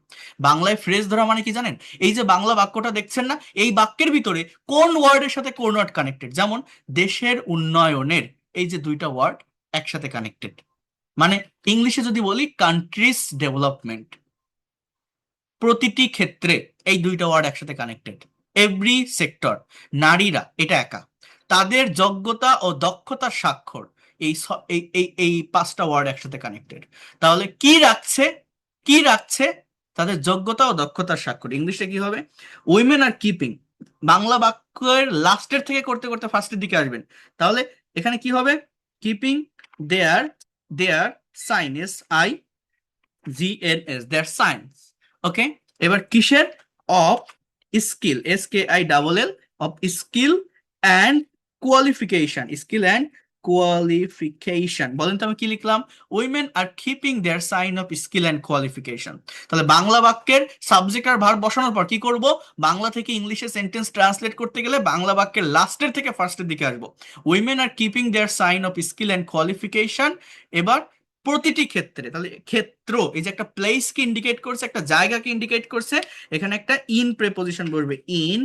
বাংলায় ফ্রেজ ধরা মানে কি জানেন? এই যে বাংলা বাক্যটা দেখছেন না, এই বাক্যের ভিতরে কোন ওয়ার্ডের সাথে কোন ওয়ার্ড কানেক্টেড। যেমন দেশের উন্নয়নের, এই যে দুইটা ওয়ার্ড একসাথে কানেক্টেড, মানে ইংলিশে যদি বলি কান্ট্রিজ ডেভেলপমেন্ট, প্রতিটি ক্ষেত্রে এই দুইটা ওয়ার্ড একসাথে কানেক্টেড। এভরি সেক্টর, নারীরা, এটা একা। তাদের যোগ্যতা ও দক্ষতার স্বাক্ষর, এই এই 5টা ওয়ার্ড একসাথে কানেক্টেড। তাহলে কি রাখছে, কি রাখছে? তাদের যোগ্যতা ও দক্ষতার স্বাক্ষর। ইংলিশে কি হবে? উইমেন আর কিপিং, বাংলা বাক্যের লাস্টের থেকে করতে করতে ফার্স্টের দিকে আসবেন। তাহলে এখানে কি হবে? Keeping their, their sign, SIGNS, their signs. Okay, এবার কিসের? Of skill, SKILL, of skill and qualification, skill and qualification. বলেন তো আমি কি লিখলাম? উইমেন আর keeping their sign of skill and qualification. তাহলে বাংলা বাক্যের সাবজেক্ট আর ভার্ব বসানোর পর কি করব? বাংলা থেকে ইংলিশে সেন্টেন্স ট্রান্সলেট করতে গেলে বাংলা বাক্যের লাস্টের থেকে ফার্স্টের দিকে আসবো। উইমেন আর keeping their sign of skill and qualification. এবার প্রতিটি ক্ষেত্রে, তাহলে ক্ষেত্র, এই যে একটা প্লেসকে ইন্ডিকেট করছে, একটা জায়গাকে ইন্ডিকেট করছে, এখানে একটা ইন প্রেপোজিশন বসবে, in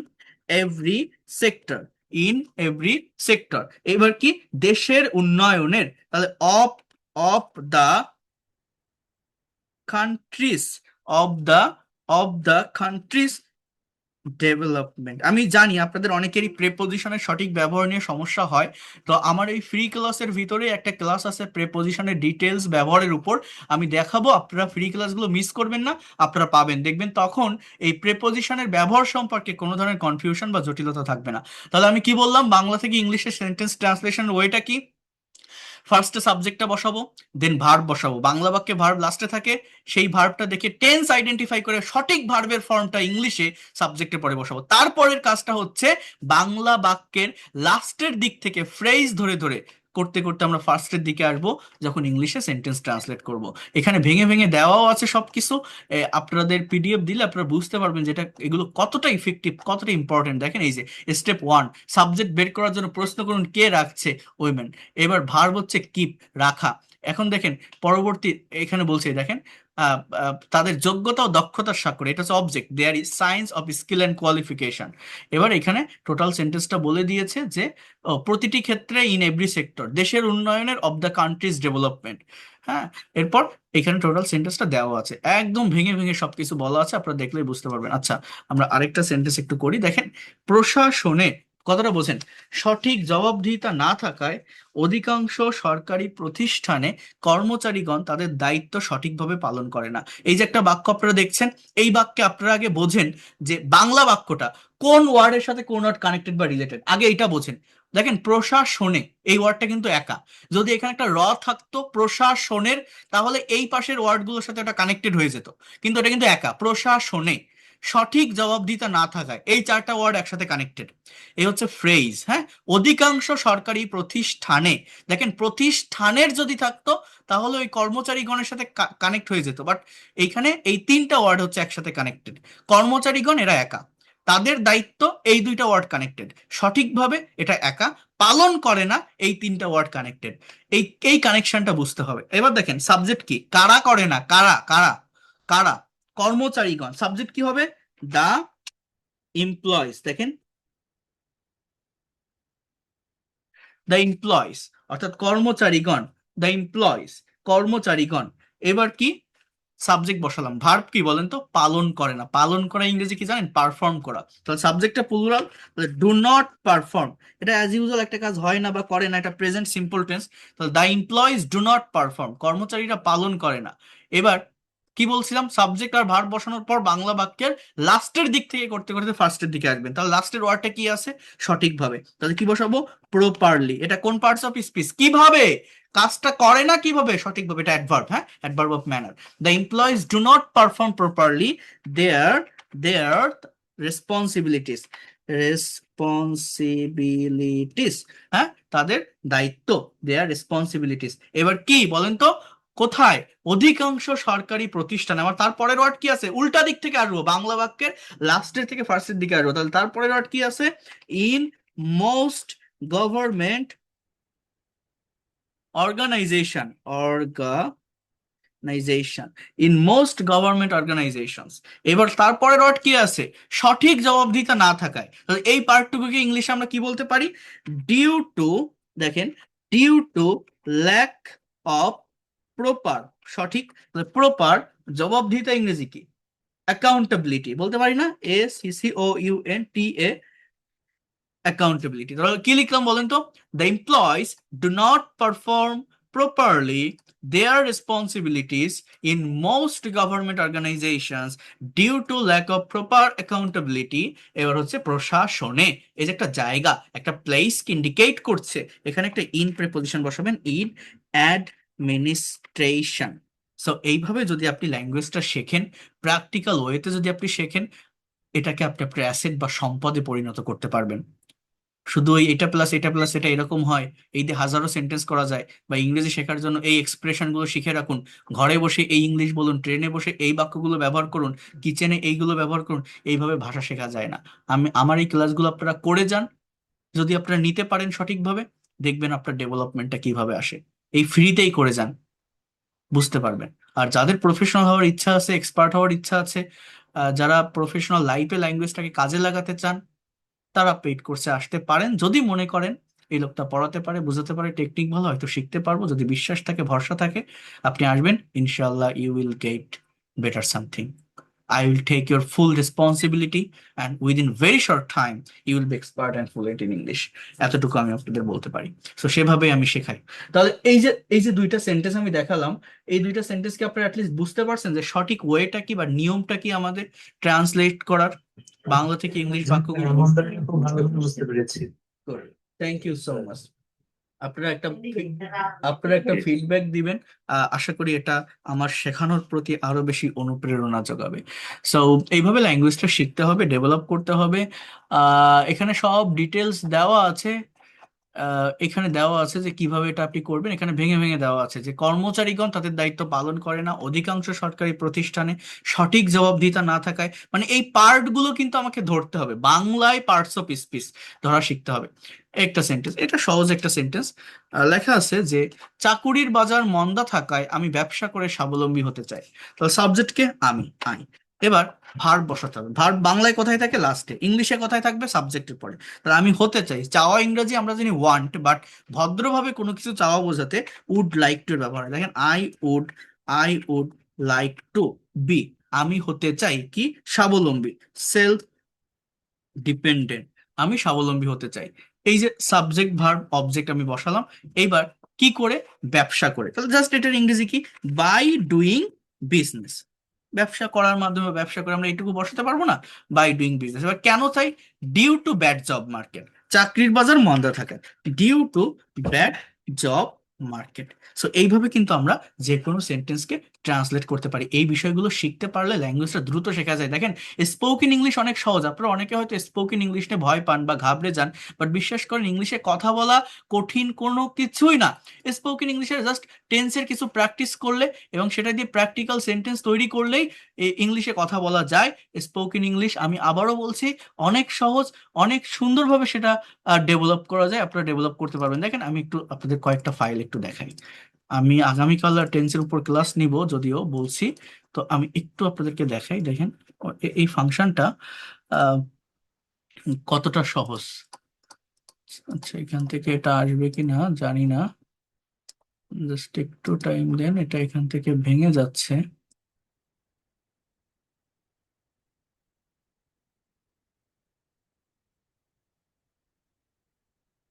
every sector, in every sector. এবার কি? দেশের উন্নয়নের, তাহলে of, of the countries, of the, of the countries development. আমি জানি আপনাদের অনেকেরই প্রেপোজিশনের সঠিক ব্যবহার নিয়ে সমস্যা হয়, তো আমার এই ফ্রি ক্লাসের ভিতরে একটা ক্লাস আছে প্রেপোজিশনের ডিটেলস ব্যবহারের উপর, আমি দেখাবো। আপনারা ফ্রি ক্লাসগুলো মিস করবেন না, আপনারা পাবেন, দেখবেন তখন এই প্রেপোজিশনের ব্যবহার সম্পর্কে কোনো ধরনের কনফিউশন বা জটিলতা থাকবে না। তাহলে আমি কি বললাম? বাংলা থেকে ইংলিশে সেন্টেন্স ট্রান্সলেশন ওয়েটা কি? ফার্স্টে সাবজেক্টটা বসাবো, দেন ভার্ব বসাবো। বাংলা বাক্যে ভার্ব লাস্টে থাকে, সেই ভার্বটা দেখে টেন্স আইডেন্টিফাই করে সঠিক ভার্বের ফর্মটা ইংলিশে সাবজেক্টের পরে বসাবো। তারপরের কাজটা হচ্ছে বাংলা বাক্যের লাস্টের দিক থেকে ফ্রেজ ধরে ধরে করতে করতে আমরা ফার্স্টের দিকে আসবো যখন ইংলিশে সেন্টেন্স ট্রান্সলেট করব। এখানে ভেঙে ভেঙে দেওয়াও আছে সবকিছু, আপনাদের PDF দিলে আপনারা বুঝতে পারবেন যেটা এগুলো কতটা ইফেক্টিভ, কতটা ইম্পর্টেন্ট। দেখেন এই যে স্টেপ 1, সাবজেক্ট বের করার জন্য প্রশ্ন করুন কে রাখছে? উইমেন। এবার ভার্ব হচ্ছে কিপ, রাখা। এখন দেখেন পরবর্তী, এখানে বলছে দেখেন তাদের যোগ্যতা ও দক্ষতার স্বাক্ষর, এটা হচ্ছে object, there is signs of skill and qualification. এবার এখানে টোটাল সেন্টেন্সটা বলে দিয়েছে যে প্রতিটি ক্ষেত্রে, ইন এভরি সেক্টর, দেশের উন্নয়নের, অফ দ্য কান্ট্রিজ ডেভেলপমেন্ট। হ্যাঁ, এরপর এখানে টোটাল সেন্টেন্সটা দেওয়া আছে, একদম ভেঙে ভেঙে সবকিছু বলা আছে, আপনারা দেখলেই বুঝতে পারবেন। আচ্ছা, আমরা আরেকটা সেন্টেন্স একটু করি, দেখেন প্রশাসনে, কথাটা বোঝেন, সঠিক জবাবদিহিতা না থাকায় অধিকাংশ সরকারি প্রতিষ্ঠানে কর্মচারীগণ তাদের দায়িত্ব সঠিকভাবে পালন করে না। এই যে একটা বাক্য আপনারা দেখছেন, এই বাক্যে আপনারা আগে বোঝেন যে বাংলা বাক্যটা কোন ওয়ার্ডের সাথে কোন ওয়ার্ড কানেক্টেড বা রিলেটেড, আগে এটা বোঝেন। দেখেন প্রশাসনে, এই ওয়ার্ডটা কিন্তু একা, যদি এখানে একটা র থাকতো প্রশাসনের, তাহলে এই পাশের ওয়ার্ডগুলোর সাথে এটা কানেক্টেড হয়ে যেত, কিন্তু এটা কিন্তু একা। প্রশাসনে সঠিক জবাবদিহিতা না থাকায় এই 4টা ওয়ার্ড একসাথে কানেক্টেড, এই হচ্ছে ফ্রেজ। হ্যাঁ, অধিকাংশ সরকারি প্রতিষ্ঠানে, দেখেন প্রতিষ্ঠানের যদি থাকতো তাহলে ওই কর্মচারীগণের সাথে কানেক্ট হয়ে যেত, বাট এইখানে এই 3টা ওয়ার্ড হচ্ছে একসাথে কানেক্টেড। কর্মচারীগণ এরা একা, তাদের দায়িত্ব, এই 2টা ওয়ার্ড কানেক্টেড, সঠিকভাবে এটা একা, পালন করে না, এই 3টা ওয়ার্ড কানেক্টেড। এই এই কানেকশনটা বুঝতে হবে। এবার দেখেন সাবজেক্ট কি? কারা করে না, কারা, কারা, কারা? কর্মচারীগণ। সাবজেক্ট কি হবে? দা এমপ্লয়িজ। দেখেন দ্য এমপ্লয়িজ অর্থাৎ কর্মচারীগণ, দ্য এমপ্লয়িজ কর্মচারীগণ। এবার কি সাবজেক্ট বসালাম, ভার্ব কি বলেন তো, পালন করে না। পালন করা ইংরেজি কি জানেন, পারফর্ম করা। তাহলে সাবজেক্টটা প্লুরাল, ডু নট পারফর্ম, এটা অ্যাজ ইউজুয়াল একটা কাজ হয় না বা করে না, এটা প্রেজেন্ট সিম্পল টেন্স। তাহলে the employees do not perform, কর্মচারীরা পালন করে না। এবার কি বলছিলাম, সাবজেক্ট আর ভার্ব বসানোর পর বাংলা বাক্যের লাস্টের দিক থেকে করতে করতে ফার্স্টের দিকে আসবেন। তাহলে লাস্টের ওয়ার্ডটা কি আছে সঠিকভাবে, তাহলে কি বসাবো, প্রপারলি। এটা কোন পার্টস অফ স্পিচ, কিভাবে কাজটা করে না, কিভাবে সঠিকভাবে, এটা অ্যাডভার্ব, হ্যাঁ, adverb of manner. The employees do not perform properly their responsibilities, responsibilities, হ্যাঁ, তাদের দায়িত্ব, their responsibilities। এবার কি বলেন তো, কোথায়, অধিকাংশ সরকারি প্রতিষ্ঠান। আমার তারপরের ওয়ার্ড কি আছে, উল্টা দিক থেকে আসবো, বাংলা বাক্যের লাস্টের থেকে ফার্স্টের দিকে আসবো। তাহলে তারপরের ওয়ার্ড কি আছে, in most government organization, in most government organizations. এবার তারপরের ওয়ার্ড কি আছে, সঠিক জবাবদিহিতা না থাকায়। তাহলে এই পার্টটুকুকে ইংলিশে আমরা কি বলতে পারি, ডিউ টু, দেখেন, due to lack of proper, সঠিক, প্রপার জবাবদিহিতা ইংরেজি কি, অ্যাকাউন্টেবিলিটি বলতে পারি না, ACCOUNTA, accountability। তাহলে কি লিখলাম বলেন তো, the employees do not perform properly their responsibilities in most government organizations due to lack of proper accountability। এবার হচ্ছে প্রশাসনে, এই যে একটা জায়গা, একটা প্লেস কে ইন্ডিকেট করছে, এখানে একটা ইন প্রিপোজিশন বসাবেন, ইন অ্যাডমিনিস্ট্রেশন। সো এইভাবে যদি আপনি ল্যাঙ্গুয়েজটা শেখেন, প্র্যাকটিক্যাল ওয়েতে যদি আপনি শেখেন, এটাকে আপনি আপনার অ্যাসেট বা সম্পদে পরিণত করতে পারবেন। শুধু ওই এটা প্লাস এটা প্লাস এটা এরকম হয়, এই দিয়ে হাজারো সেন্টেন্স করা যায়। বা ইংরেজি শেখার জন্য এই এক্সপ্রেশন গুলো শিখে রাখুন, ঘরে বসে এই ইংলিশ বলুন, ট্রেনে বসে এই বাক্যগুলো ব্যবহার করুন, কিচেনে এইগুলো ব্যবহার করুন। এইভাবে ভাষা শেখা যায় না। আমার এই ক্লাসগুলো আপনারা করে যান, যদি আপনারা নিতে পারেন সঠিকভাবে, দেখবেন আপনার ডেভেলপমেন্টটা কিভাবে আসে। এই ফ্রিতেই করে যান, বুঝতে পারবেন। আর যাদের প্রফেশনাল হওয়ার ইচ্ছা আছে, এক্সপার্ট হওয়ার ইচ্ছা আছে, যারা প্রফেশনাল লাইফে ল্যাঙ্গুয়েজটাকে কাজে লাগাতে চান, তারা পেইড কোর্সে আসতে পারেন। যদি মনে করেন এই লোকটা পড়াতে পারে, বোঝাতে পারে, টেকনিক ভালো, হয়তো শিখতে পারবো, যদি বিশ্বাস থাকে, ভরসা থাকে, আপনি আসবেন, ইনশাআল্লাহ you will get better something. I will take your full responsibility and within very short time you will be expert and fluent in English। এতটুকু আমি আপনাদের বলতে পারি। তো সেভাবেই আমি শেখাই। তাহলে এই যে দুইটা সেন্টেন্স আমি দেখালাম, এই দুইটা সেন্টেন্স কি আপনারা অ্যাটলিস্ট বুঝতে পারছেন যে সঠিক ওয়েটা কি বা নিয়মটা কি আমাদের ট্রান্সলেট করার, বাংলা থেকে ইংলিশ বাক্যগুলো। এমনটা খুব ভালো করে বুঝতে পেরেছি। Thank you so much. আপনারা একটা ফিডব্যাক দিবেন, আশা করি এটা আমার শেখানোর প্রতি আরো বেশি অনুপ্রেরণা যোগাবে। সো এইভাবে ল্যাঙ্গুয়েজটা শিখতে হবে, ডেভেলপ করতে হবে। এখানে সব ডিটেলস দেওয়া আছে। এখানে দেওয়া আছে যে কিভাবে এটা আপনি করবেন, এখানে ভেঙে ভেঙে দেওয়া আছে যে কর্মচারীগণ তাদের দায়িত্ব পালন করে না, অধিকাংশ সরকারি প্রতিষ্ঠানে সঠিক জবাবদিহিতা না থাকায়। মানে এই পার্ট গুলো কিন্তু আমাকে ধরতে হবে, বাংলায় পার্টস অফ স্পিচ ধরা শিখতে হবে। একটা সেন্টেন্স, এটা সহজ একটা সেন্টেন্স, লেখা আছে যে চাকুরির বাজার মন্দা থাকায় আমি ব্যবসা করে স্বাবলম্বী হতে চাই। তাহলে সাবজেক্টকে আমি। এবার ভার্ব বসাতে হবে। ভার্ব বাংলায় কোথায় থাকে, লাস্টে। ইংলিশে কোথায় থাকবে, সাবজেক্টের পরে। তাহলে আমি হতে চাই, চাওয়া ইংরেজি আমরা জানি ওয়ান্ট, বাট ভদ্রভাবে কোনো কিছু চাওয়া বোঝাতে উড লাইক টু এর ব্যবহার হয়। দেখেন, I would like to be, আমি হতে চাই কি, স্বাবলম্বী, সেলফ ডিপেন্ডেন্ট, আমি স্বাবলম্বী হতে চাই। এই যে সাবজেক্ট ভার্ব অবজেক্ট আমি বসালাম। এইবার কি করে, ব্যবসা করে। তাহলে জাস্ট এটার ইংরেজি কি, বাই ডুইং বিজনেস, ব্যবসা করার মাধ্যমে, ব্যবসা করে আমরা এইটুকু বসাতে পারবো না, বাই ডুইং বিজনেস। এবার কেন চাই, due to bad job market, চাকরির বাজার মন্দা থাকে, due to bad job market. So এইভাবে কিন্তু আমরা যে কোনো সেন্টেন্সকে ট্রান্সলেট করতে পারি। এই বিষয়গুলো শিখতে পারলে ল্যাঙ্গুয়েজটা দ্রুত শেখা যায়। দেখেন, স্পোকেন ইংলিশ অনেক সহজ, আপনারা অনেকে হয়তো স্পোকেন ইংলিশ নিয়ে ভয় পান বা ঘাবড়ে যান, বাট বিশ্বাস করেন ইংলিশে কথা বলা কঠিন কোনো কিছুই না। স্পোকেন ইংলিশের জাস্ট টেন্সের কিছু প্র্যাকটিস করলে এবং সেটা দিয়ে প্র্যাকটিক্যাল সেন্টেন্স তৈরি করলেই ইংলিশে কথা বলা যায়। স্পোকেন ইংলিশ, আমি আবারও বলছি, অনেক সহজ, অনেক সুন্দরভাবে সেটা ডেভেলপ করা যায়। আপনারা ডেভেলপ করতে পারবেন। দেখেন, আমি একটু আপনাদের কয়েকটা ফাইল একটু দেখাই। আমি আগামীকাল টেন্সের উপর ক্লাস নিব যদিও বলছি, তো আমি একটু আপনাদেরকে দেখাই। দেখেন, এই ফাংশনটা কতটা সহজ। আচ্ছা, এখান থেকে এটা আসবে কি না জানি না, জাস্ট একটু টাইম দেন, এটা এখান থেকে ভেঙে যাচ্ছে।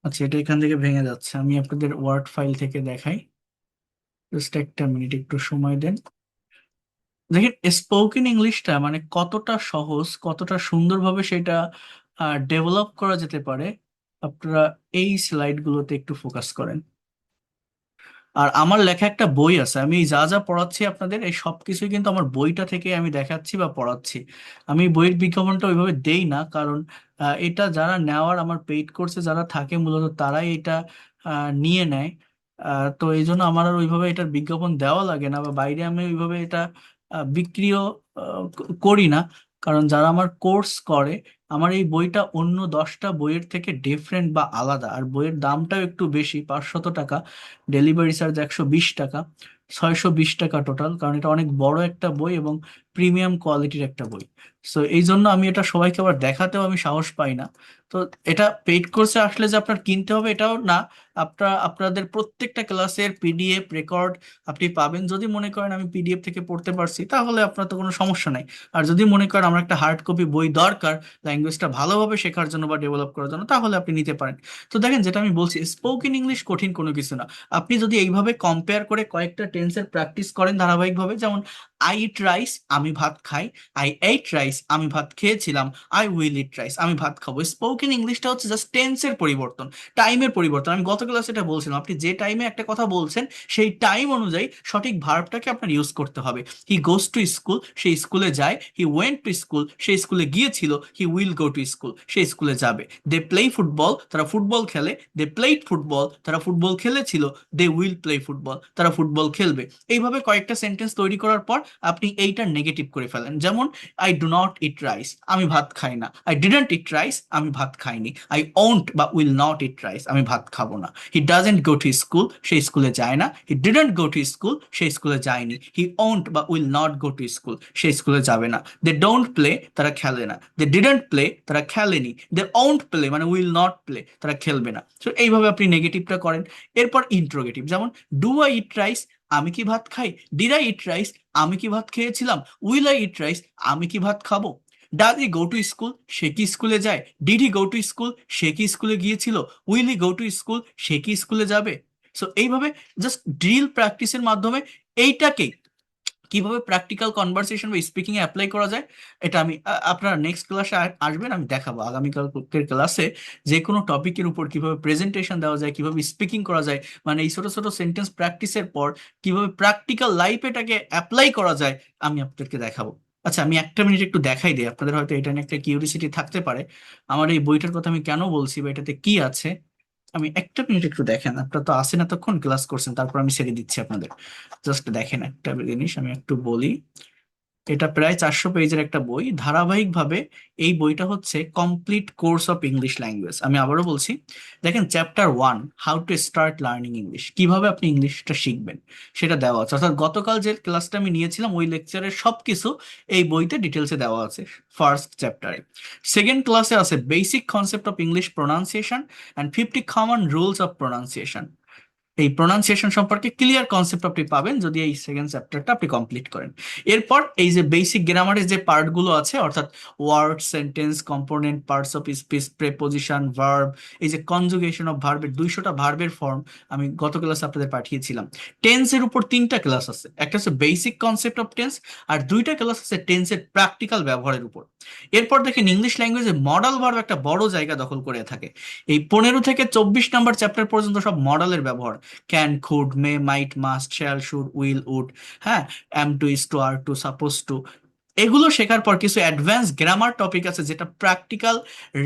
আচ্ছা, এটা এখান থেকে ভেঙে যাচ্ছে, আমি আপনাদের ওয়ার্ড ফাইল থেকে দেখাই। জাস্ট একটা মিনিট, একটু সময় দেন। দেখেন স্পোকেন ইংলিশটা মানে কতটা সহজ, কতটা সুন্দরভাবে সেটা ডেভেলপ করা যেতে পারে। আপনারা এই স্লাইড গুলোতে একটু ফোকাস করেন। আর আমার লেখা একটা বই আছে, আমি যা যা পড়াচ্ছি আপনাদের এই সব কিছুই কিন্তু আমার বইটা থেকে আমি দেখাচ্ছি বা পড়াচ্ছি। আমি বইয়ের বিজ্ঞাপনটা ওইভাবে দেই না, কারণ এটা যারা নেওয়ার আমার পেইড কোর্সে যারা থাকে মূলত তারাই এটা নিয়ে নেয়। তো এই জন্য আমার আর ওইভাবে এটার বিজ্ঞাপন দেওয়া লাগে না, বা বাইরে আমি ওইভাবে এটা বিক্রিও করি না। কারণ যারা আমার কোর্স করে, আমার এই বইটা অন্য 10টা বইয়ের থেকে ডিফারেন্ট বা আলাদা, আর বইয়ের দামটাও একটু বেশি, 500 টাকা। ডেলিভারি চার্জ 120 টাকা, 620 টাকা টোটাল, কারণ এটা অনেক বড় একটা বই এবং প্রিমিয়াম কোয়ালিটির একটা বই। সো এই জন্য আমি এটা সবাইকে আবার দেখাতেও আমি সাহস পাই না। তো এটা পেইড কোর্সে আসলে যে আপনার কিনতে হবে এটাও না। আপনাদের প্রত্যেকটা ক্লাসের পিডিএফ রেকর্ড আপনি পাবেন। যদি মনে করেন আমি পিডিএফ থেকে পড়তে পারছি, তাহলে আপনার তো কোনো সমস্যা নাই। আর যদি মনে করেন আমার একটা হার্ড কপি বই দরকার ল্যাঙ্গুয়েজটা ভালোভাবে শেখার জন্য বা ডেভেলপ করার জন্য, তাহলে আপনি নিতে পারেন। তো দেখেন, যেটা আমি বলছি, স্পোকেন ইংলিশ কঠিন কোনো কিছু না। আপনি যদি এইভাবে কম্পেয়ার করে কয়েকটা টেন্সের প্র্যাকটিস করেন ধারাবাহিকভাবে, যেমন আই ইট রাইস, আমি ভাত খাই। আই এইট রাইস, আমি ভাত খেয়েছিলাম। আই উইল ইট রাইস, আমি ভাত খাবো। স্পোকেন ইংলিশটা হচ্ছে জাস্ট টেন্সের পরিবর্তন, টাইমের পরিবর্তন। আমি গত ক্লাসে এটা বলছিলাম, আপনি যে টাইমে একটা কথা বলছেন সেই টাইম অনুযায়ী সঠিক ভার্বটাকে আপনার ইউজ করতে হবে। হি গোস টু স্কুল, সে স্কুলে যায়। হি ওয়েন্ট টু স্কুল, সে স্কুলে গিয়েছিল। He will go to school, সে স্কুলে যাবে। দে প্লে ফুটবল, তারা ফুটবল খেলে। দে প্লেড ফুটবল, তারা ফুটবল খেলেছিল। দে উইল প্লে ফুটবল, তারা ফুটবল খেলবে। এইভাবে কয়েকটা সেন্টেন্স তৈরি করার পর আপনি এইটার নেগেটিভ করে ফেলেন। যেমন I do not eat rice, আমি ভাত খাই না। আই ডিডন্ট ইট রাইস, আমি ভাত খাইনি। আই ওন্ট বা উইল নট ইট রাইস, আমি ভাত খাবো না। He doesn't go to school, সে স্কুলে যায় না। He didn't go to school, সে স্কুলে যায়নি। হি ওন্ট বা will not go to school, সে স্কুলে যাবে না। দে ডোন্ট প্লে, তারা খেলে না। দে ডিডন্ট প্লে, তারা খেলেনি। দে ওন্ট প্লে মানে উইল নট প্লে, তারা খেলবে না। তো এইভাবে আপনি নেগেটিভটা করেন। এরপর ইন্ট্রোগেটিভ, যেমন ডু আই ইট রাইস, আমি কি ভাত খাই। ডিড আই ইট রাইস, আমি কি ভাত খেয়েছিলাম। উইল আই ইট রাইস, আমি কি ভাত খাবো। Does he go to school, সে কি স্কুলে যায়। Did he go to school, সে কি স্কুলে গিয়েছিল। Will he go to school, সে কি স্কুলে যাবে। সো এইভাবে জাস্ট ড্রিল প্র্যাকটিসের মাধ্যমে এইটাকে কিভাবে প্র্যাকটিক্যাল কনভারসেশন বা স্পিকিং এ অ্যাপ্লাই করা যায়, এটা আমি আপনারা নেক্সট ক্লাসে আসবেন, আমি দেখাবো আগামীকালকের ক্লাসে যে কোনো টপিকের উপর কিভাবে প্রেজেন্টেশন দেওয়া যায়, কিভাবে স্পিকিং করা যায়, মানে এই ছোট ছোট সেন্টেন্স প্র্যাকটিসের পর কিভাবে প্র্যাকটিক্যাল লাইফে এটাকে অ্যাপ্লাই করা যায়, আমি আপনাদেরকে দেখাবো। আচ্ছা, আমি একটা মিনিট একটু দেখাই দিই, আপনাদের হয়তো এটা নিয়ে একটা কিউরিসিটি থাকতে পারে, আমার এই বইটার কথা আমি কেন বলছি বা এটাতে কি আছে। আমি একটা মিনিট একটু দেখেন, আপনারা তো আসেন এতক্ষণ ক্লাস করছেন, তারপর আমি ছেড়ে দিচ্ছি আপনাদের। জাস্ট দেখেন একটা জিনিস, আমি একটু বলি। এটা প্রায় 400 পেজের একটা বই, ধারাবাহিকভাবে এই বইটা হচ্ছে complete course of English language. আমি আবারও বলছি, দেখেন chapter 1, how to start learning English, কিভাবে আপনি ইংলিশটা শিখবেন সেটা দেওয়া আছে। অর্থাৎ গতকাল যে ক্লাসটা আমি নিয়েছিলাম ওই লেকচারের সবকিছু এই বইতে ডিটেলসে দেওয়া আছে ফার্স্ট চ্যাপ্টারে। সেকেন্ড ক্লাসে আছে basic concept of English pronunciation and 50 common rules of pronunciation. এই প্রোনাউন্সিয়েশন সম্পর্কে ক্লিয়ার কনসেপ্ট আপনি পাবেন যদি এই সেকেন্ড চ্যাপ্টারটা আপনি কমপ্লিট করেন। এরপর এই যে বেসিক গ্রামারের যে পার্টগুলো আছে, অর্থাৎ word, sentence, component, parts of speech, preposition, verb, এই যে কনজুগেশন অফ ভার্বের 200টা ভার্বের ফর্ম আমি গত ক্লাসে আপনাদের পাঠিয়েছিলাম। টেন্সের উপর 3টা ক্লাস আছে, একটা হচ্ছে বেসিক কনসেপ্ট অফ টেন্স, আর 2টা ক্লাস আছে টেন্সের প্র্যাকটিক্যাল ব্যবহারের উপর। এরপর দেখেন ইংলিশ ল্যাঙ্গুয়েজে মডাল ভার্ব একটা বড় জায়গা দখল করে থাকে। এই 15 থেকে 24 নাম্বার চ্যাপ্টার পর্যন্ত সব মডালের ব্যবহার। Can, could, may, might, must, shall, should, will, would, হ্যাঁ, am to, is to, are to, suppose to. এগুলো শেখার পর কিছু অ্যাডভান্স গ্রামার টপিক আছে যেটা practical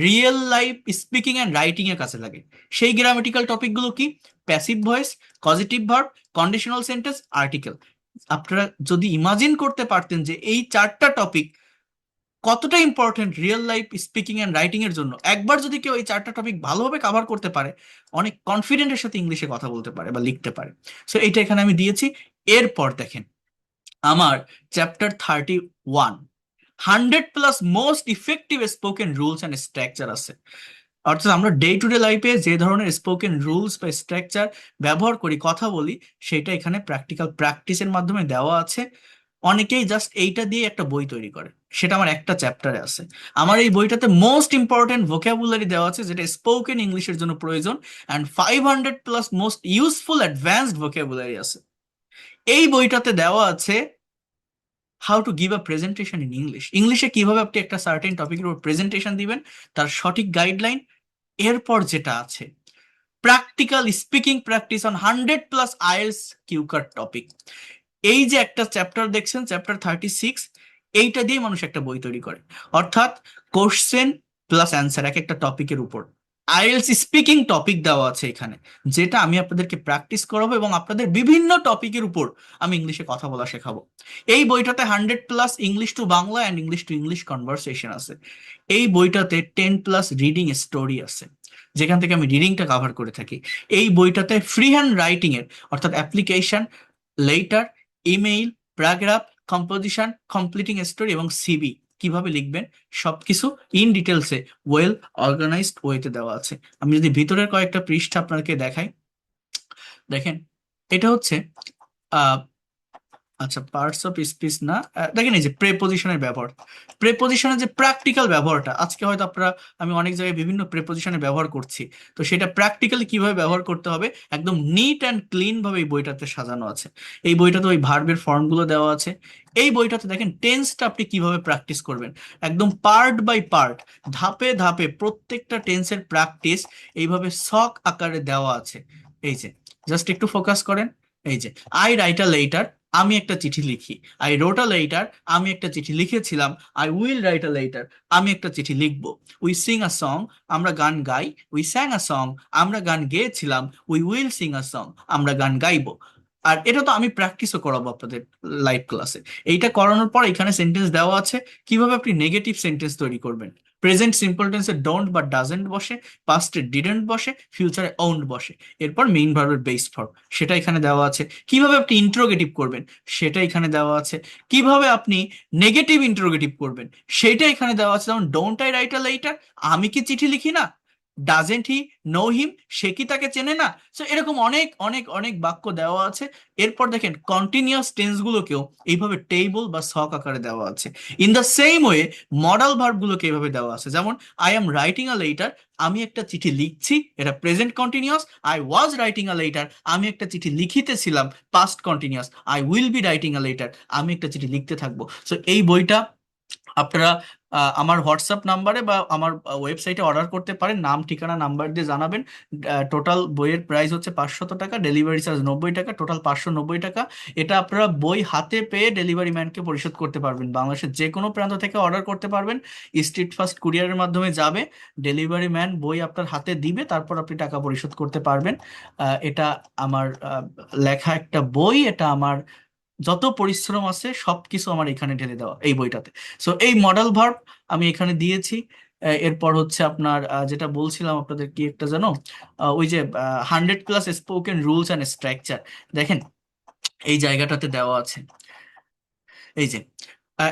real life speaking and writing এর কাছে লাগে। সেই গ্রামাটিক্যাল টপিকগুলো কি? Passive voice, positive verb, conditional sentence, article. আপনারা যদি ইমাজিন করতে পারতেন যে এই 4টা টপিক কতটা important real life speaking and writing এর জন্য, একবার যদি কেউ এই 4টা টপিক ভালোভাবে কভার করতে পারে, অনেক কনফিডেন্টের সাথে ইংলিশে কথা বলতে পারে বা লিখতে পারে। সো এইটা এখানে আমি দিয়েছি। এরপর দেখেন আমার chapter 31, 100+ most effective spoken rules and structure আছে। অর্থাৎ আমরা ডে টু ডে লাইফে যে ধরনের স্পোকেন রুলস বা স্ট্রাকচার ব্যবহার করি, কথা বলি, সেটা এখানে প্র্যাকটিক্যাল প্র্যাকটিসের মাধ্যমে দেওয়া আছে। অনেকেই জাস্ট এইটা দিয়ে একটা বই তৈরি করে, সেটা আমার একটা চ্যাপ্টারে আছে। আমার এই বইটাতে মোস্ট ইম্পর্টেন্ট ভোকাবুলারি দেওয়া আছে, যেটা স্পোকেন ইংলিশের জন্য প্রয়োজন, and 500+ most useful advanced vocabulary আছে। এই বইটাতে দেওয়া আছে how to give a presentation in English, ইংলিশে কিভাবে আপনি একটা সার্টেন টপিকের উপর প্রেজেন্টেশন দিবেন, তার সঠিক গাইডলাইন। এরপর যেটা আছে practical speaking practice on 100+ IELTS cue card topic. এই যে একটা চ্যাপ্টার দেখছেন, চ্যাপ্টার 36, এইটা দিয়ে মানুষ একটা বই তৈরি করে। অর্থাৎ কোশ্চেন প্লাস অ্যান্সার এক একটা টপিকের উপর আইএলটিএস স্পিকিং টপিক দেওয়া আছে এখানে, যেটা আমি আপনাদেরকে প্র্যাকটিস করাবো এবং আপনাদের বিভিন্ন টপিকের উপর আমি ইংলিশে কথা বলা শেখাবো। এই বইটাতে 100+ English to Bangla and English to English conversation আছে। এই বইটাতে 10+ রিডিং স্টোরি আছে, যেখান থেকে আমি রিডিংটা কভার করে থাকি। এই বইটাতে ফ্রি হ্যান্ড রাইটিং এর অর্থাৎ application, letter, email, paragraph, composition, completing story এবং সিভি কিভাবে লিখবেন সবকিছু ইন ডিটেলসে ওয়েল অর্গানাইজড ওয়েতে দেওয়া আছে। আমি যদি ভিতরের কয়েকটা পৃষ্ঠা আপনাকে দেখাই, দেখেন এটা হচ্ছে আহ আচ্ছা পার্টস অফ স্পিচ না, দেখেন এই যে প্রেপোজিশনের ব্যবহার, প্রেপোজিশনের যে প্র্যাকটিক্যাল ব্যবহারটা আজকে হয়তো আপনারা, আমি অনেক জায়গায় বিভিন্ন প্রেপোজিশনের ব্যবহার করছি, তো সেটা প্র্যাকটিক্যালি কিভাবে ব্যবহার করতে হবে একদম নিট অ্যান্ড ক্লিন ভাবে এই বইটাতে সাজানো আছে। এই বইটাতে ওই ভার্বের ফর্মগুলো দেওয়া আছে। এই বইটাতে দেখেন টেন্সটা আপনি কিভাবে প্র্যাকটিস করবেন, একদম পার্ট বাই পার্ট, ধাপে ধাপে প্রত্যেকটা টেন্সের প্র্যাকটিস এইভাবে ছক আকারে দেওয়া আছে। এই যে জাস্ট একটু ফোকাস করেন। এই যে আই রাইট আ লেটার, আমি একটা চিঠি লিখি। আই রোট আ লেটার, আমি একটা চিঠি লিখেছিলাম। I will write a letter, আমি একটা চিঠি লিখবো। উই সিং আ সং, আমরা গান গাই। উই স্যাং আ সং, আমরা গান গেয়েছিলাম। We will sing a song, আমরা গান গাইবো। আর এটা তো আমি প্র্যাকটিসও করাবো আপনাদের লাইভ ক্লাসে। এইটা করানোর পর এখানে সেন্টেন্স দেওয়া আছে কিভাবে আপনি নেগেটিভ সেন্টেন্স তৈরি করবেন। প্রেজেন্ট সিম্পল টেন্সে ডোন্ট বা ডাজেন্ট বসে, পাস্টে ডিডন্ট বসে, ফিউচারে ওন্ট বসে। এরপর মেইন ভার্বের বেস ফর্ম সেটা এখানে দেওয়া আছে। কিভাবে আপনি ইন্টারোগেটিভ করবেন সেটা এখানে দেওয়া আছে। কিভাবে আপনি নেগেটিভ ইন্টারোগেটিভ করবেন সেটা এখানে দেওয়া আছে। যেমন don't I write a letter, আমি কি চিঠি লিখি না। ডাজেন্ট হি নো হিম, সে কি তাকে চেনে না। সো এরকম অনেক অনেক অনেক বাক্য দেওয়া আছে। এরপর দেখেন কন্টিনিউয়াস টেন্স গুলোকেও এইভাবে টেবল বা ছক আকারে দেওয়া আছে। In the same way modal verb গুলোকে এইভাবে দেওয়া আছে। যেমন I am writing a letter, আমি একটা চিঠি লিখছি, এটা present continuous. I was writing a letter, আমি একটা চিঠি লিখিতেছিলাম, past continuous. I will be writing a letter, আমি একটা চিঠি লিখতে থাকবো। সো এই বইটা আপনারা আমার হোয়াটসঅ্যাপ নাম্বারে বা আমার ওয়েবসাইটে অর্ডার করতে পারেন, নাম ঠিকানা নাম্বার দিয়ে জানাবেন। টোটাল বইয়ের প্রাইস হচ্ছে 500 টাকা, ডেলিভারি চার্জ 90 টাকা, টোটাল 590 টাকা। এটা আপনারা বই হাতে পেয়ে ডেলিভারি ম্যানকে পরিশোধ করতে পারবেন, বাংলাদেশের যে কোনো প্রান্ত থেকে অর্ডার করতে পারবেন। স্ট্রিট ফাস্ট কুরিয়ারের মাধ্যমে যাবে, ডেলিভারি ম্যান বই আপনার হাতে দিবে, তারপর আপনি টাকা পরিশোধ করতে পারবেন। এটা আমার লেখা একটা বই, এটা আমার যত পরিশ্রম আছে সবকিছু আমার এখানে ঢেলে দেওয়া এই বইটাতে। সো এই মডেল ভার্ব আমি এখানে দিয়েছি। এরপর হচ্ছে আপনার যেটা বলছিলাম আপনাদের কি একটা জানো, ওই যে 100+ স্পোকেন রুলস অ্যান্ড স্ট্রাকচার, দেখেন এই জায়গাটাতে দেওয়া আছে। এই যে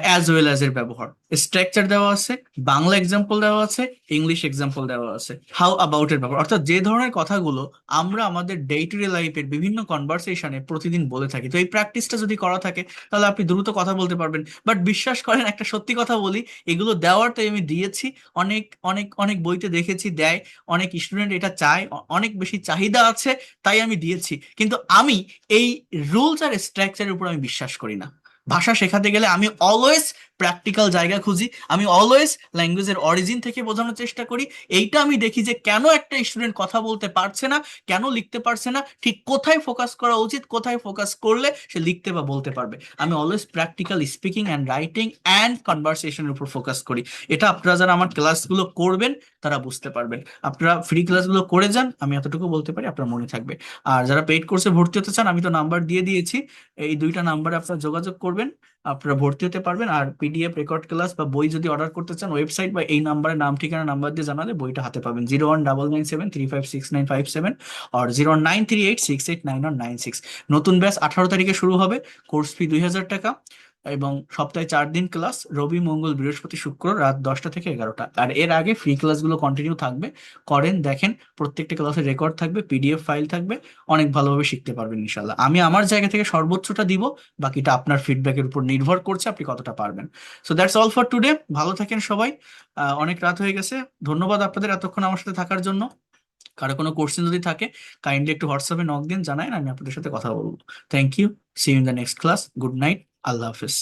অ্যাজ ওয়েল অ্যাজ এর ব্যবহার, স্ট্রাকচার দেওয়া আছে, বাংলা এক্সাম্পল দেওয়া আছে, ইংলিশ এক্সাম্পল দেওয়া আছে, হাউ অ্যাবাউট এর ব্যবহার, অর্থাৎ যে ধরনের কথাগুলো আমরা আমাদের ডে টু ডে লাইফের বিভিন্ন কনভারসেশনে প্রতিদিন বলে থাকি। তো এই প্র্যাকটিসটা যদি করা থাকে তাহলে আপনি দ্রুত কথা বলতে পারবেন। বাট বিশ্বাস করেন একটা সত্যি কথা বলি, এগুলো দেওয়ার তাই আমি দিয়েছি, অনেক অনেক অনেক বইতে দেখেছি দেয়, অনেক স্টুডেন্ট এটা চায়, অনেক বেশি চাহিদা আছে, তাই আমি দিয়েছি। কিন্তু আমি এই রুলস আর স্ট্রাকচারের উপর আমি বিশ্বাস করি না। ভাষা শেখাতে গেলে আমি অলওয়েজ প্র্যাকটিক্যাল জায়গা খুঁজি, আমি অলওয়েজ ল্যাঙ্গুয়েজের অরিজিন থেকে বোঝানোর চেষ্টা করি। এইটা আমি দেখি যে কেন একটা স্টুডেন্ট কথা বলতে পারছে না, কেন লিখতে পারছে না, ঠিক কোথায় ফোকাস করা উচিত, কোথায় ফোকাস করলে সে লিখতে বা বলতে পারবে। আমি always practical speaking and writing and কনভারসেশনের উপর ফোকাস করি। এটা আপনারা যারা আমার ক্লাসগুলো করবেন তারা বুঝতে পারবেন। আপনারা ফ্রি ক্লাসগুলো করে যান, আমি এতটুকু বলতে পারি, আপনার মনে থাকবে। আর যারা পেইড কোর্সে ভর্তি হতে চান আমি তো নাম্বার দিয়ে দিয়েছি, এই দুইটা নাম্বারে আপনারা যোগাযোগ করবেন, আপনারা ভর্তি হতে পারবেন। আর পিডিএফ রেকর্ড ক্লাস বা বই যদি অর্ডার করতে চান ওয়েবসাইট বা এই নাম্বারে নাম ঠিকানা নাম্বার দিয়ে জানালে বইটা হাতে পাবেন। 01997356957 আর 09386899196। নতুন ব্যাচ 18 তারিখে শুরু হবে, কোর্স ফি 2000 টাকা। এবং সপ্তাহে 4 দিন ক্লাস, রবি মঙ্গল বৃহস্পতি শুক্র রাত 10টা থেকে 11টা। আর এর আগে ফ্রি ক্লাসগুলো কন্টিনিউ থাকবে, করেন দেখেন, প্রত্যেকটা ক্লাসের রেকর্ড থাকবে, পিডিএফ ফাইল থাকবে, অনেক ভালোভাবে শিখতে পারবেন ইনশাল্লাহ। আমি আমার জায়গা থেকে সর্বোচ্চটা দিব, বাকিটা আপনার ফিডব্যাকের উপর নির্ভর করছে আপনি কতটা পারবেন। So that's all for today, ভালো থাকেন সবাই। অনেক রাত হয়ে গেছে, ধন্যবাদ আপনাদের এতক্ষণ আমার সাথে থাকার জন্য। কারো কোনো কোশ্চেন যদি থাকে কাইন্ডলি একটু হোয়াটসঅ্যাপে নক দিন, জানান, আমি আপনাদের সাথে কথা বলবো। Thank you, see you in the next class, good night, আল্লাহ হাফিজ।